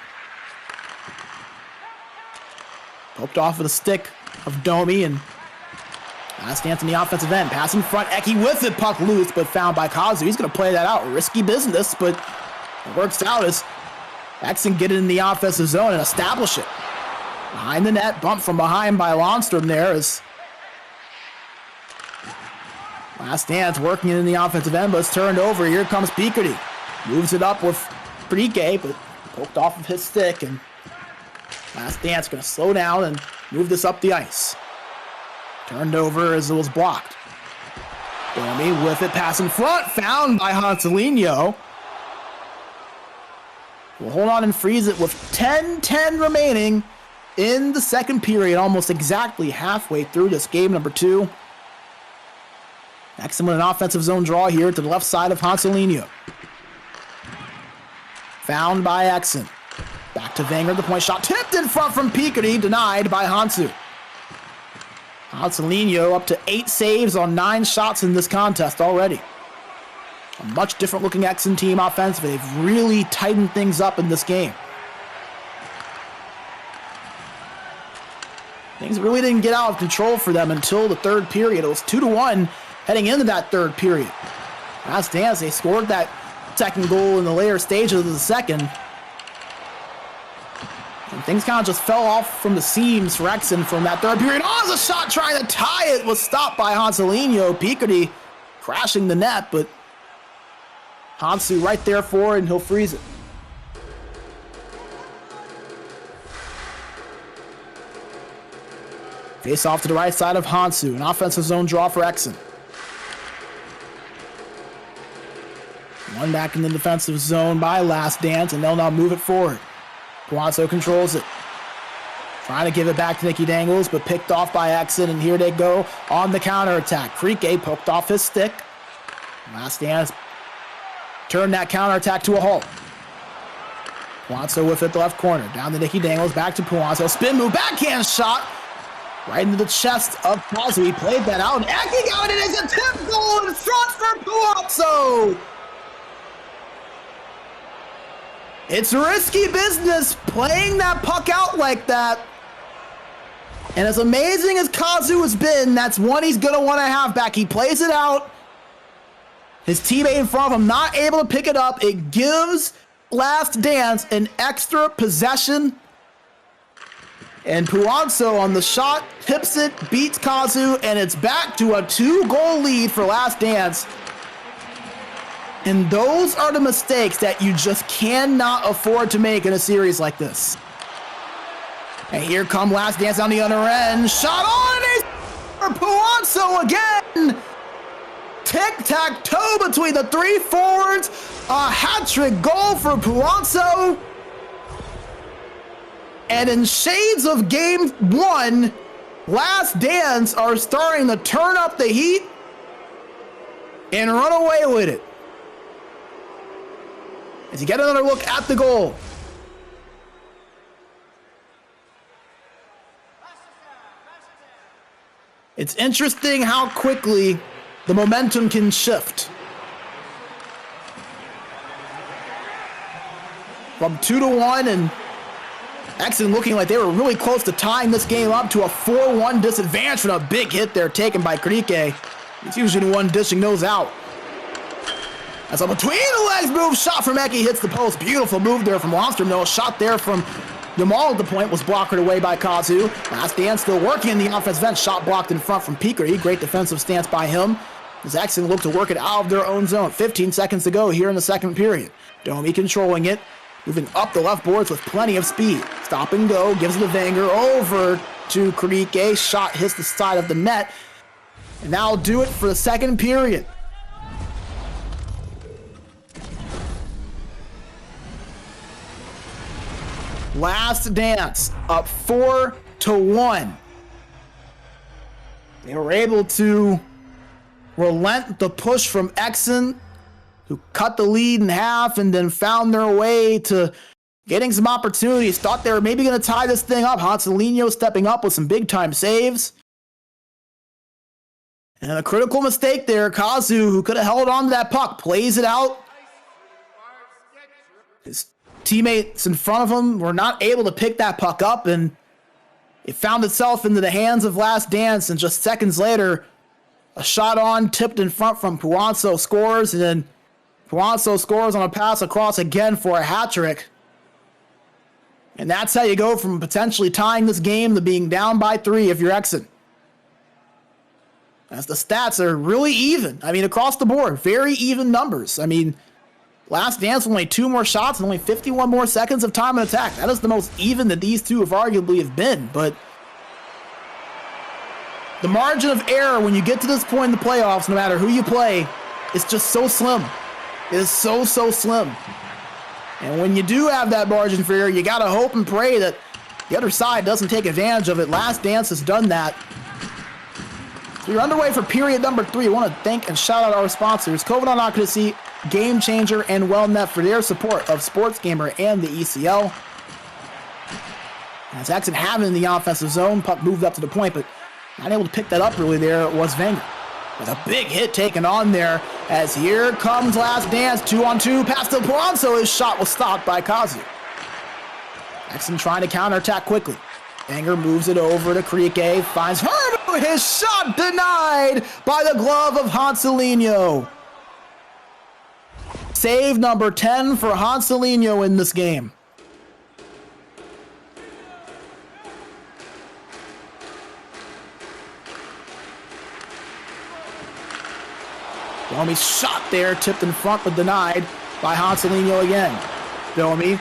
Poked off with a stick of Domi, and last stance in the offensive end. Pass in front, Eki with it, puck loose, but found by Kazu. He's going to play that out. Risky business, but it works out as EXEN get it in the offensive zone and establish it. Behind the net, bump from behind by Lundstrom there as last stance working it in the offensive end, but it's turned over. Here comes Picardy. Moves it up with Prike, but poked off of his stick, and last dance going to slow down and move this up the ice. Turned over as it was blocked. Domi with it, pass in front, found by Hanselinho. We'll hold on and freeze it with 10-10 remaining in the second period, almost exactly halfway through this game number 2. EXEN with an offensive zone draw here to the left side of Hanselinho. Found by EXEN. Back to Wenger, the point shot tipped in front from Picardy, denied by Hansu. Hanselinho up to 8 saves on 9 shots in this contest already. A much different looking EXEN team offensively. They've really tightened things up in this game. Things really didn't get out of control for them until the third period. It was 2-1 heading into that third period. Last dance, they scored that second goal in the later stages of the second. And things kind of just fell off from the seams for EXEN from that third period. Oh, there's a shot trying to tie it, was stopped by Hanselinho. Picardy crashing the net, but Hansu right there for it, and he'll freeze it. Face off to the right side of Hansu. An offensive zone draw for EXEN. One back in the defensive zone by Last Dance, and they'll now move it forward. Puanzo controls it. Trying to give it back to Nicky Dangles, but picked off by EXEN, and here they go on the counterattack. Krike poked off his stick. Last Dance turned that counterattack to a halt. Puanzo with it, the left corner. Down to Nicky Dangles, back to Puanzo. Spin move, backhand shot. Right into the chest of Kazu. He played that out, and Eki got it as a tip goal in front for Puanzo. It's risky business playing that puck out like that. And as amazing as Kazu has been, that's one he's going to want to have back. He plays it out. His teammate in front of him not able to pick it up. It gives Last Dance an extra possession. And Puanzo on the shot, tips it, beats Kazu, and it's back to a 2-goal lead for Last Dance. And those are the mistakes that you just cannot afford to make in a series like this. And here come Last Dance on the other end. Shot on for Puanzo again. Tic-tac-toe between the 3 forwards. A hat-trick goal for Puanzo. And in shades of game 1, Last Dance are starting to turn up the heat and run away with it. As you get another look at the goal. It's interesting how quickly the momentum can shift. From 2-1, and EXEN looking like they were really close to tying this game up to a 4-1 disadvantage from a big hit there taken by Krike. He's usually the one dishing those out. That's a between the legs move, shot from Eki, hits the post. Beautiful move there from Lundstrom. No shot there from Jamal at the point, was blocked away by Kazu. Last Dance still working in the offensive end. Shot blocked in front from Picardy. Great defensive stance by him. As EXEN look to work it out of their own zone. 15 seconds to go here in the second period. Domi controlling it. Moving up the left boards with plenty of speed. Stop and go, gives it to Wenger, over to Krike. Shot hits the side of the net. And that'll do it for the second period. Last Dance up 4-1. They were able to relent the push from EXEN, who cut the lead in half and then found their way to getting some opportunities. Thought they were maybe going to tie this thing up. Hanselinho stepping up with some big-time saves. And a critical mistake there. Kazu, who could have held on to that puck, plays it out. His teammates in front of him were not able to pick that puck up, and it found itself into the hands of Last Dance, and just seconds later, a shot on, tipped in front from Puanso scores, and then Puanso scores on a pass across again for a hat trick. And that's how you go from potentially tying this game to being down by 3 if you're EXEN. As the stats are really even. I mean, across the board, very even numbers. I mean, Last Dance only 2 more shots and only 51 more seconds of time in attack. That is the most even that these two have arguably been. But the margin of error when you get to this point in the playoffs, no matter who you play, is just so slim. It is so slim. And when you do have that margin for error, you got to hope and pray that the other side doesn't take advantage of it. Last Dance has done that. So we're underway for period number 3. I want to thank and shout out our sponsors, Covenant Occupancy, Game Changer, and WellNet for their support of SportsGamer and the ECL. As EXEN having in the offensive zone, puck moved up to the point, but not able to pick that up really there was Wenger. With a big hit taken on there, as here comes Last Dance, 2-on-2, pass to Puanso. His shot was stopped by Kazu. EXEN trying to counterattack quickly. Wenger moves it over to Krieke, finds Herbo, his shot denied by the glove of Hanselinho. Save number 10 for Hanselinho in this game. Domi's shot there, tipped in front but denied by Hanselinho again. Domi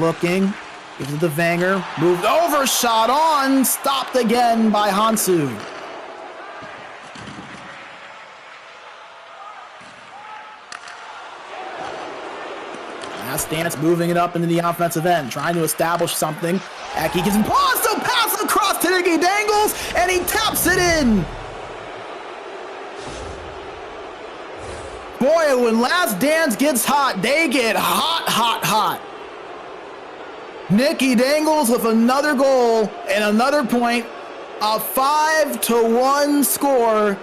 looking, gives it to Wenger, moved over, shot on, stopped again by Hansu. Last Dance moving it up into the offensive end, trying to establish something. Eki gets paused, to pass across to Nicky Dangles, and he taps it in. Boy, when Last Dance gets hot, they get hot. Nicky Dangles with another goal and another point. A 5-1 score.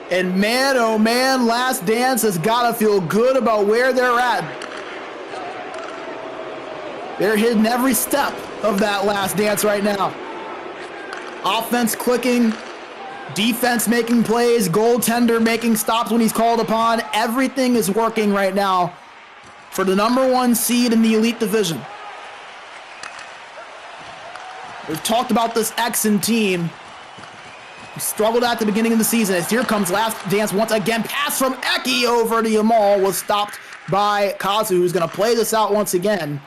And man, oh man, Last Dance has got to feel good about where they're at. They're hitting every step of that Last Dance right now. Offense clicking. Defense making plays, goaltender making stops when he's called upon. Everything is working right now for the #1 seed in the Elite Division. We've talked about this EXEN team. We struggled at the beginning of the season as here comes Last Dance once again. Pass from Eki over to Yamal was stopped by Kazu, who's going to play this out once again.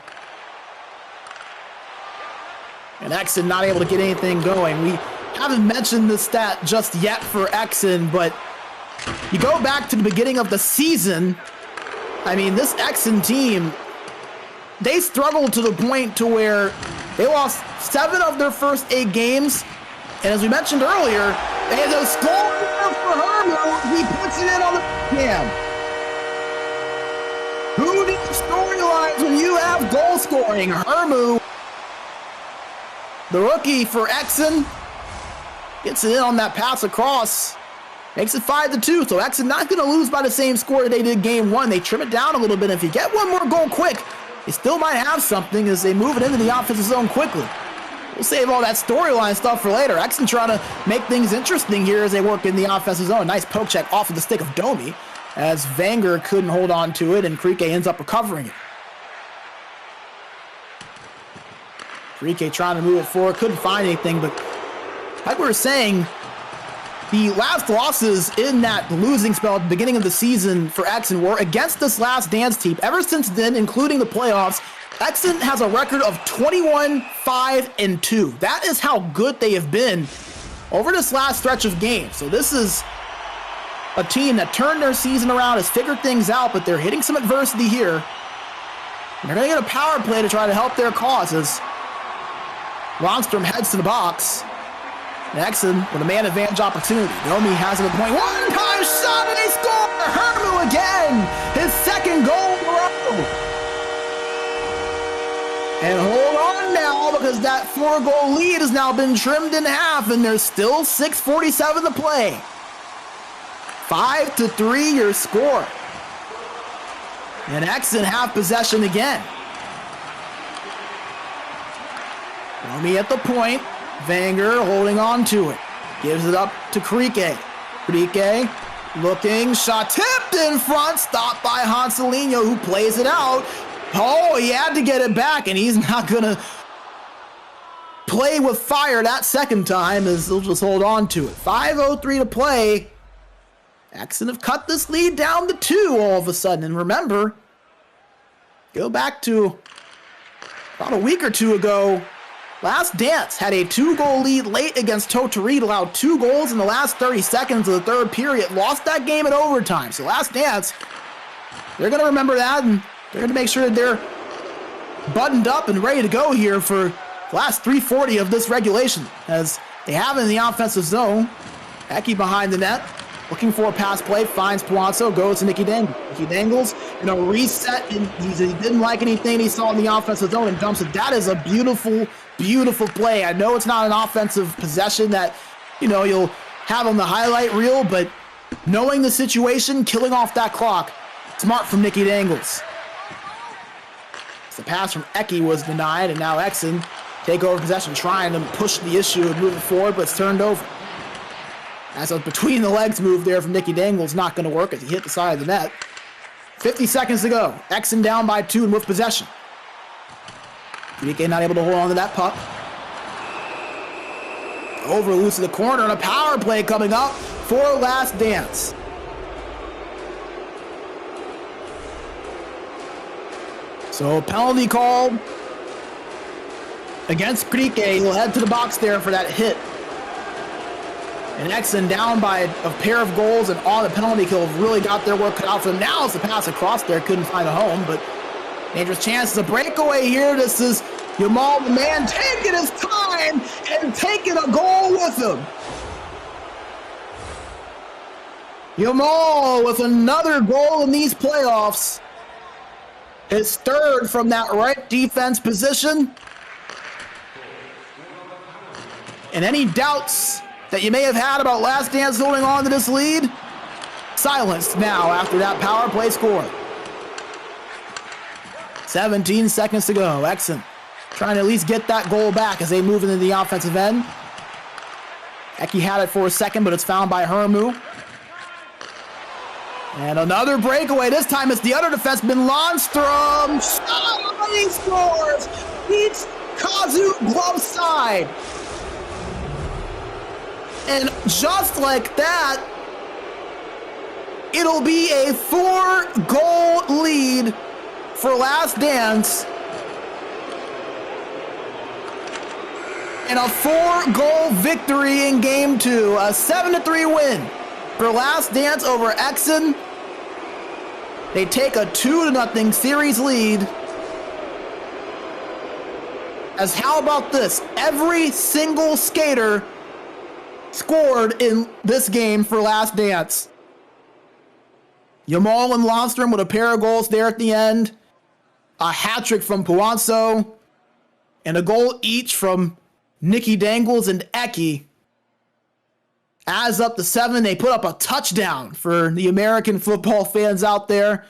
And EXEN not able to get anything going. We haven't mentioned this stat just yet for EXEN, but you go back to the beginning of the season. I mean, this EXEN team, they struggled to the point to where they lost 7 of their first 8 games. And as we mentioned earlier, they had a score for Hermo. He puts it in on the cam. Who needs storylines when you have goal scoring? Hermo, the rookie for EXEN, gets it in on that pass across. Makes it 5-2. So EXEN not going to lose by the same score that they did game 1. They trim it down a little bit. If you get one more goal quick, they still might have something as they move it into the offensive zone quickly. We'll save all that storyline stuff for later. EXEN trying to make things interesting here as they work in the offensive zone. Nice poke check off of the stick of Domi as Wenger couldn't hold on to it and Krieke ends up recovering it. Krieke trying to move it forward. Couldn't find anything, but like we were saying, the last losses in that losing spell at the beginning of the season for EXEN were against this Last Dance team. Ever since then, including the playoffs, EXEN has a record of 21-5-2. That is how good they have been over this last stretch of games. So this is a team that turned their season around, has figured things out, but they're hitting some adversity here. They're going to get a power play to try to help their cause as Longstrom heads to the box. EXEN with a man advantage opportunity. Domi has it at the point. One-time shot and they score! Hermu again! His second goal in a row! And hold on now, because that 4-goal lead has now been trimmed in half, and there's still 6:47 to play. 5-3 your score. And EXEN have possession again. Domi at the point. Vanger holding on to it. Gives it up to Krike. Krike looking. Shot tipped in front. Stopped by Hanselinho, who plays it out. Oh, he had to get it back, and he's not going to play with fire that second time, as he'll just hold on to it. 5:03 to play. EXEN have cut this lead down to 2 all of a sudden. And remember, go back to about a week or two ago, Last Dance had a 2-goal lead late against Totori, allowed 2 goals in the last 30 seconds of the third period, lost that game in overtime. So Last Dance, they're going to remember that, and they're going to make sure that they're buttoned up and ready to go here for the last 3:40 of this regulation, as they have it in the offensive zone. Eki behind the net, looking for a pass play, finds Puanzo, goes to Nicky Dangles. Nicky Dangles, reset, and he didn't like anything he saw in the offensive zone and dumps it. That is a beautiful, beautiful play. I know it's not an offensive possession that, you'll have on the highlight reel, but knowing the situation, killing off that clock, smart from Nicky Dangles. The pass from Eki was denied, and now EXEN take over possession, trying to push the issue and move it forward, but it's turned over. As a between the legs move there from Nicky Dangles, not going to work as he hit the side of the net. 50 seconds to go. EXEN down by 2 and with possession. Krike not able to hold on to that puck. Over loose to the corner, and a power play coming up for Last Dance. So penalty called against Krike. He'll head to the box there for that hit. And EXEN down by a pair of goals and on the penalty kill really got their work cut out for them. Now it's the pass across there, couldn't find a home, but dangerous chances. A breakaway here. This is Yamal, the man, taking his time and taking a goal with him. Yamal with another goal in these playoffs. His third from that right defense position. And any doubts that you may have had about Last Dance holding on to this lead, silenced now after that power play score. 17 seconds to go. EXEN trying to at least get that goal back as they move into the offensive end. Eki had it for a second, but it's found by Hermu. And another breakaway. This time it's the other defenseman, Longstrom. Shot, he scores! Beats Kazu glove side. And just like that, it'll be a 4-goal lead for Last Dance. And a 4-goal victory in Game 2. A 7-3 win for Last Dance over EXEN. They take a 2-0 series lead. As how about this? Every single skater scored in this game for Last Dance. Yamal and Longstrom with a pair of goals there at the end. A hat-trick from Puanzo. And a goal each from Nicky Dangles and Eki. Adds up to 7. They put up a touchdown for the American football fans out there.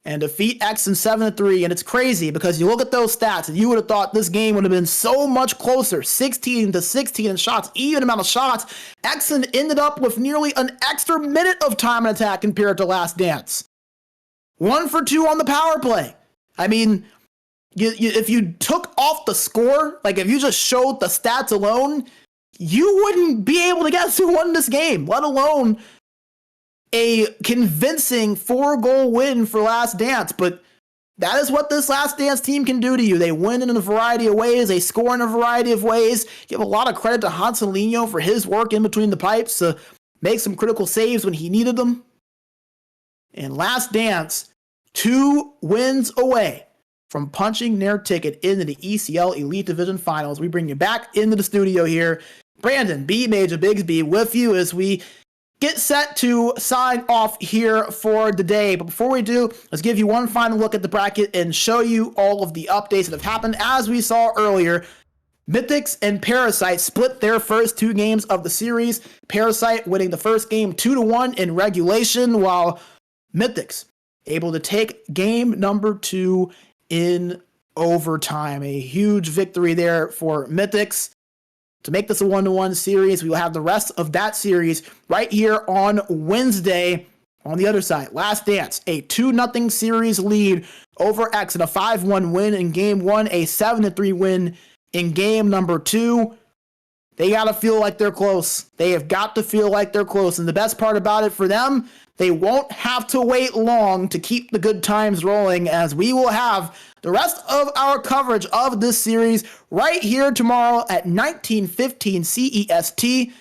And defeat EXEN 7-3. And it's crazy because you look at those stats and you would have thought this game would have been so much closer. 16-16 in shots, even amount of shots. EXEN ended up with nearly an extra minute of time and attack compared to Last Dance. 1 for 2 on the power play. I mean, if you took off the score, like if you just showed the stats alone, you wouldn't be able to guess who won this game, let alone a convincing 4-goal win for Last Dance. But that is what this Last Dance team can do to you. They win in a variety of ways. They score in a variety of ways. Give a lot of credit to Hanselinho for his work in between the pipes to make some critical saves when he needed them. And Last Dance 2 wins away from punching their ticket into the ECL Elite Division Finals. We bring you back into the studio here. Brandon, B Major, Bigsby with you as we get set to sign off here for the day. But before we do, let's give you one final look at the bracket and show you all of the updates that have happened. As we saw earlier, Mythix and Parasite split their first 2 games of the series. Parasite winning the first game 2-1 in regulation, while Mythix able to take game number 2 in overtime. A huge victory there for Mythix to make this a 1-1 series. We will have the rest of that series right here on Wednesday. On the other side, Last Dance, a 2-0 series lead over EXEN, a 5-1 win in game 1, a 7-3 win in game number 2. They got to feel like they're close. They have got to feel like they're close. And the best part about it for them, they won't have to wait long to keep the good times rolling, as we will have the rest of our coverage of this series right here tomorrow at 19:15 CEST.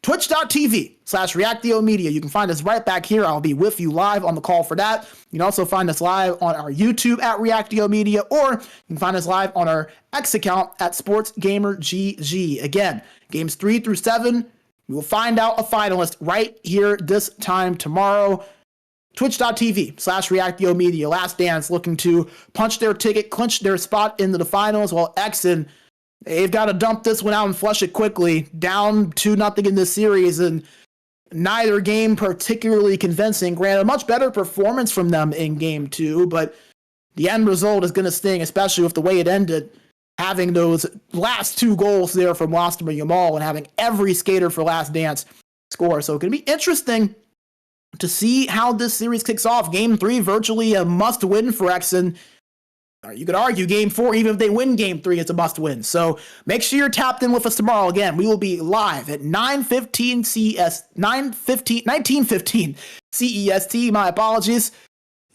Twitch.tv/Reactio Media. You can find us right back here. I'll be with you live on the call for that. You can also find us live on our YouTube at Reactio Media, or you can find us live on our X account at SportsGamer GG. Again, games 3 through 7, we will find out a finalist right here this time tomorrow. Twitch.tv/Reactio Media. Last Dance looking to punch their ticket, clinch their spot into the finals, while EXEN, they've got to dump this one out and flush it quickly. Down 2-0 in this series, and neither game particularly convincing. Granted, a much better performance from them in game 2, but the end result is going to sting, especially with the way it ended. Having those last 2 goals there from Wastomer Yamal and having every skater for Last Dance score. So it's going to be interesting to see how this series kicks off. Game 3, virtually a must-win for EXEN. You could argue Game 4, even if they win Game 3, it's a must-win. So make sure you're tapped in with us tomorrow. Again, we will be live at 19:15 CEST. My apologies.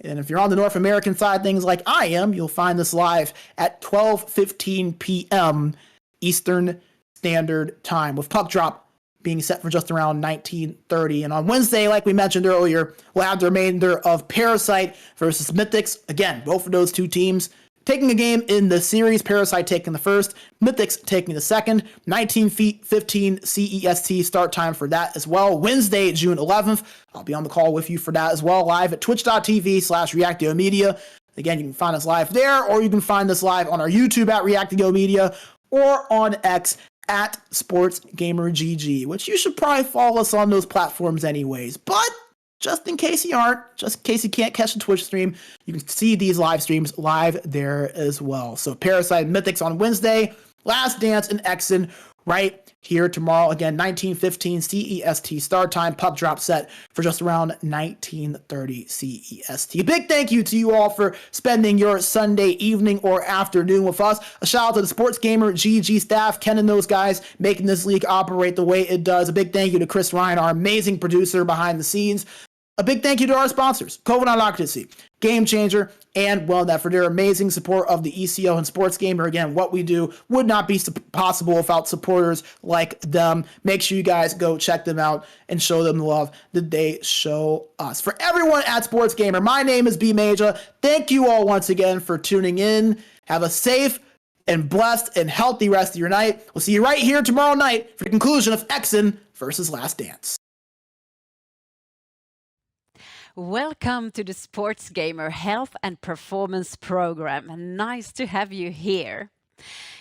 And if you're on the North American side, things like I am, you'll find this live at 12:15 p.m. Eastern Standard Time, with puck drop being set for just around 19:30. And on Wednesday, like we mentioned earlier, we'll have the remainder of Parasite versus Mythix. Again, both of those 2 teams taking a game in the series. Parasite taking the first, Mythix taking the second. 19:15 CEST start time for that as well. Wednesday, June 11th. I'll be on the call with you for that as well, live at twitch.tv/Reactio Media. Again, you can find us live there, or you can find us live on our YouTube at Reactio Media, or on X at SportsGamer GG, which you should probably follow us on those platforms anyways. But just in case you aren't, just in case you can't catch the Twitch stream, you can see these live streams live there as well. So Parasite and Mythix on Wednesday, Last Dance and EXEN right here tomorrow. Again, 19:15 CEST start time, puck drop set for just around 19:30 CEST. A big thank you to you all for spending your Sunday evening or afternoon with us. A shout out to the SportsGamer GG staff, Ken and those guys making this league operate the way it does. A big thank you to Chris Ryan, our amazing producer behind the scenes. A big thank you to our sponsors, Covenant Occupancy, Game Changer, and WellNet for their amazing support of the ECL and SportsGamer. Again, what we do would not be possible without supporters like them. Make sure you guys go check them out and show them the love that they show us. For everyone at SportsGamer, my name is B Major. Thank you all once again for tuning in. Have a safe and blessed and healthy rest of your night. We'll see you right here tomorrow night for the conclusion of EXEN versus Last Dance. Welcome to the SportsGamer Health and Performance Program. Nice to have you here.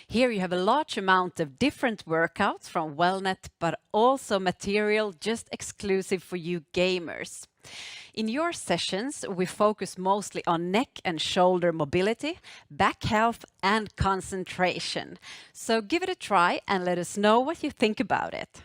Here you have a large amount of different workouts from WellNet, but also material just exclusive for you gamers. In your sessions, we focus mostly on neck and shoulder mobility, back health, and concentration. So give it a try and let us know what you think about it.